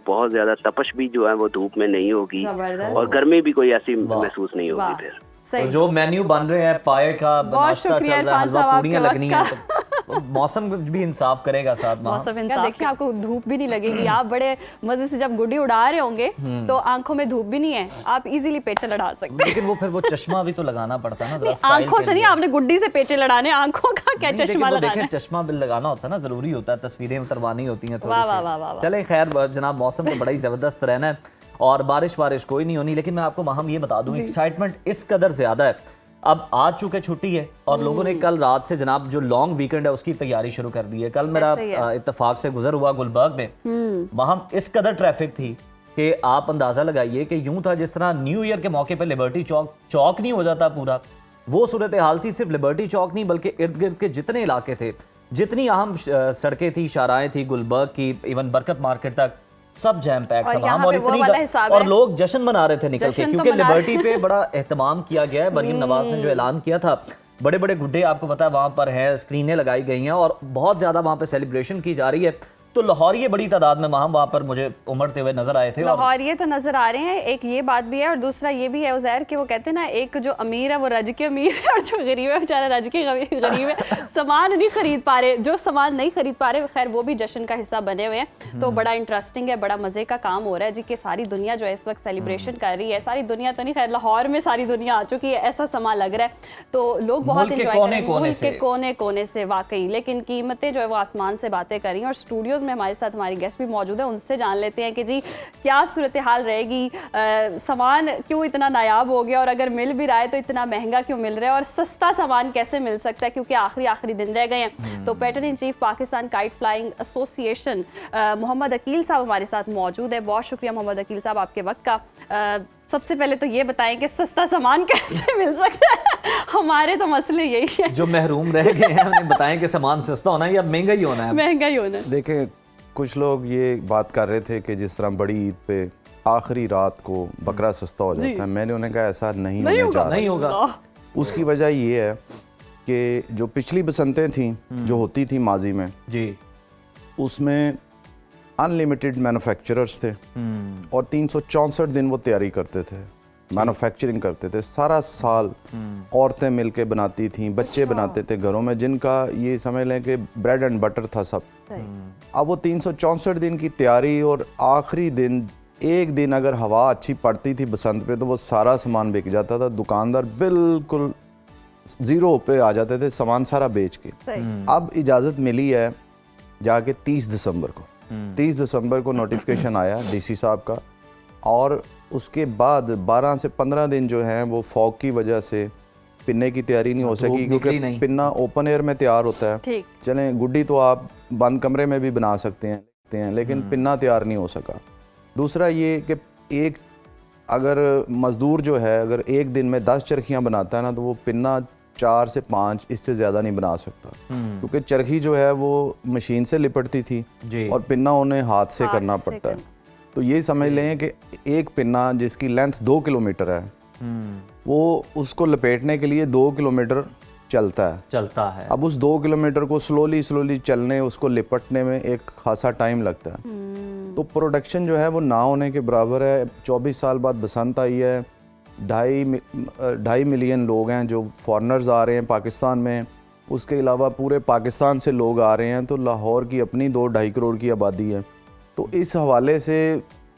बहुत ज्यादा तपश भी जो है वो धूप में नहीं होगी, और गर्मी भी कोई ऐसी महसूस नहीं होगी फिर। तो जो मेन्यू बन रहे हैं, पाए का नाश्ता चल रहा है, हलवा पूड़ियां लगनी है, तो मौसम भी इंसाफ करेगा साथ। मौसम इंसाफ। देखिए, आपको धूप भी नहीं लगेगी, आप बड़े मजे से जब गुड्डी उड़ा रहे होंगे तो आंखों में धूप भी नहीं है, आप इजीली पेचे लड़ा सकते हैं। लेकिन वो फिर वो चश्मा भी तो लगाना पड़ता है ना। आंखों से नहीं, आपने गुड्डी से पेचे लड़ाने, आंखों का क्या चश्मा लगाना है? चश्मा भी लगाना होता है ना, जरूरी होता है, तस्वीरें उतरवानी होती हैं थोड़ी सी। चले खैर जनाब, मौसम तो बड़ा ही जबरदस्त रहना है और बारिश कोई नहीं होनी। लेकिन मैं आपको वहां ये बता दूं, एक्साइटमेंट इस कदर ज्यादा है, अब आज चुके छुट्टी है और लोगों ने कल रात से जनाब जो लॉन्ग वीकेंड है उसकी तैयारी शुरू कर दी है। कल मेरा इत्तेफाक से गुजर हुआ गुलबर्ग में, वहां इस कदर ट्रैफिक थी कि आप अंदाजा लगाइए कि यूं था जिस तरह न्यू ईयर के मौके पर लिबर्टी चौक नहीं हो जाता पूरा, वो सूरत हाल थी। सिर्फ लिबर्टी चौक नहीं बल्कि इर्द गिर्द के जितने इलाके थे, जितनी अहम सड़कें थी, शाराएं थी गुलबर्ग की, इवन बरकत मार्केट तक, सब जैम पैक तमाम। और लोग जश्न मना रहे थे निकल के, क्योंकि लिबर्टी पे बड़ा एहतमाम किया गया है। मरीम नवाज ने जो ऐलान किया था, बड़े बड़े गुड्डे आपको पता है वहां पर हैं, स्क्रीनें लगाई गई हैं और बहुत ज्यादा वहां पे सेलिब्रेशन की जा रही है। तो लाहौरिये बड़ी तादाद में वहां पर मुझे उमड़ते हुए नजर आए थे। लाहौरिये तो नजर आ रहे हैं, एक ये बात भी है और दूसरा ये भी है उज़ैर कि वो कहते हैं ना, एक जो अमीर है वो रज के अमीर है और जो गरीब है बेचारा रज के गरीब है। सामान नहीं खरीद पा रहे, जो सामान नहीं खरीद पा रहे, खैर वो भी जश्न का हिस्सा बने हुए हैं। तो बड़ा इंटरेस्टिंग है, बड़ा मजे का काम हो रहा है जी कि सारी दुनिया जो है इस वक्त सेलिब्रेशन कर रही है। सारी दुनिया तो नहीं, खैर लाहौर में सारी दुनिया आ चुकी है, ऐसा समा लग रहा है। तो लोग बहुत इंजॉय कर रहे हैं, मुल्क के कोने कोने से वाकई। लेकिन कीमतें जो है वो आसमान से बातें कर रही हैं और स्टूडियोज में हमारे साथ हमारी गेस्ट भी मौजूद है, उनसे जान लेते हैं कि जी क्या सूरत हाल रहेगी, सामान क्यों इतना नायाब हो गया और अगर मिल भी रहा है तो इतना महंगा क्यों मिल रहा है और सस्ता सामान कैसे मिल सकता है, क्योंकि आखिरी दिन रह गए हैं। तो patron in chief Pakistan kite flying association Mohammad Aqeel sahab हमारे साथ मौजूद है। बहुत शुक्रिया मोहम्मद अकील साहब आपके वक्त का। सबसे पहले तो ये बताएं कि सस्ता सामान कैसे मिल सकता है? हमारे तो मसले यही है, जो महरूम रह गए हैं, उन्हें बताएं कि सामान सस्ता होना है या महंगा ही होना है? महंगा ही होना है। देखें, कुछ लोग ये बात कर रहे थे कि जिस तरह बड़ी ईद पे आखिरी रात को बकरा सस्ता हो जाता है, मैंने उन्हें कहा ऐसा नहीं होगा। उसकी वजह ये है कि जो पिछली बसंतें थी जो होती थी माजी में जी, उसमें अनलिमिटेड मैन्युफैक्चरर्स थे और 364 दिन वो तैयारी करते थे, मैन्युफैक्चरिंग करते थे। सारा साल औरतें मिलके बनाती थीं, बच्चे बनाते थे घरों में, जिनका ये समझ लें कि ब्रेड एंड बटर था सब। अब वो 364 दिन की तैयारी और आखिरी दिन, एक दिन अगर हवा अच्छी पड़ती थी बसंत पे तो वो सारा सामान बिक जाता था, दुकानदार बिल्कुल ज़ीरो पे आ जाते थे सामान सारा बेच के। अब इजाज़त मिली है जाके 30 दिसंबर को नोटिफिकेशन आया डीसी साहब का, और उसके बाद 12 से 15 दिन जो हैं वो फॉग की वजह से पिन्ने की तैयारी नहीं हो सकी, क्योंकि पिन्ना ओपन एयर में तैयार होता है। चलें, गुड्डी तो आप बंद कमरे में भी बना सकते हैं, लेकिन पिन्ना तैयार नहीं हो सका। दूसरा ये कि एक अगर मज़दूर जो है अगर एक दिन में 10 चरखियाँ बनाता है ना, तो वो पिन्ना 4 से 5 इससे ज़्यादा नहीं बना सकता, क्योंकि चरखी जो है वो मशीन से लिपटती थी जी। और पिन्ना उन्हें हाथ से करना पड़ता है। तो ये समझ लें कि एक पिन्ना जिसकी लेंथ 2 किलोमीटर है, वो उसको लपेटने के लिए 2 किलोमीटर चलता है। अब उस 2 किलोमीटर को स्लोली चलने, उसको लिपटने में एक खासा टाइम लगता है। तो प्रोडक्शन जो है वो ना होने के बराबर है। 24 साल बाद बसंत आई है, 2.5 मिलियन लोग हैं जो फॉरेनर्स आ रहे हैं पाकिस्तान में, उसके अलावा पूरे पाकिस्तान से लोग आ रहे हैं। तो लाहौर की अपनी 2-2.5 करोड़ की आबादी है। तो इस हवाले से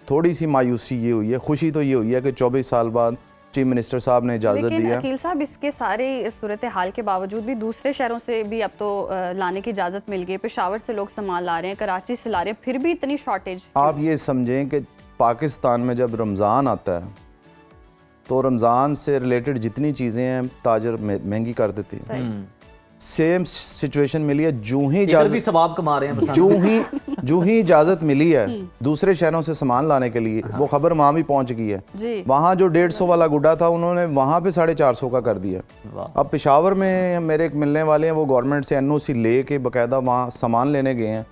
थोड़ी सी मायूसी ये हुई है। खुशी तो ये हुई है कि 24 साल बाद चीफ मिनिस्टर साहब ने इजाज़त दी है। लेकिन अकील साहब, इसके सारे सूरत हाल के बावजूद भी दूसरे शहरों से भी अब तो लाने की इजाज़त मिल गई। पेशावर से लोग सामान ला रहे हैं, कराची से ला रहे हैं, फिर भी इतनी शॉर्टेज। आप ये समझें कि पाकिस्तान में जब रमज़ान आता है तो रमज़ान से रिलेटेड जितनी चीज़ें हैं ताजर महंगी कर देते हैं। सेम सिचुएशन मिली है, इधर भी सवाब कमा रहे हैं। जो ही इजाज़त मिली है दूसरे शहरों से सामान लाने के लिए, वो खबर वहाँ भी पहुँच गई है। वहाँ जो 150 वाला गुड्डा था उन्होंने वहाँ पे 450 का कर दिया। अब पेशावर में मेरे एक मिलने वाले हैं, वो गवर्नमेंट से NOC ले के बाकायदा वहाँ सामान लेने गए हैं।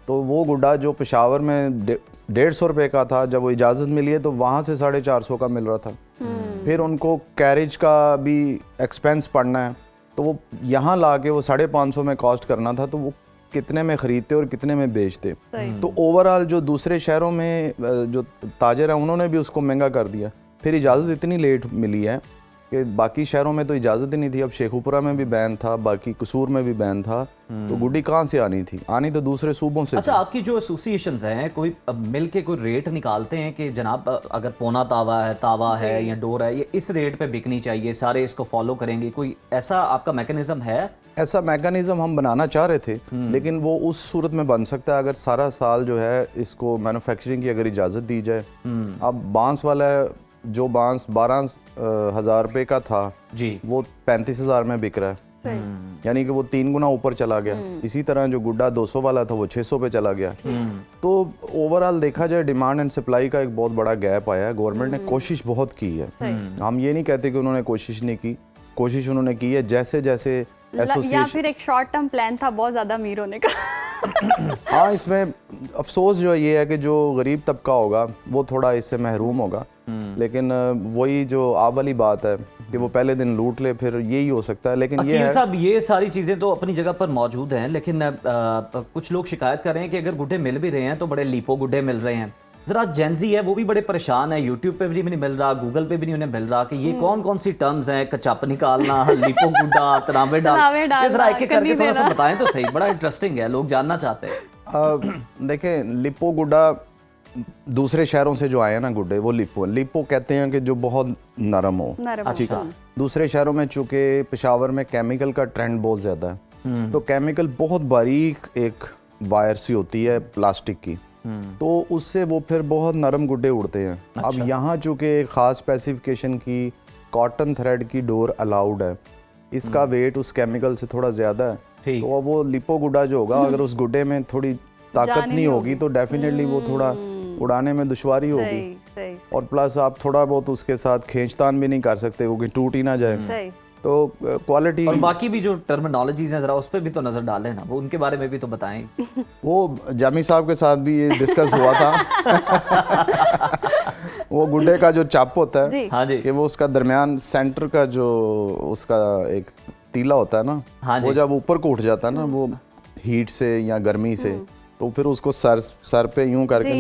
तो वो गुड्डा जो पेशावर में 150 रुपये का था, जब वो इजाज़त मिली है तो वहाँ से 450 का मिल रहा था। फिर उनको कैरेज का भी एक्सपेंस पड़ना है, तो वो यहाँ ला के वो 550 में कॉस्ट करना था। तो वो कितने में ख़रीदते और कितने में बेचते। तो ओवरऑल जो दूसरे शहरों में जो ताजर हैं उन्होंने भी उसको महंगा कर दिया। फिर इजाज़त इतनी लेट मिली है कि बाकी शहरों में तो इजाज़त ही नहीं थी। अब शेखुपुरा में भी बैन था, बाकी कसूर में भी बैन था। तो गुड्डी कहाँ से आनी थी? आनी तो दूसरे सूबों से। अच्छा, आपकी जो एसोसिएशंस हैं, कोई मिल के कोई रेट निकालते हैं कि जनाब अगर पौना तावा है या डोर है, ये इस रेट पे बिकनी चाहिए, सारे इसको फॉलो करेंगे? कोई ऐसा आपका मैकेनिज्म है? ऐसा मैकेनिज्म हम बनाना चाह रहे थे, लेकिन वो उस सूरत में बन सकता है अगर सारा साल जो है इसको मैन्युफैक्चरिंग की अगर इजाज़त दी जाए। अब बांस वाला जो बांस 12,000 रुपये का था जी, वो 35,000 में बिक रहा है, यानी कि वो 3 गुना ऊपर चला गया। इसी तरह जो गुड्डा 200 वाला था वो 600 पे चला गया। तो ओवरऑल देखा जाए डिमांड एंड सप्लाई का एक बहुत बड़ा गैप आया है। गवर्नमेंट ने कोशिश बहुत की है, हम ये नहीं कहते कि उन्होंने कोशिश नहीं की, कोशिश उन्होंने की है। जैसे जैसे या फिर एक शॉर्ट टर्म प्लान था बहुत ज़्यादा अमीर होने का। हाँ, इसमें अफसोस जो ये है कि जो गरीब तबका होगा वो थोड़ा इससे महरूम होगा। लेकिन वही जो आप वाली बात है कि वो पहले दिन लूट ले, फिर यही हो सकता है। लेकिन ये है साहब, ये सारी चीज़ें तो अपनी जगह पर मौजूद हैं, लेकिन कुछ लोग शिकायत कर रहे हैं कि अगर गुड्डे मिल भी रहे हैं तो बड़े लीपो गुड्डे मिल रहे हैं। जरा जेंजी है वो भी बड़े परेशान है, यूट्यूब पे भी नहीं मिल रहा, गूगल पे भी नहीं उन्हें मिल रहा कि ये कौन कौन सी टर्म्स हैं, कचप निकालना, लिपो गुड्डा, तनावे डाल, ये जरा एक एक करके थोड़ा सा बताएं तो सही, बड़ा इंटरेस्टिंग है, लोग जानना चाहते हैं। देखें, लिपो गुड्डा दूसरे शहरों से जो आए हैं ना गुड्डे, वो लिपो कहते हैं कि जो बहुत नरम हो। ठीक है। दूसरे शहरों में चूंकि पेशावर में केमिकल का ट्रेंड बहुत ज़्यादा है, तो केमिकल बहुत बारीक एक वायर सी होती है प्लास्टिक की, तो उससे वो फिर बहुत नरम गुड्डे उड़ते हैं। अच्छा। अब यहाँ चूँकि ख़ास स्पेसिफिकेशन की कॉटन थ्रेड की डोर अलाउड है, इसका वेट उस केमिकल से थोड़ा ज़्यादा है, तो वो लिपो गुड्डा जो होगा अगर उस गुड्डे में थोड़ी ताकत नहीं होगी तो डेफिनेटली वो थोड़ा उड़ाने में दुश्वारी होगी। और प्लस आप थोड़ा बहुत उसके साथ खींचतान भी नहीं कर सकते क्योंकि टूट ही ना जाए। तो क्वालिटी और बाकी भी जो टर्मिनोलॉजीज हैं जरा उस पर भी तो नजर डालें ना, वो उनके बारे में भी तो बताएं। वो जामी साहब के साथ भी ये डिस्कस हुआ था। वो गुड्डे का जो चाप होता है हाँ जी, कि वो उसका दरमियान सेंटर का जो उसका एक तीला होता है ना, हाँ वो जब ऊपर को उठ जाता है ना वो हीट से या गर्मी से, तो फिर उसको सर पे यूं करके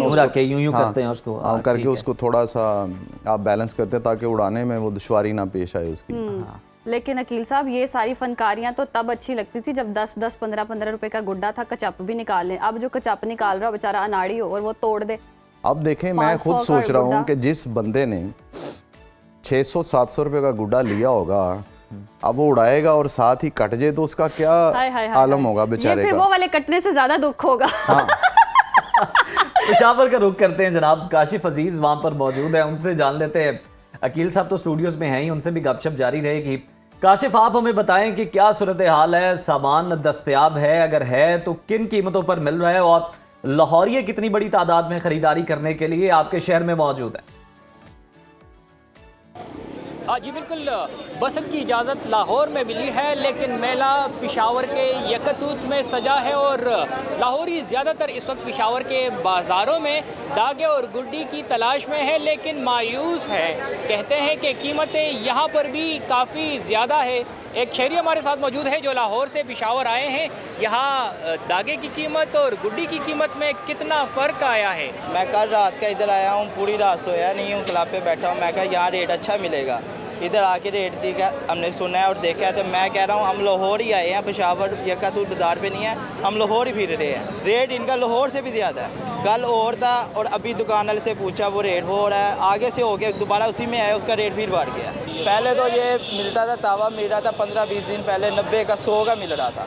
यूं करते हैं उसको, करके उसको थोड़ा सा आप बैलेंस करते हैं ताकि उड़ाने में वो दुश्वारी ना पेश आए उसकी। लेकिन अकील साहब, ये सारी फनकारियां तो तब अच्छी लगती थी जब 10-10, 15-15 रुपए का गुड्डा था, कचप भी निकाल लें। अब जो कचप निकाल रहा बेचारा अनाड़ी हो और वो तोड़ दे। अब देखें, मैं खुद सोच रहा हूँ कि जिस बंदे ने 600-700 रुपए का गुड्डा लिया होगा, अब वो उड़ाएगा और साथ ही कट जाए तो उसका क्या आलम होगा बेचारे का। फिर वो वाले कटने से ज्यादा दुख होगा। हाँ। पेशावर का रुख करते हैं, जनाब काशिफ अजीज वहां पर मौजूद है, उनसे जान लेते हैं। अकील साहब तो स्टूडियोज में हैं ही, उनसे भी गपशप जारी रहेगी। काशिफ, आप हमें बताएं कि क्या सूरत हाल है, सामान दस्तयाब है, अगर है तो किन कीमतों पर मिल रहा है, और लाहौरिये कितनी बड़ी तादाद में खरीदारी करने के लिए आपके शहर में मौजूद है? जी बिल्कुल, बसंत की इजाज़त लाहौर में मिली है, लेकिन मेला पेशावर के यकतूत में सजा है और लाहौरी ज़्यादातर इस वक्त पेशावर के बाज़ारों में दागे और गुड्डी की तलाश में है, लेकिन मायूस है। कहते हैं कि कीमतें यहाँ पर भी काफ़ी ज़्यादा है। एक शहरी हमारे साथ मौजूद है जो लाहौर से पेशावर आए हैं। यहाँ दागे की कीमत और गुड्डी की कीमत में कितना फ़र्क आया है? मैं कल रात का इधर आया हूँ, पूरी रात सोया नहीं हूँ, क्लब पे बैठा हूँ। मैं कहा यहाँ रेट अच्छा मिलेगा, इधर आके रेट देखा, हमने सुना है और देखा है, तो मैं कह रहा हूँ हम लाहौर ही आए हैं, पेशावर यकातूत बाज़ार पे नहीं है, हम लाहौर ही फिर रहे हैं। रेट इनका लाहौर से भी ज़्यादा है। कल और था और अभी दुकान वाले से पूछा, वो रेट हो रहा है, आगे से हो गया, दोबारा उसी में आया, उसका रेट फिर बढ़ गया। पहले तो ये मिलता था, तावा मिल रहा था 15-20 दिन पहले 90 का, 100 का मिल रहा था,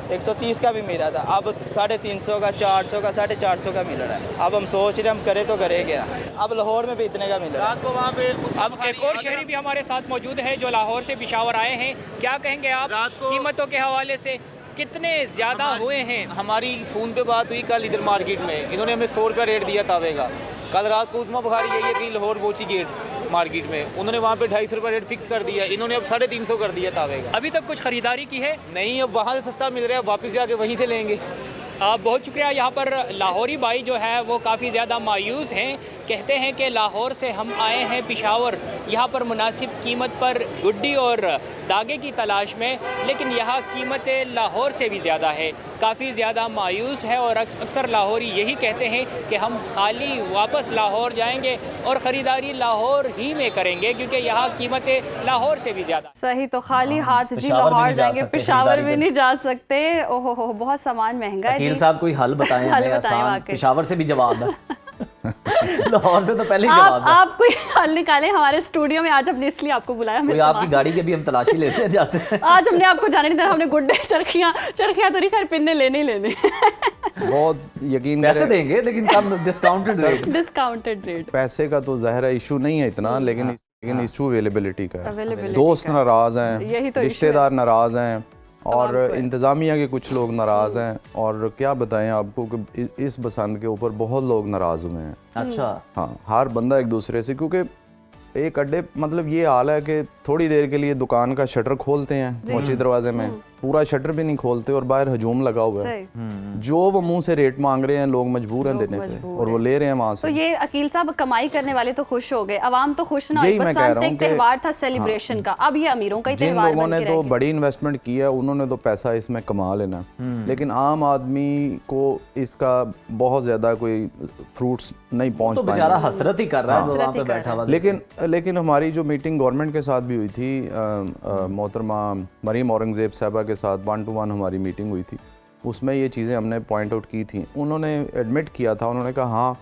130 का भी मिल रहा था। अब 350 का, 400 का, 450 का मिल रहा है। अब हम सोच रहे हम करें तो करें क्या। अब लाहौर में भी इतने का मिल रहा है। रात को वहाँ पे अब एक और शहरी भी हमारे साथ मौजूद है जो लाहौर से पेशावर आए हैं। क्या कहेंगे आप कीमतों के हवाले से, कितने ज़्यादा हुए हैं? हमारी फ़ोन पे बात हुई कल इधर मार्केट में, इन्होंने हमें 100 रुपया रेट दिया तावे का। कल रात को उस्मा बुखारी यही है कि लाहौर बोची गेट मार्केट में, उन्होंने वहाँ पे 250 रुपया रेट फिक्स कर दिया, इन्होंने अब 350 कर दिया तावे का। अभी तक कुछ ख़रीदारी की है? नहीं, अब वहाँ से सस्ता मिल रहा है, वापस जाके वहीं से लेंगे। बहुत शुक्रिया। यहाँ पर लाहौरी भाई जो है वो काफ़ी ज़्यादा मायूस हैं। कहते हैं कि लाहौर से हम आए हैं पेशावर, यहाँ पर मुनासिब कीमत पर गुड्डी और दागे की तलाश में, लेकिन यहाँ कीमतें लाहौर से भी ज़्यादा है। काफ़ी ज़्यादा मायूस है और अक्सर लाहौरी यही कहते हैं कि हम खाली वापस लाहौर जाएंगे और ख़रीदारी लाहौर ही में करेंगे, क्योंकि यहाँ कीमतें लाहौर से भी ज़्यादा। सही, तो खाली हाथ जी लाहौर जाएंगे, पेशावर भी नहीं जा सकते। ओहो हो, बहुत सामान महंगा है। वकील साहब कोई हल बताएं हमें आसान, पेशावर से भी जवाब है। लाहौर से तो पहले ही जवाब है। आप कोई हल निकालें हमारे स्टूडियो में। आज हमने इसलिए आपको बुलाया, कोई आपकी गाड़ी की भी हम तलाशी लेते हैं जाते हैं। आज हमने आपको जाने नहीं देना, हमने गुड्डे चरखियां तो नहीं, खैर पिन्ने लेने बहुत यकीन पैसे देंगे, लेकिन कम डिस्काउंटेड रेट। पैसे का तो ज़ाहिर इशू नहीं है इतना, लेकिन इशू अवेलेबिलिटी का है। दोस्त नाराज हैं, रिश्तेदार नाराज हैं और इंतज़ामिया के कुछ लोग नाराज़ हैं। और क्या बताएं आपको कि इस बसंत के ऊपर बहुत लोग नाराज़ हुए हैं। अच्छा, हाँ, हर बंदा एक दूसरे से, क्योंकि एक अड्डे मतलब ये हाल है कि थोड़ी देर के लिए दुकान का शटर खोलते हैं मोची दरवाजे में, पूरा शटर भी नहीं खोलते और बाहर हजूम लगा हुआ है। जो वो मुंह से रेट मांग रहे हैं, लोग मजबूर हैं देने पे और वो ले रहे हैं वहाँ से। तो ये अकील साहब, कमाई करने वाले तो खुश हो गए, अवाम तो खुश ना हुई। बसंत एक त्योहार था सेलिब्रेशन का, अब ये अमीरों का ही त्योहार जिन लोगों ने तो बड़ी इन्वेस्टमेंट की है उन्होंने तो पैसा इसमें कमा लेना, लेकिन आम आदमी को इसका बहुत ज्यादा कोई फ्रूट्स नहीं पहुंच तो बेचारा हसरत ही कर रहा है वहाँ पे बैठा हुआ। लेकिन हमारी जो मीटिंग गवर्नमेंट के साथ भी हुई थी, मोहतरमा मरीम औरंगजेब साहबा के साथ 1-to-1 हमारी मीटिंग हुई थी, उसमें ये चीज़ें हमने पॉइंट आउट की थी। उन्होंने एडमिट किया था, उन्होंने कहा हाँ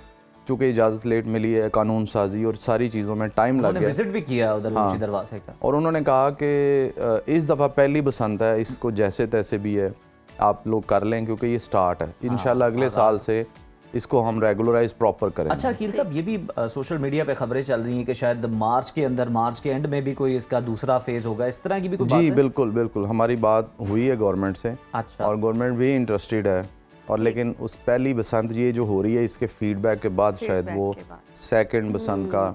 चूँकि इजाज़त लेट मिली है, कानून साजी और सारी चीज़ों में टाइम लग गया। विजिट भी किया उधर ऊंची दरवाजे का, और उन्होंने कहा कि इस दफ़ा पहली बसंत है, इसको जैसे तैसे भी है आप लोग कर लें, क्योंकि ये स्टार्ट है। इंशाल्लाह अगले साल से इसको हम रेगुलराइज प्रॉपर करें। अच्छा अकील साहब, ये भी सोशल मीडिया पे खबरें चल रही हैं कि शायद मार्च के अंदर, मार्च के एंड में भी कोई इसका दूसरा फेज होगा, इस तरह की भी कोई बात है? जी बिल्कुल हमारी बात हुई है गवर्नमेंट से। अच्छा। और गवर्नमेंट भी इंटरेस्टेड है, और लेकिन उस पहली बसंत ये जो हो रही है इसके फीडबैक के बाद शायद वो सेकंड बसंत का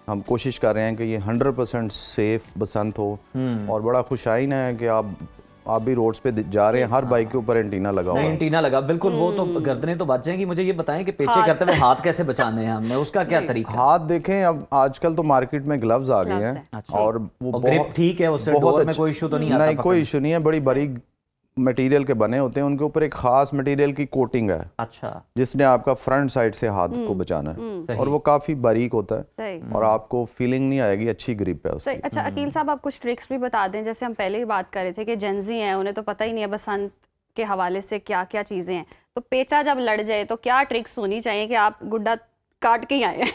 हम कोशिश कर रहे हैं कि ये 100% सेफ बसंत हो। और बड़ा खुशाइन है कि आप भी रोड्स पे जा रहे हैं, हर बाइक के ऊपर एंटीना लगा हुआ है। एंटीना लगा, बिल्कुल। वो तो गर्दनें तो बच जाएंगी। मुझे ये बताएं कि पेचे करते हुए हाथ कैसे बचाने हैं हमने, उसका क्या तरीका? हाथ देखें, अब आजकल तो मार्केट में ग्लव्स आ गए हैं। अच्छा। और वो बहुत ठीक है, उससे डोर में कोई इशू तो नहीं आता? नहीं, कोई इशू नहीं है। बड़ी बारीक मटेरियल के बने होते हैं, उनके ऊपर एक खास मटेरियल की कोटिंग है। अच्छा। जिसने आपका फ्रंट साइड से हाथ को बचाना है, और वो काफी बारीक होता है और आपको फीलिंग नहीं आएगी, अच्छी ग्रिप है उसकी। अच्छा अकील साहब, आप कुछ ट्रिक्स भी बता दें। जैसे हम पहले ही बात कर रहे थे कि जेंजी हैं, उन्हें तो पता ही नहीं है बसंत के हवाले से क्या क्या चीजें हैं, तो पेचा जब लड़ जाए तो क्या ट्रिक्स होनी चाहिए कि आप गुड्डा काट के ही आए?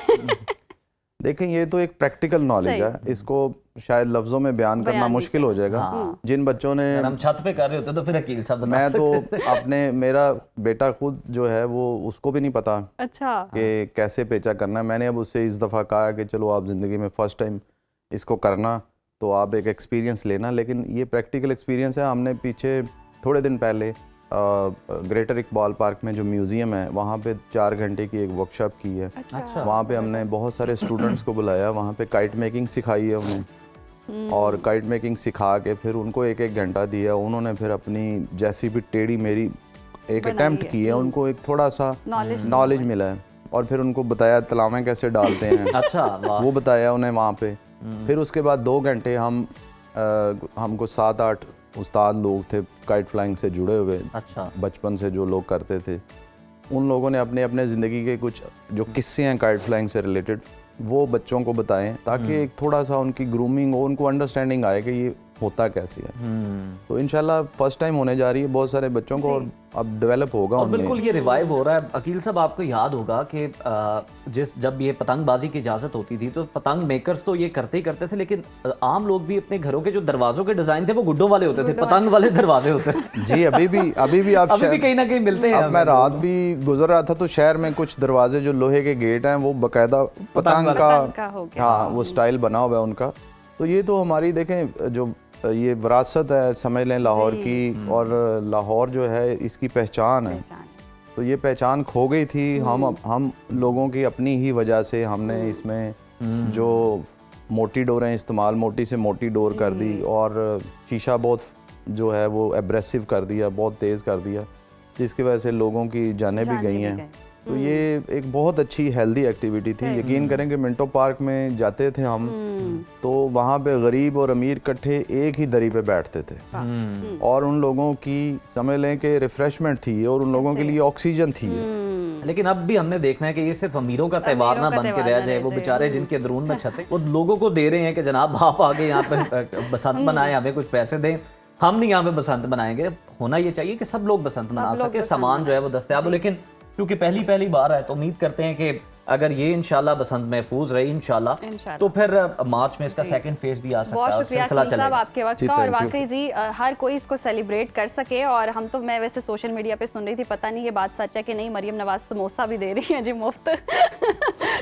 देखें, ये तो एक प्रैक्टिकल नॉलेज है, इसको शायद लफ्जों में बयान करना मुश्किल हो जाएगा। जिन बच्चों ने, हम छत पे कर रहे होते तो फिर अकील साहब बता मैं तो मेरा बेटा खुद जो है वो उसको भी नहीं पता अच्छा कि कैसे पेचा करना है। मैंने अब उससे इस दफ़ा कहा कि चलो आप ज़िंदगी में फ़र्स्ट टाइम इसको करना तो आप एक एक्सपीरियंस लेना, लेकिन ये प्रैक्टिकल एक्सपीरियंस है। हमने पीछे थोड़े दिन पहले ग्रेटर इकबाल पार्क में जो म्यूज़ियम है वहाँ पे 4 घंटे की एक वर्कशॉप की है। अच्छा। वहाँ पे हमने बहुत सारे स्टूडेंट्स को बुलाया, वहाँ पे काइट मेकिंग सिखाई है उन्हें, और काइट मेकिंग सिखा के फिर उनको 1-1 घंटा दिया। उन्होंने फिर अपनी जैसी भी टेढ़ी मेरी एक अटेम्प्ट की है, उनको एक थोड़ा सा नॉलेज मिला है और फिर उनको बताया तलावें कैसे डालते हैं। अच्छा, वो बताया उन्हें वहाँ पे। फिर उसके बाद 2 घंटे हमको 7-8 उस्ताद लोग थे काइट फ्लाइंग से जुड़े हुए। अच्छा, बचपन से जो लोग करते थे उन लोगों ने अपने अपने ज़िंदगी के कुछ जो किस्से हैं काइट फ्लाइंग से रिलेटेड वो बच्चों को बताएं ताकि एक थोड़ा सा उनकी ग्रूमिंग हो, उनको अंडरस्टैंडिंग आए कि ये होता कैसे है। तो इंशाल्लाह फर्स्ट टाइम होने जा रही है बहुत सारे बच्चों को और अब डेवलप होगा। और बिल्कुल ये रिवाइव हो रहा है। अकील साहब, आपको याद होगा कि जब ये पतंगबाजी की इजाज़त होती थी तो पतंग मेकर्स तो ये करते ही करते थे, लेकिन आम लोग भी अपने घरों के जो दरवाजों के डिज़ाइन थे वो गुड्डों वाले होते थे, पतंग वाले दरवाजे होते थे। जी, अभी भी आप अभी भी कहीं ना कहीं मिलते हैं। अब मैं रात भी गुजर रहा था तो शहर में कुछ दरवाजे जो लोहे के गेट हैं वो बाकायदा पतंग का हाँ वो स्टाइल बना हुआ है उनका। तो ये तो हमारी देखें जो ये विरासत है समझ लें लाहौर की, और लाहौर जो है इसकी पहचान है। तो ये पहचान खो गई थी हम लोगों की अपनी ही वजह से। हमने इसमें जो मोटी डोरें इस्तेमाल, मोटी से मोटी डोर कर दी और शीशा बहुत जो है वो एब्रेसिव कर दिया, बहुत तेज़ कर दिया, जिसकी वजह से लोगों की जानें भी गई हैं। तो ये एक बहुत अच्छी हेल्दी एक्टिविटी थी। यकीन करें कि मिंटो पार्क में जाते थे हम तो वहाँ पे गरीब और अमीर इकट्ठे एक ही दरी पे बैठते थे और उन लोगों की समझ लें कि रिफ्रेशमेंट थी और उन लोगों के लिए ऑक्सीजन थी। लेकिन अब भी हमने देखना है कि ये सिर्फ अमीरों का त्यौहार ना बन के रह जाए। वो बेचारे जिनके अंदरून में छतें वो लोगों को दे रहे हैं कि जनाब आप आगे यहाँ पे बसंत बनाएं, हमें कुछ पैसे दें, हम नहीं यहाँ पे बसंत बनाएंगे। होना ये चाहिए कि सब लोग बसंत मना सके, सामान जो है वो दस्तयाब हो। लेकिन क्योंकि पहली बार है तो उम्मीद करते हैं कि अगर ये इंशाल्लाह बसंत महफूज रही इंशाल्लाह तो फिर मार्च में इसका सेकंड फेज भी आ सकता है। बहुत शुक्रिया साहब आपके वक्त का, और वाकई जी हर कोई इसको सेलिब्रेट कर सके। और हम तो, मैं वैसे सोशल मीडिया पे सुन रही थी, पता नहीं ये बात सच है कि नहीं, मरियम नवाज समोसा भी दे रही है जी मुफ्त।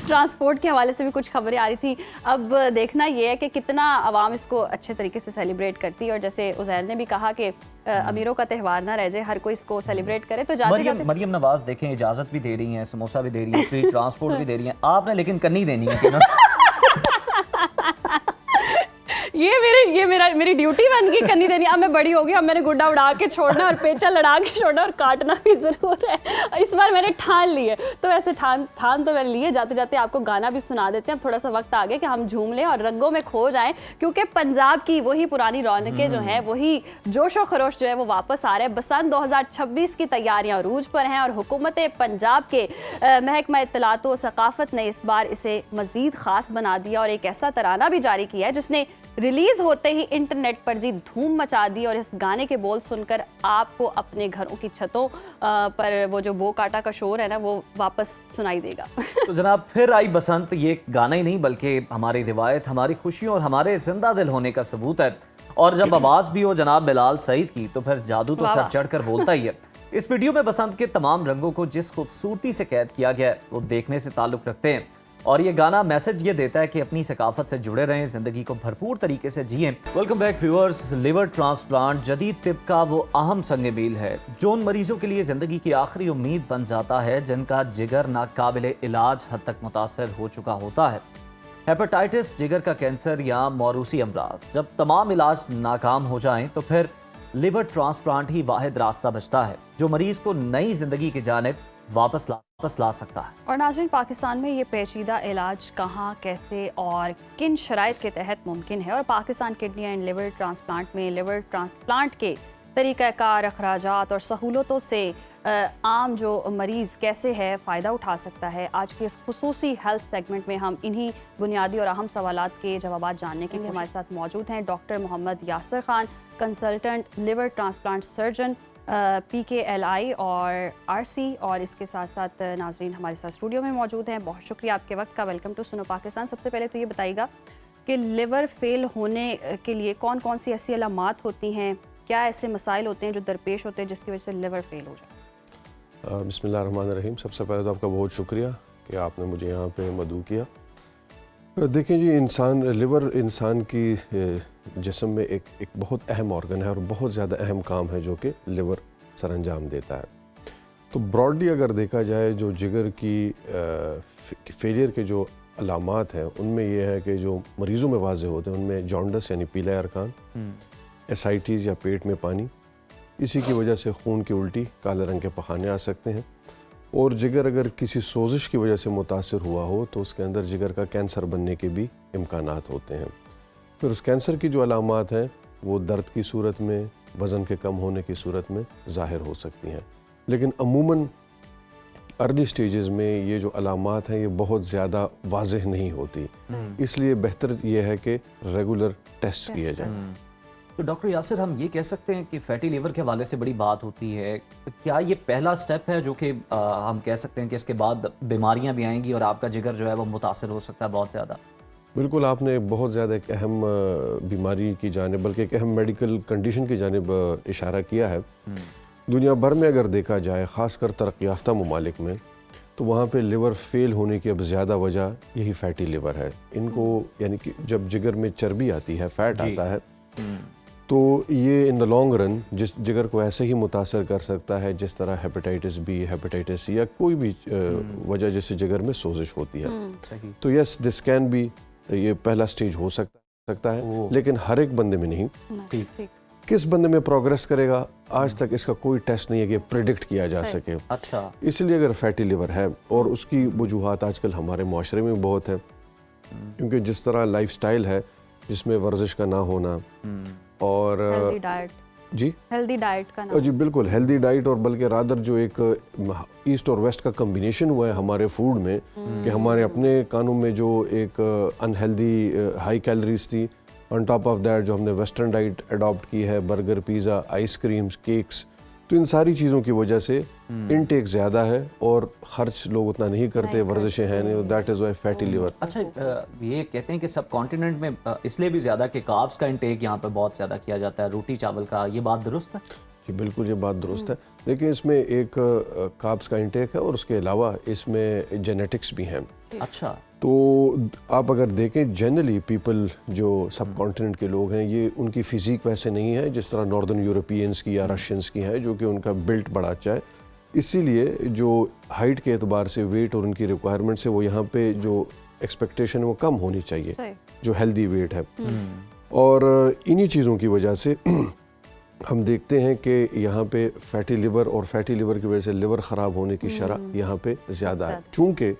ट्रांसपोर्ट के हवाले से भी कुछ खबरें आ रही थी। अब देखना ये है कि कितना आवाम इसको अच्छे तरीके से सेलिब्रेट करती है। और जैसे उज़ैर ने भी कहा कि अमीरों का त्यौहार ना रह जाए, हर कोई इसको सेलिब्रेट करे। तो जाते मरियम नवाज देखें इजाजत भी दे रही हैं, समोसा भी दे रही है, फ्री ट्रांसपोर्ट भी दे रही हैं, आपने लेकिन करनी देनी है कि ना। ये मेरी ड्यूटी बन गई करनी देनी। अब मैं बड़ी हो गई, अब मैंने गुड्डा उड़ा के छोड़ना और पेचा लड़ा के छोड़ना और काटना भी ज़रूर है। इस बार मैंने ठान ली है। तो ऐसे ठान तो मैंने लिए। जाते जाते आपको गाना भी सुना देते हैं। अब थोड़ा सा वक्त आ गया कि हम झूम लें और रंगों में खो जाएं, क्योंकि पंजाब की वही पुरानी रौनकें जो हैं, वही जोशो खरोश जो है वो वापस आ रहे हैं। बसंत 2026 की तैयारियाँ अरूज पर हैं और हुकूमत पंजाब के महकमा इत्तलात व सकाफत ने इस बार इसे मज़ीद ख़ास बना दिया और एक ऐसा तराना भी जारी किया है जिसने रिलीज होते ही इंटरनेट पर जी धूम मचा दी। और इस गाने के बोल सुनकर आपको अपने घरों की छतों पर वो जो बो काटा का शोर है ना वो वापस सुनाई देगा। तो जनाब फिर आई बसंत, ये गाना ही नहीं बल्कि हमारी रिवायत, हमारी खुशियों और हमारे जिंदा दिल होने का सबूत है। और जब आवाज़ भी हो जनाब बिलाल सईद की तो फिर जादू तो सर चढ़ कर बोलता ही है। इस वीडियो में बसंत के तमाम रंगों को जिस खूबसूरती से कैद किया गया है वो देखने से ताल्लुक़ रखते हैं। और ये गाना मैसेज ये देता है कि अपनी सकाफत से जुड़े रहें, जिंदगी को भरपूर तरीके से जिएं। Welcome back viewers. Liver transplant जदीद तिब का वो अहम संग मील है जो उन मरीजों के लिए जिंदगी की आखिरी उम्मीद बन जाता है जिनका जिगर नाकाबिले इलाज हद तक मुतासर हो चुका होता है। हेपेटाइटिस, जिगर का कैंसर या मौरूसी अमराज, जब तमाम इलाज नाकाम हो जाएं तो फिर लिवर ट्रांसप्लांट ही वाहिद रास्ता बचता है जो मरीज को नई जिंदगी की जानिब वापस ला सकता है। और नाज़रीन, पाकिस्तान में ये पेचीदा इलाज कहाँ, कैसे और किन शराइत के तहत मुमकिन है, और Pakistan kidney and liver transplant में लिवर ट्रांसप्लांट के तरीक़ाकार, अखराजात और सहूलतों से आम जो मरीज़ कैसे है फ़ायदा उठा सकता है, आज के इस खुसूसी हेल्थ सेगमेंट में हम इन्हीं बुनियादी और अहम सवालात के जवाब जानने के लिए हमारे साथ मौजूद हैं doctor Mohammad Yasir Khan, consultant liver transplant surgeon PKLI और RC, और इसके साथ साथ नाज़रीन हमारे साथ स्टूडियो में मौजूद हैं। बहुत शुक्रिया आपके वक्त का। वेलकम टू सुनो पाकिस्तान। सबसे पहले तो ये बताइएगा कि लिवर फेल होने के लिए कौन कौन सी ऐसी अलामात होती हैं, क्या ऐसे मसाइल होते हैं जो दरपेश होते हैं जिसकी वजह से लिवर फेल हो जाए? बिस्मिल्लाहिर्रहमानिर्रहीम। सबसे पहले तो आपका बहुत शुक्रिया कि आपने मुझे यहाँ पे मदऊ किया। देखें जी, लिवर इंसान की जिस्म में एक बहुत अहम ऑर्गन है और बहुत ज़्यादा अहम काम है जो कि लिवर सर अंजाम देता है। तो ब्रॉडली अगर देखा जाए जो जिगर की फेलियर के जो अलामात हैं उनमें ये है कि जो मरीज़ों में वाज़ेह होते हैं उनमें जॉन्डस यानी पीला अरकान, एसाइटिस या पेट में पानी, इसी की वजह से खून की उल्टी, काले रंग के पखाने आ सकते हैं। और जिगर अगर किसी सोजिश की वजह से मुतासर हुआ हो तो उसके अंदर जिगर का कैंसर बनने के भी इम्कानात होते हैं। फिर उस कैंसर की जो अलामात हैं वो दर्द की सूरत में, वज़न के कम होने की सूरत में ज़ाहिर हो सकती हैं, लेकिन अमूमन अर्ली स्टेजेस में ये जो अलामात हैं ये बहुत ज़्यादा वाज़ेह नहीं होती, इसलिए बेहतर ये है कि रेगुलर टेस्ट किए जाए। तो डॉक्टर यासिर, हम ये कह सकते हैं कि फैटी लीवर के हवाले से बड़ी बात होती है, क्या ये पहला स्टेप है जो कि हम कह सकते हैं कि इसके बाद बीमारियां भी आएंगी और आपका जिगर जो है वो मुतासर हो सकता है बहुत ज़्यादा? बिल्कुल, आपने बहुत ज़्यादा एक अहम बीमारी की जानिब, बल्कि एक अहम मेडिकल कंडीशन की जानिब इशारा किया है। दुनिया भर में अगर देखा जाए, ख़ासकर तरक्की याफ्ता ममालिक में, तो वहाँ पे लिवर फेल होने की अब ज़्यादा वजह यही फैटी लिवर है। इनको यानी कि जब जिगर में चर्बी आती है, फैट आता है, तो ये इन द लॉन्ग रन जिस जिगर को ऐसे ही मुतासर कर सकता है जिस तरह हेपेटाइटिस बी, हेपेटाइटिस सी या कोई भी वजह जिससे जिगर में सोजिश होती है। तो यस, दिस कैन बी, ये पहला स्टेज हो सकता है, लेकिन हर एक बंदे में नहीं। किस बंदे में प्रोग्रेस करेगा, आज तक इसका कोई टेस्ट नहीं है कि प्रिडिक्ट किया जा सके। अच्छा, इसलिए अगर फैटी लिवर है, और उसकी वजूहात आजकल हमारे माशरे में बहुत है, क्योंकि जिस तरह लाइफस्टाइल है जिसमें वर्जिश का ना होना और हेल्दी डाइट, जी हेल्दी डाइट का ना, जी बिल्कुल हेल्दी डाइट, और बल्कि रादर जो एक ईस्ट और वेस्ट का कम्बिनेशन हुआ है हमारे फूड में, कि हमारे अपने कानों में जो एक अनहेल्दी हाई कैलोरीज थी, ऑन टॉप ऑफ दैट जो हमने वेस्टर्न डाइट अडॉप्ट की है, बर्गर, पिज़्ज़ा, आइसक्रीम्स, केक्स, तो इन सारी चीज़ों की वजह से इनटेक ज़्यादा है और खर्च लोग उतना नहीं करते, वर्जिशें हैं नहीं, that is why fatty liver. अच्छा, ये कहते हैं कि सब कॉन्टिनेंट में इसलिए भी ज़्यादा कि कार्ब्स का इंटेक यहाँ पर बहुत ज़्यादा किया जाता है, रोटी चावल का, ये बात दुरुस्त है? जी बिल्कुल, ये बात दुरुस्त है, लेकिन इसमें एक कार्ब्स का इंटेक है और उसके अलावा इसमें जेनेटिक्स भी हैं। अच्छा, तो आप अगर देखें जनरली पीपल जो सब कॉन्टिनेंट के लोग हैं, ये उनकी फ़िज़ीक वैसे नहीं है जिस तरह नॉर्दर्न यूरोपियंस की या रशियंस की है, जो कि उनका बिल्ट बड़ा अच्छा है। इसीलिए जो हाइट के एतबार से, वेट और उनकी रिक्वायरमेंट से, वो यहाँ पे जो एक्सपेक्टेशन है वो कम होनी चाहिए, जो हेल्दी वेट है। और इन्हीं चीज़ों की वजह से हम देखते हैं कि यहाँ पे फैटी लिवर, और फैटी लिवर की वजह से लिवर ख़राब होने की शरह यहाँ पे ज़्यादा है। चूँकि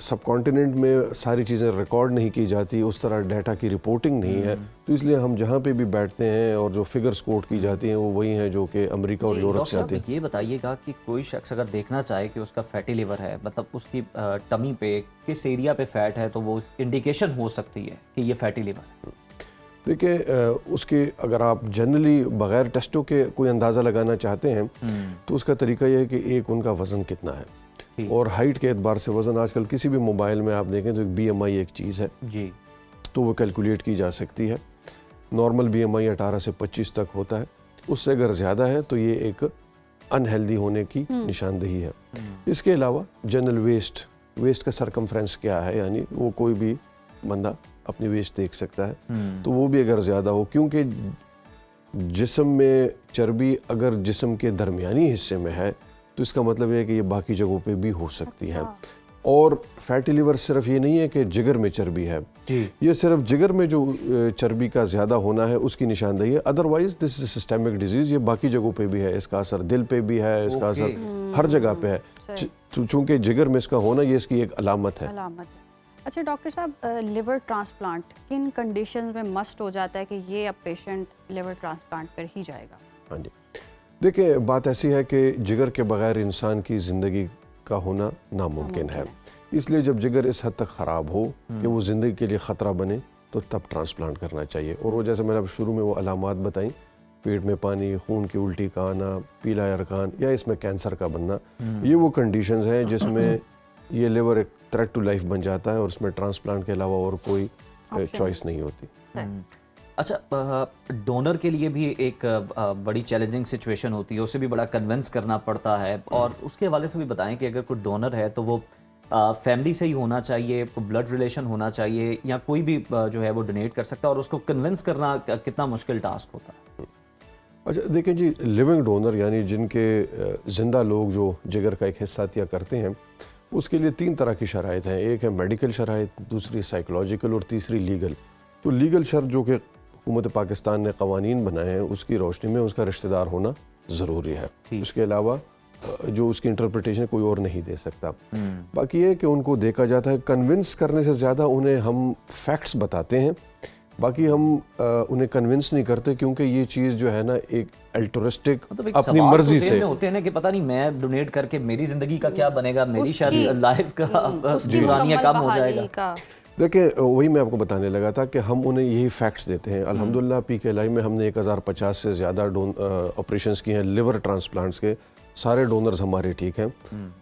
सब कॉन्टिनेंट में सारी चीज़ें रिकॉर्ड नहीं की जाती, उस तरह डाटा की रिपोर्टिंग नहीं है, तो इसलिए हम जहाँ पे भी बैठते हैं और जो फिगर्स कोट की जाती हैं वो वही हैं जो कि अमेरिका और यूरोप से आती हैं। ये बताइएगा कि कोई शख्स अगर देखना चाहे कि उसका फैटी लिवर है, मतलब उसकी टमी पे किस एरिया पे फैट है, तो वो इंडिकेशन हो सकती है कि ये फैटी लिवर। देखिए, उसके अगर आप जनरली बग़ैर टेस्टों के कोई अंदाज़ा लगाना चाहते हैं तो उसका तरीका यह है कि एक उनका वज़न कितना है, और हाइट के एतबार से वज़न आजकल किसी भी मोबाइल में आप देखें तो एक BMI एक चीज़ है जी, तो वो कैलकुलेट की जा सकती है। नॉर्मल BMI 18 से 25 तक होता है, उससे अगर ज़्यादा है तो ये एक अनहेल्दी होने की निशानदेही है। इसके अलावा जनरल वेस्ट का सरकमफ्रेंस क्या है, यानी वो कोई भी बंदा अपनी वेस्ट देख सकता है, तो वो भी अगर ज़्यादा हो, क्योंकि जिस्म में चर्बी अगर जिस्म के दरमियानी हिस्से में है तो इसका मतलब है कि ये बाकी जगहों पे भी हो सकती है। और फैटी लिवर सिर्फ ये नहीं है कि जिगर में चर्बी है, ये सिर्फ जिगर में जो चर्बी का ज़्यादा होना है उसकी निशानदेही है। Otherwise this is systemic disease, ये बाकी जगहों पे भी है, इसका असर दिल पे भी है, इसका असर हर जगह पे है, चूँकि जिगर में इसका होना ये इसकी एक अलामत है। अच्छा डॉक्टर साहब, लिवर ट्रांसप्लांट किन कंडीशंस में मस्ट हो जाता है कि ये अब पेशेंट लिवर ट्रांसप्लांट कर ही जाएगा? हाँ जी, देखिए बात ऐसी है कि जिगर के बगैर इंसान की ज़िंदगी का होना नामुमकिन है, इसलिए जब जिगर इस हद तक ख़राब हो कि वो ज़िंदगी के लिए ख़तरा बने तो तब ट्रांसप्लांट करना चाहिए। और वो जैसे मैंने अब शुरू में वो अलामात बताई, पेट में पानी, खून की उल्टी का आना, पीला अरकान या इसमें कैंसर का बनना, ये वो कंडीशंस हैं जिसमें ये लिवर एक थ्रेट टू लाइफ बन जाता है और उसमें ट्रांसप्लांट के अलावा और कोई चॉइस नहीं होती। अच्छा, डोनर के लिए भी एक बड़ी चैलेंजिंग सिचुएशन होती है, उसे भी बड़ा कन्विंस करना पड़ता है, और उसके हवाले से भी बताएं कि अगर कोई डोनर है तो वो फैमिली से ही होना चाहिए, ब्लड रिलेशन होना चाहिए, या कोई भी जो है वो डोनेट कर सकता है, और उसको कन्विंस करना कितना मुश्किल टास्क होता है? अच्छा देखिए जी, लिविंग डोनर यानी जिनके ज़िंदा लोग जो जिगर का एक हिस्सा दिया करते हैं, उसके लिए 3 तरह की शराइत हैं। एक है मेडिकल शराइत, दूसरी साइकोलॉजिकल और तीसरी लीगल। तो लीगल शर्त जो कि हुकूमत पाकिस्तान ने कवानीन बनाए हैं, उसकी रोशनी में उसका रिश्तेदार होना ज़रूरी है। उसके अलावा जो उसकी इंटरप्रिटेशन कोई और नहीं दे सकता। बाकी ये कि उनको देखा जाता है, कन्विंस करने से ज़्यादा उन्हें हम फैक्ट्स बताते हैं। बाकी हम उन्हें कन्विंस नहीं करते, क्योंकि ये चीज़ जो है ना एक अल्ट्रिस्टिक मतलब अपनी मर्जी से होते हैं ना कि पता नहीं मैं डोनेट करके मेरी ज़िंदगी का क्या बनेगा, मेरी शायद लाइफ का दौरानिया कम हो जाएगा। देखिए वही मैं आपको बताने लगा था कि हम उन्हें यही फैक्ट्स देते हैं। अल्हम्दुलिल्लाह PKLI में हमने 1050 से ज़्यादा ऑपरेशंस किए हैं लिवर ट्रांसप्लांट्स के। सारे डोनर्स हमारे ठीक हैं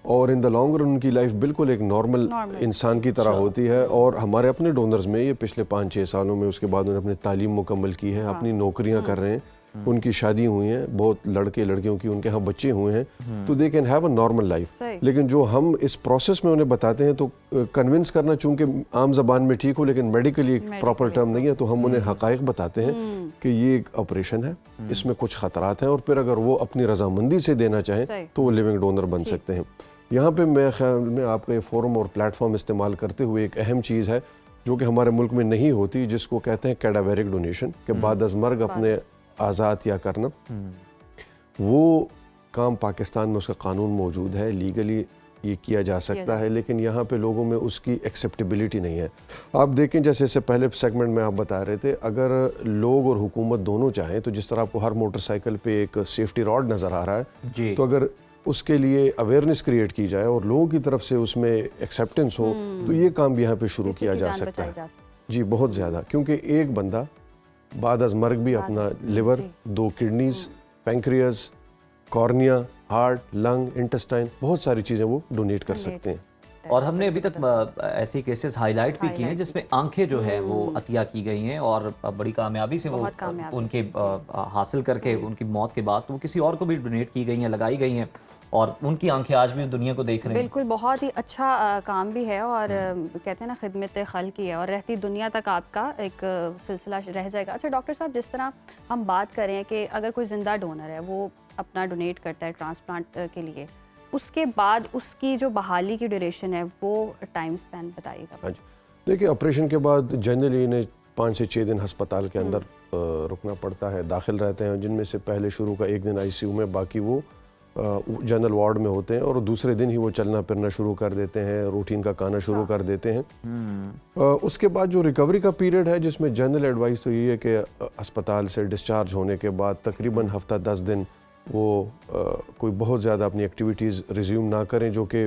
और इन द लॉन्ग रन उनकी लाइफ बिल्कुल एक नॉर्मल इंसान की तरह होती है। और हमारे अपने डोनर्स में ये पिछले 5-6 सालों में उसके बाद उन्होंने अपनी तालीम मुकम्मल की है, अपनी नौकरियां कर रहे हैं, उनकी शादी हुई है, बहुत लड़के लड़कियों की उनके यहाँ बच्चे हुए हैं, तो they can have a normal life. लेकिन जो हम इस प्रोसेस में उन्हें बताते हैं तो कन्विंस करना चूंकि आम जबान में ठीक हो लेकिन मेडिकली एक प्रॉपर टर्म नहीं है, तो हम उन्हें हकाइक बताते हैं कि ये एक ऑपरेशन है, इसमें कुछ खतरात हैं, और फिर अगर वो अपनी रजामंदी से देना चाहें तो वो लिविंग डोनर बन सकते हैं। यहाँ पे मेरे ख्याल में आपका ये फोरम और प्लेटफॉर्म इस्तेमाल करते हुए एक अहम चीज़ है जो कि हमारे मुल्क में नहीं होती, जिसको कहते हैं कैडावेरिक डोनेशन, के बाद अज मर्ग अपने आज़ाद या करना। वो काम पाकिस्तान में उसका कानून मौजूद है, लीगली ये किया जा सकता है, लेकिन यहाँ पे लोगों में उसकी एक्सेप्टेबिलिटी नहीं है। आप देखें जैसे इससे पहले सेगमेंट में आप बता रहे थे, अगर लोग और हुकूमत दोनों चाहें तो जिस तरह आपको हर मोटरसाइकिल पे एक सेफ्टी रॉड नज़र आ रहा है, तो अगर उसके लिए अवेयरनेस क्रिएट की जाए और लोगों की तरफ से उसमें एक्सेप्टेंस हो तो ये काम भी यहाँ पे शुरू किया जा सकता है। जी बहुत ज़्यादा, क्योंकि एक बंदा बाद अज मर्ग भी अपना liver, 2 kidneys, pancreas, cornea, heart, lung, intestine, बहुत सारी चीज़ें वो डोनेट कर सकते हैं। और हमने अभी तक ऐसी केसेस हाईलाइट भी किए हैं जिसमें आंखें जो है वो अतिया की गई हैं और बड़ी कामयाबी से वो उनके हासिल करके उनकी मौत के बाद वो किसी और को भी डोनेट की गई हैं, लगाई गई हैं, और उनकी आंखें आज भी दुनिया को देख रही हैं। बिल्कुल, बहुत ही अच्छा काम भी है और कहते हैं ना खिदमत खल की है और रहती दुनिया तक आपका एक सिलसिला रह जाएगा। अच्छा डॉक्टर साहब, जिस तरह हम बात करें कि अगर कोई ज़िंदा डोनर है वो अपना डोनेट करता है ट्रांसप्लांट के लिए, उसके बाद उसकी जो बहाली की ड्यूरेशन है वो टाइम स्पैन बताइएगा। हाँ जी, देखिए ऑपरेशन के बाद जनरली इन्हें 5 से 6 दिन अस्पताल के अंदर रुकना पड़ता है, दाखिल रहते हैं, जिनमें से पहले शुरू का 1 दिन ICU में, बाकी वो जनरल वार्ड में होते हैं और दूसरे दिन ही वो चलना फिरना शुरू कर देते हैं, रूटीन का खाना शुरू कर देते हैं। उसके बाद जो रिकवरी का पीरियड है, जिसमें जनरल एडवाइस तो ये है कि अस्पताल से डिस्चार्ज होने के बाद तकरीबन हफ्ता 10 दिन वो कोई बहुत ज़्यादा अपनी एक्टिविटीज़ रिज्यूम ना करें जो कि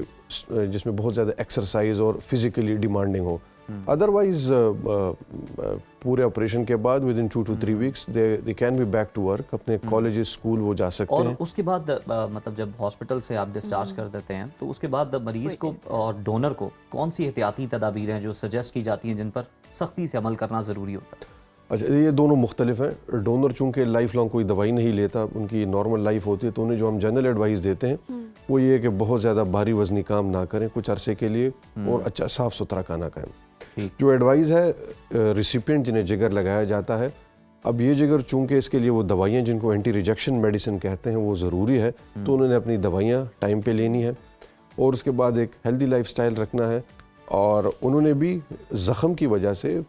जिसमें बहुत ज़्यादा एक्सरसाइज और फिज़िकली डिमांडिंग हो। अदरवाइज पूरे ऑपरेशन के बाद within 2 to 3 weeks they can be back to work, अपने कॉलेज स्कूल वो जा सकते हैं। और उसके बाद मतलब जब हॉस्पिटल से आप डिस्चार्ज कर देते हैं तो उसके बाद मरीज़ को और डोनर को कौन सी एहतियाती तदाबीर हैं जो सजेस्ट की जाती हैं जिन पर सख्ती से अमल करना ज़रूरी होता है? अच्छा, ये दोनों मुख्तलिफ हैं। डोनर चूँकि लाइफ लॉन्ग कोई दवाई नहीं लेता, उनकी नॉर्मल लाइफ होती है, तो उन्हें जो हम जनरल एडवाइस देते हैं वो ये है कि बहुत ज़्यादा भारी वजनी काम ना करें कुछ अरसे के लिए और अच्छा साफ़ सुथरा खाना खाएं। जो एडवाइस है रिसिपिएंट जिन्हें जिगर लगाया जाता है, अब ये जिगर चूँकि इसके लिए वो दवाइयाँ जिनको एंटी रिजेक्शन मेडिसिन कहते हैं वो ज़रूरी है, तो उन्होंने अपनी दवाइयाँ टाइम पे लेनी है और उसके बाद एक हेल्दी लाइफस्टाइल रखना है। और उन्होंने भी ज़ख़म की वजह से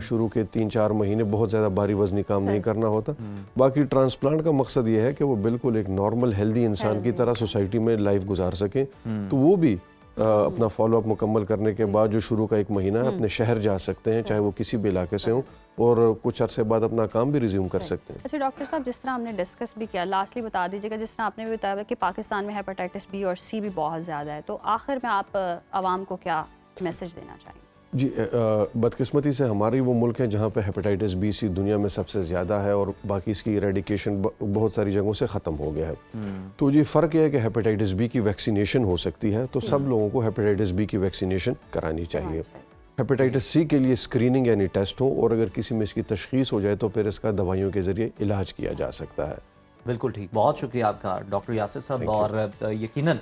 शुरू के 3-4 महीने बहुत ज़्यादा भारी वजनी काम नहीं करना होता। बाकी ट्रांसप्लांट का मकसद ये है कि वो बिल्कुल एक नॉर्मल हेल्दी इंसान की तरह सोसाइटी में लाइफ गुजार सकें, तो वो भी अपना फॉलोअप मुकम्मल करने के बाद जो शुरू का 1 महीना है अपने शहर जा सकते हैं, चाहे वो किसी भी इलाके से हों, और कुछ अरसे बाद अपना काम भी रिज्यूम कर सकते हैं। अच्छा डॉक्टर साहब, जिस तरह हमने डिस्कस भी किया, लास्टली बता दीजिएगा, जिस तरह आपने भी बताया कि पाकिस्तान में हेपेटाइटिस B और C भी बहुत ज़्यादा है, तो आखिर में आप आवाम को क्या मैसेज देना चाहेंगे? जी, बदकिस्मती से हमारी वो मुल्क है जहाँ पे हेपेटाइटिस B C दुनिया में सबसे ज़्यादा है और बाकी इसकी इरेडिकेशन बहुत सारी जगहों से ख़त्म हो गया है। तो जी फ़र्क यह है कि हेपेटाइटिस B की वैक्सीनेशन हो सकती है, तो सब लोगों को हेपेटाइटिस B की वैक्सीनेशन करानी चाहिए। हेपेटाइटिस C के लिए स्क्रीनिंग यानी टेस्ट हो और अगर किसी में इसकी तशख़ीस हो जाए तो फिर इसका दवाइयों के ज़रिए इलाज किया जा सकता है। बिल्कुल ठीक, बहुत शुक्रिया आपका डॉक्टर यासिर साहब। और यकीनन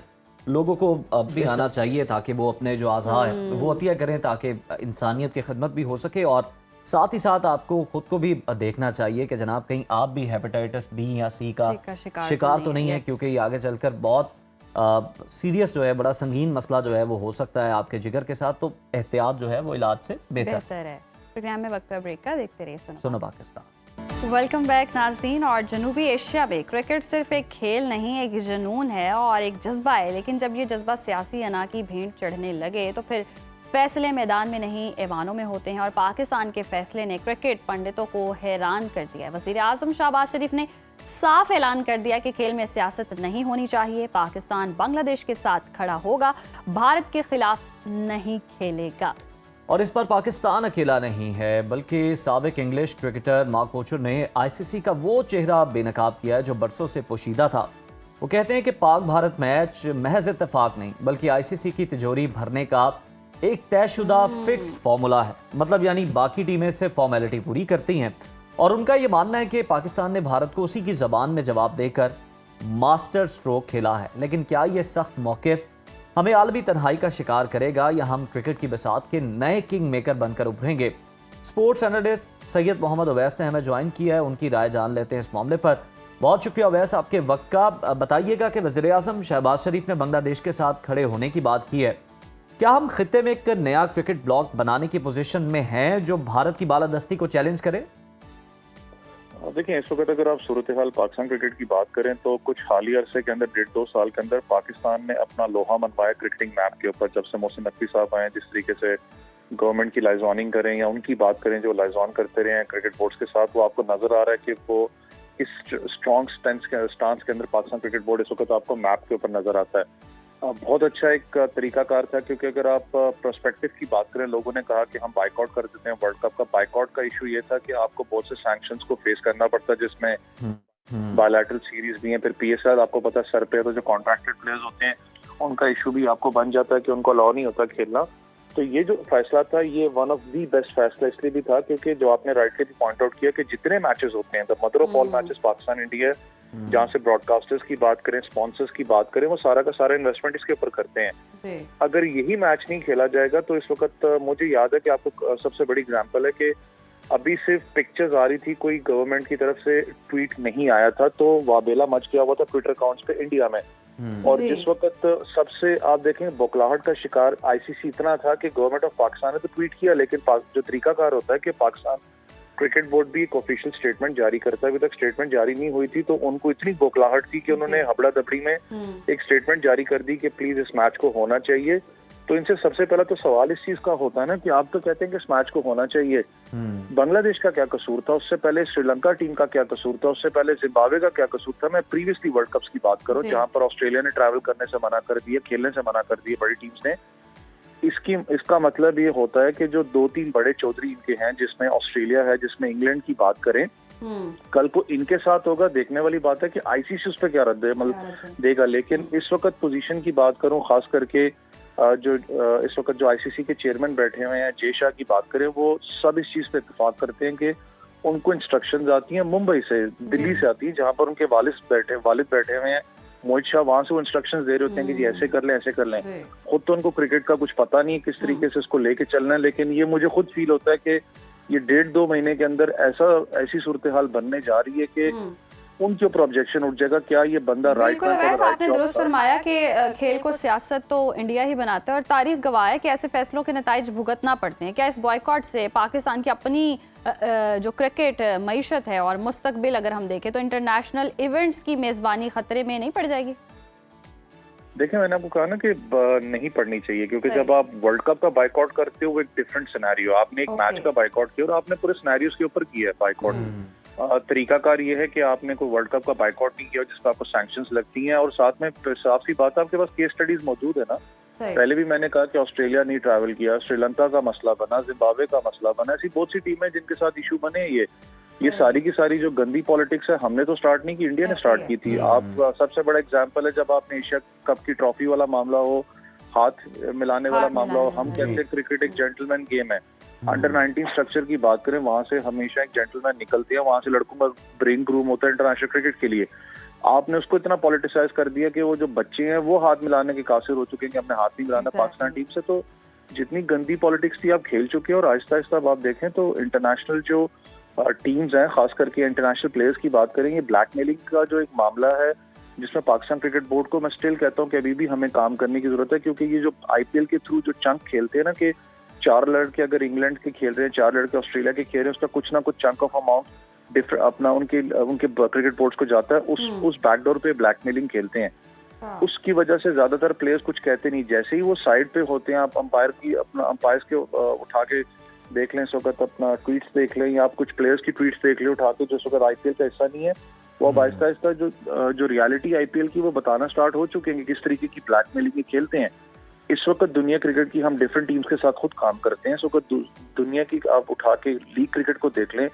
लोगों को अब भी आना चाहिए ताकि वो अपने जो आज़ा है वो अतिया करें ताकि इंसानियत की खिदमत भी हो सके, और साथ ही साथ आपको ख़ुद को भी देखना चाहिए कि जनाब कहीं आप भी हेपेटाइटिस B या C का शिकार तो नहीं है, क्योंकि ये आगे चलकर बहुत सीरियस जो है, बड़ा संगीन मसला जो है वो हो सकता है आपके जिगर के साथ, तो एहतियात जो है वो इलाज से बेहतर है। प्रोग्राम में वक्त का ब्रेक का देखते रहिए सुनो पाकिस्तान। वेलकम बैक नाज़रीन। और जनूबी एशिया में क्रिकेट सिर्फ एक खेल नहीं, एक जुनून है और एक जज्बा है। लेकिन जब ये जज्बा सियासी अना की भेंट चढ़ने लगे तो फिर फैसले मैदान में नहीं ऐवानों में होते हैं। और पाकिस्तान के फैसले ने क्रिकेट पंडितों को हैरान कर दिया है। वज़ीर आज़म शहबाज शरीफ ने साफ ऐलान कर दिया कि खेल में सियासत नहीं होनी चाहिए। पाकिस्तान बांग्लादेश के साथ खड़ा होगा, भारत के खिलाफ नहीं खेलेगा। और इस पर पाकिस्तान अकेला नहीं है, बल्कि साबिक इंग्लिश क्रिकेटर मार्क कोचर ने आईसीसी का वो चेहरा बेनकाब किया है जो बरसों से पोशीदा था। वो कहते हैं कि पाक भारत मैच महज इत्तेफाक नहीं, बल्कि आईसीसी की तिजोरी भरने का एक तयशुदा फिक्स्ड फॉर्मूला है। मतलब यानी बाकी टीमें सिर्फ फॉर्मेलिटी पूरी करती हैं और उनका ये मानना है कि पाकिस्तान ने भारत को उसी की ज़बान में जवाब देकर मास्टर स्ट्रोक खेला है। लेकिन क्या ये सख्त मौक़िफ़ हमें आलमी तन्हाई का शिकार करेगा या हम क्रिकेट की बसात के नए किंग मेकर बनकर उभरेंगे? स्पोर्ट्स एनालिस्ट सैयद मोहम्मद अवैस ने हमें ज्वाइन किया है, उनकी राय जान लेते हैं इस मामले पर। बहुत शुक्रिया अवैस आपके वक्त का। बताइएगा कि वज़ीर आज़म शहबाज शरीफ ने बांग्लादेश के साथ खड़े होने की बात की है, क्या हम खित्ते में एक नया क्रिकेट ब्लॉक बनाने की पोजीशन में हैं जो भारत की बालादस्ती को चैलेंज करे? देखिए, इस वक्त अगर आप सूरत हाल पाकिस्तान क्रिकेट की बात करें तो कुछ हाल ही अरसे के अंदर 1.5-2 साल के अंदर पाकिस्तान ने अपना लोहा मनवाया क्रिकेटिंग मैप के ऊपर। जब से मोहसिन नकवी साहब आए, जिस तरीके से गवर्नमेंट की लाइजॉनिंग करें या उनकी बात करें जो लाइजॉन करते रहे हैं क्रिकेट बोर्ड्स के साथ, वो आपको नजर आ रहा है कि वो इस स्ट्रॉन्ग स्टांस के अंदर पाकिस्तान क्रिकेट बोर्ड इस वक्त आपको मैप के ऊपर नजर आता है। बहुत अच्छा एक तरीकाकार था, क्योंकि अगर आप प्रोस्पेक्टिव की बात करें, लोगों ने कहा कि हम बाइकआउट कर देते हैं वर्ल्ड कप का। बाइकआउट का इशू ये था कि आपको बहुत से सैंक्शंस को फेस करना पड़ता है, जिसमें बायलैटरल सीरीज भी है, फिर पीएसएल आपको पता है सर पे, तो जो कॉन्ट्रैक्टेड प्लेयर्स होते हैं उनका इशू भी आपको बन जाता है कि उनको अलाउ नहीं होता खेलना। तो ये जो फैसला था, ये वन ऑफ दी बेस्ट फैसला इसलिए भी था क्योंकि जो आपने राइटली भी पॉइंट आउट किया कि जितने मैचेस होते हैं, the mother of all matches Pakistan India, जहाँ से ब्रॉडकास्टर्स की बात करें, स्पॉन्सर्स की बात करें, वो सारा का सारा इन्वेस्टमेंट इसके ऊपर करते हैं। अगर यही मैच नहीं खेला जाएगा तो इस वक्त मुझे याद है कि आपको सबसे बड़ी एग्जांपल है कि अभी सिर्फ पिक्चर्स आ रही थी, कोई गवर्नमेंट की तरफ से ट्वीट नहीं आया था, तो वाबेला मच गया हुआ था ट्विटर अकाउंट्स पे इंडिया में। और जिस वक्त सबसे आप देखें बौखलाहट का शिकार आईसीसी इतना था कि गवर्नमेंट ऑफ पाकिस्तान ने तो ट्वीट किया, लेकिन जो तरीकाकार होता है कि पाकिस्तान क्रिकेट बोर्ड भी एक ऑफिशियल स्टेटमेंट जारी करता है, अभी तक स्टेटमेंट जारी नहीं हुई थी, तो उनको इतनी बौखलाहट थी कि उन्होंने हबड़ा दबड़ी में एक स्टेटमेंट जारी कर दी कि प्लीज इस मैच को होना चाहिए। तो इनसे सबसे पहला तो सवाल इस चीज का होता है ना कि आप तो कहते हैं कि इस मैच को होना चाहिए, बांग्लादेश का क्या कसूर था, उससे पहले श्रीलंका टीम का क्या कसूर था, उससे पहले जिम्बाब्वे का क्या कसूर था। मैं प्रीवियसली वर्ल्ड कप्स की बात करूं जहां पर ऑस्ट्रेलिया ने ट्रैवल करने से मना कर दिया, खेलने से मना कर दिया बड़ी टीम्स ने। इसका मतलब ये होता है कि जो 2-3 बड़े चौधरी इनके हैं, जिसमें ऑस्ट्रेलिया है, जिसमें इंग्लैंड की बात करें, कल को इनके साथ होगा। देखने वाली बात है कि आईसीसी उस पर क्या रद्द देगा। लेकिन इस वक्त पोजीशन की बात करूं, खास करके जो इस वक्त जो आईसीसी के चेयरमैन बैठे हुए हैं, जय शाह की बात करें, वो सब इस चीज पे इत्तेफाक करते हैं कि उनको इंस्ट्रक्शंस आती हैं मुंबई से, दिल्ली से आती हैं, जहां पर उनके वालिद बैठे हुए हैं मोहित शाह, वहां से वो इंस्ट्रक्शंस दे रहे होते हैं कि जी ऐसे कर लें, ऐसे कर लें। खुद तो उनको क्रिकेट का कुछ पता नहीं है किस तरीके से इसको लेके चलना है, लेकिन ये मुझे खुद फील होता है कि ये 1.5-2 महीने के अंदर ऐसी सूरत हाल बनने जा रही है कि उनके ऊपर ऑब्जेक्शन उठ जाएगा, क्या ये बंदा राइट है। आपने दुरुस्त फरमाया कि खेल को सियासत तो इंडिया ही बनाता है और तारीख गवाह है कि ऐसे फैसलों के नताइज भुगतना पड़ते हैं। क्या इस बॉयकॉट से पाकिस्तान की अपनी जो क्रिकेट मईशत है और मुस्तकबिल अगर हम देखें तो इंटरनेशनल इवेंट्स की मेजबानी खतरे में नहीं पड़ जाएगी? देखिए, मैंने आपको कहा ना कि नहीं पड़नी चाहिए, क्योंकि जब आप वर्ल्ड कप का बाइकआउट करते हो वो एक डिफरेंट सिनेरियो, आपने एक मैच का बाइकआउट किया और आपने पूरे सिनेरियोस के ऊपर किया है बाइकआउट। तरीकाकार ये है कि आपने कोई वर्ल्ड कप का बाइकआउट नहीं किया जिस पर आपको सैंक्शंस लगती हैं, और साथ में साफ सी बात है आपके पास केस स्टडीज मौजूद है ना। पहले भी मैंने कहा कि ऑस्ट्रेलिया नहीं ट्रैवल किया, श्रीलंका का मसला बना, जिम्बाब्वे का मसला बना, ऐसी बहुत सी टीमें जिनके साथ इशू बने। ये सारी की सारी जो गंदी पॉलिटिक्स है हमने तो स्टार्ट नहीं की, इंडिया ने स्टार्ट की थी। आप सबसे बड़ा एग्जाम्पल है जब आपने एशिया कप की ट्रॉफी वाला मामला हो, हाथ मिलाने वाला मामला हो, हम कहते हैं क्रिकेट एक जेंटलमैन गेम है। अंडर 19 स्ट्रक्चर की बात करें, वहां से हमेशा एक जेंटलमैन निकलते हैं, वहां से लड़कों का ब्रेक रूम होता है इंटरनेशनल क्रिकेट के लिए। आपने उसको इतना पॉलिटिसाइज कर दिया कि वो जो बच्चे हैं वो हाथ मिलाने के कासिर हो चुके हैं कि हमने हाथ नहीं मिलाना पाकिस्तान टीम से। तो जितनी गंदी पॉलिटिक्स थी आप खेल चुके हैं, और आहिस्ता आहिस्ता आप देखें तो इंटरनेशनल जो टीम्स हैं, खास करके इंटरनेशनल प्लेयर्स की बात करें, ये ब्लैकमेलिंग का जो एक मामला है जिसमें पाकिस्तान क्रिकेट बोर्ड को मैं स्टिल कहता हूँ कि अभी भी हमें काम करने की जरूरत है, क्योंकि ये जो आईपीएल के थ्रू जो चंक खेलते हैं ना, कि 4 लड़के अगर इंग्लैंड के खेल रहे हैं, 4 लड़के ऑस्ट्रेलिया के खेल रहे हैं, उसका कुछ ना कुछ चंक ऑफ अमाउंट डिफरेंट अपना उनके क्रिकेट बोर्ड्स को जाता है, उस बैकडोर पे ब्लैकमेलिंग खेलते हैं। उसकी वजह से ज्यादातर प्लेयर्स कुछ कहते नहीं, जैसे ही वो साइड पे होते हैं, आप अंपायर्स के उठा के देख लें, इस वक्त अपना ट्वीट्स देख लें, या आप कुछ प्लेयर्स की ट्वीट्स देख लें उठा के, जो इस वक्त आईपीएल का हिस्सा नहीं है, वो अब आहिस्ता आहिस्ता जो रियलिटी आईपीएल की वो बताना स्टार्ट हो चुके हैं कि किस तरीके की ब्लैकमेलिंग खेलते हैं। इस वक्त दुनिया क्रिकेट की हम डिफरेंट टीम्स के साथ खुद काम करते हैं। इस वक्त दुनिया की आप उठा के लीग क्रिकेट को देख लें,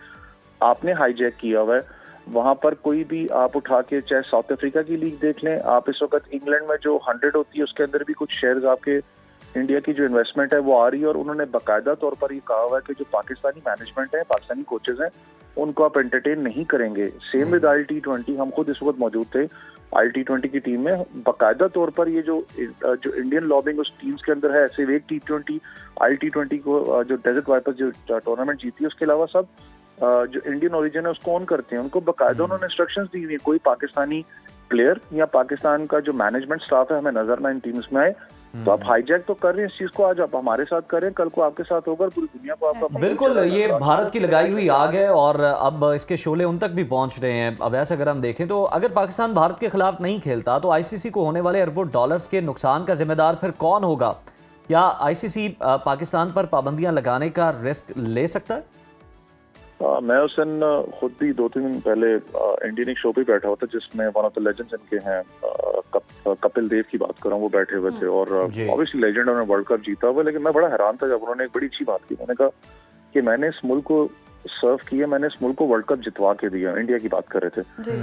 आपने हाईजैक किया हुआ है वहां पर, कोई भी आप उठा के चाहे साउथ अफ्रीका की लीग देख लें, आप इस वक्त इंग्लैंड में जो 100 होती है उसके अंदर भी कुछ शेयर्स आपके इंडिया की जो इन्वेस्टमेंट है वो आ रही है, और उन्होंने बाकायदा तौर पर ये कहा हुआ है कि जो पाकिस्तानी मैनेजमेंट है, पाकिस्तानी कोचेज हैं, उनको आप एंटरटेन नहीं करेंगे। सेम विद IL-T20, हम खुद इस वक्त मौजूद थे IL-T20 की टीम में, बाकायदा तौर पर ये जो इंडियन लॉबिंग उस टीम्स के अंदर है, सिर्फ एक T20 IL-T20 को जो डेजर्ट वाइपर्स जो टूर्नामेंट जीती है, उसके अलावा सब जो इंडियन ओरिजिन है उसको ऑन करते हैं। उनको बाकायदा उन्होंने इंस्ट्रक्शंस दी हुई है, कोई पाकिस्तानी प्लेयर या पाकिस्तान का जो मैनेजमेंट स्टाफ है हमें नजर ना इन टीम्स में आए। तो आप हाईजैक तो कर रहे हैं इस चीज को, आज आप हमारे साथ करें, कल को आपके साथ होगा, पूरी दुनिया को आपका बिल्कुल। ये भारत की लगाई हुई आग है और अब इसके शोले उन तक भी पहुंच रहे हैं। अब वैसे अगर हम देखें तो अगर पाकिस्तान भारत के खिलाफ नहीं खेलता तो आईसीसी को होने वाले अरबों डॉलर्स के नुकसान का जिम्मेदार फिर कौन होगा? क्या आईसीसी पाकिस्तान पर पाबंदियां लगाने का रिस्क ले सकता है? मैं उस दिन खुद भी 2-3 दिन पहले इंडियन एक शो पे बैठा हुआ था, जिसमें वन ऑफ द लेजेंड्स इनके हैं, कपिल देव की बात कर रहा हूँ, वो बैठे हुए थे, और ऑब्वियसली लेजेंड, उन्होंने वर्ल्ड कप जीता हुआ। लेकिन मैं बड़ा हैरान था जब उन्होंने एक बड़ी अच्छी बात की, उन्होंने कहा कि मैंने इस मुल्क को सर्व किया, मैंने इस मुल्क को वर्ल्ड कप जितवा के दिया। इंडिया की बात कर रहे थे।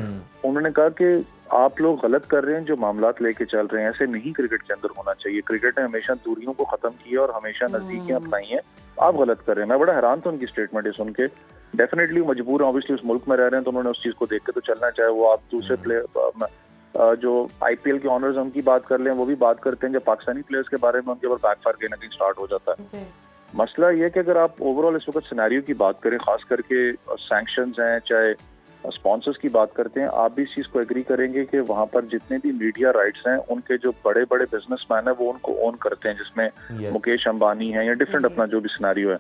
उन्होंने कहा कि आप लोग गलत कर रहे हैं जो मामलात लेके चल रहे हैं, ऐसे नहीं क्रिकेट के अंदर होना चाहिए। क्रिकेट ने हमेशा दूरियों को खत्म किया और हमेशा नजदीकियां अपनाई हैं, आप गलत कर रहे हैं। मैं बड़ा हैरान था उनकी स्टेटमेंट सुन के। डेफिनेटली मजबूर हैं, ऑब्वियसली उस मुल्क में रह रहे हैं, तो उन्होंने उस चीज को देख के तो चलना, चाहे वो आप दूसरे प्लेयर जो आईपीएल के ऑनर्स उनकी बात कर लें, वो भी बात करते हैं जब पाकिस्तानी प्लेयर्स के बारे में उनके ऊपर बैकफायर कहीं ना कहीं स्टार्ट हो जाता है। मसला ये है कि अगर आप ओवरऑल इस वक्त सिनेरियो की बात करें, खास करके सैंक्शंस हैं, चाहे स्पॉन्सर्स की बात करते हैं, आप भी इस चीज को एग्री करेंगे कि वहां पर जितने भी मीडिया राइट्स हैं, उनके जो बड़े बड़े बिजनेसमैन है वो उनको ओन करते हैं, जिसमें मुकेश अंबानी है या डिफरेंट अपना जो भी सिनेरियो है।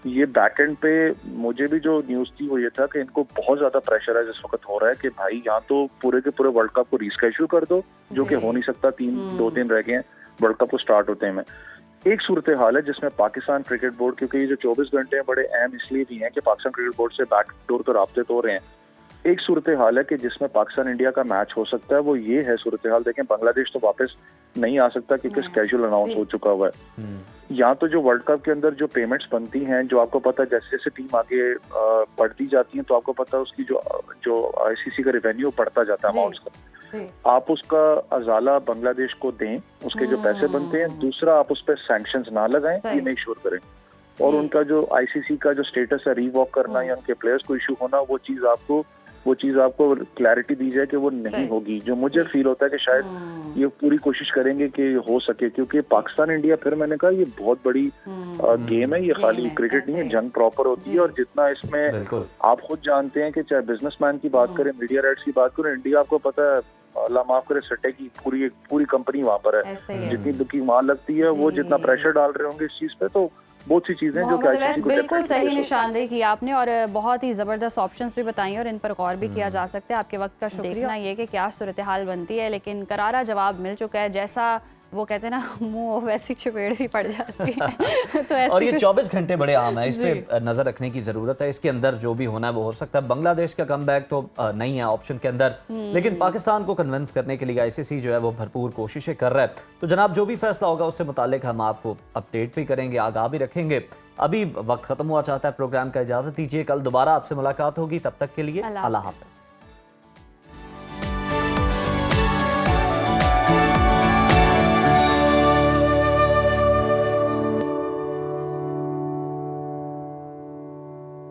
ये बैक एंड पे मुझे भी जो न्यूज थी वो ये था कि इनको बहुत ज्यादा प्रेशर है जिस वक्त हो रहा है कि भाई यहाँ तो पूरे के पूरे वर्ल्ड कप को रिस्केड्यूल कर दो, जो कि हो नहीं सकता, 2-3 रह गए हैं वर्ल्ड कप को स्टार्ट होते हैं। एक सूरत हाल है जिसमें पाकिस्तान क्रिकेट बोर्ड, क्योंकि ये जो 24 घंटे हैं बड़े अहम इसलिए भी हैं कि पाकिस्तान क्रिकेट बोर्ड से बैकडोर तो राब्ते तो हो रहे हैं। एक सूरत हाल है कि जिसमें पाकिस्तान इंडिया का मैच हो सकता है, वो ये है सूरत हाल। देखें, बांग्लादेश तो वापस नहीं आ सकता क्योंकि स्केड्यूल अनाउंस हो चुका हुआ है। यहाँ तो जो वर्ल्ड कप के अंदर जो पेमेंट्स बनती हैं, जो आपको पता है जैसे जैसे टीम आगे बढ़ती जाती है, तो आपको पता है उसकी जो आईसीसी का रेवेन्यू बढ़ता जाता है अमाउंट्स का, आप उसका अजाला बांग्लादेश को दें, उसके जो पैसे बनते हैं। दूसरा, आप उस पर सैंक्शंस ना लगाएं, ये मेक श्योर करें। और उनका जो आईसीसी का जो स्टेटस है रीवॉक करना या उनके प्लेयर्स को इशू होना, वो चीज आपको क्लैरिटी दी जाए कि वो नहीं होगी। जो मुझे फील होता है कि शायद ये पूरी कोशिश करेंगे कि हो सके, क्योंकि पाकिस्तान इंडिया, फिर मैंने कहा, ये बहुत बड़ी गेम है, ये खाली क्रिकेट नहीं है, जंग प्रॉपर होती है। और जितना इसमें आप खुद जानते हैं कि चाहे बिजनेसमैन की बात करें, मीडिया राइट्स की बात करें, इंडिया आपको पता है, अल्लाह माफ करे, सट्टे की पूरी कंपनी वहां पर है, जितनी बुकिंग वहां लगती है, वो जितना प्रेशर डाल रहे होंगे इस चीज पे, तो बहुत सी चीजें जो कि बिल्कुल सही निशानदेही की आपने और बहुत ही जबरदस्त ऑप्शंस भी बताई और इन पर गौर भी किया जा सकता है। आपके वक्त का शुक्रिया। ये कि क्या सूरत हाल बनती है, लेकिन करारा जवाब मिल चुका है। जैसा वो कहते हैं ना, मुंह वैसी चपेड़ भी पड़ जाती है। तो और ये 24 घंटे बड़े आम है, इस पे नजर रखने की जरूरत है। इसके अंदर जो भी होना है वो हो सकता है। बांग्लादेश का कमबैक तो नहीं है ऑप्शन के अंदर, लेकिन पाकिस्तान को कन्विंस करने के लिए आईसीसी जो है वो भरपूर कोशिशें कर रहा है। तो जनाब, जो भी फैसला होगा उससे मुतालिक हम आपको अपडेट भी करेंगे, आगाह भी रखेंगे। अभी वक्त खत्म हुआ चाहता है प्रोग्राम का, इजाजत दीजिए, कल दोबारा आपसे मुलाकात होगी। तब तक के लिए अल्लाह हाफिज।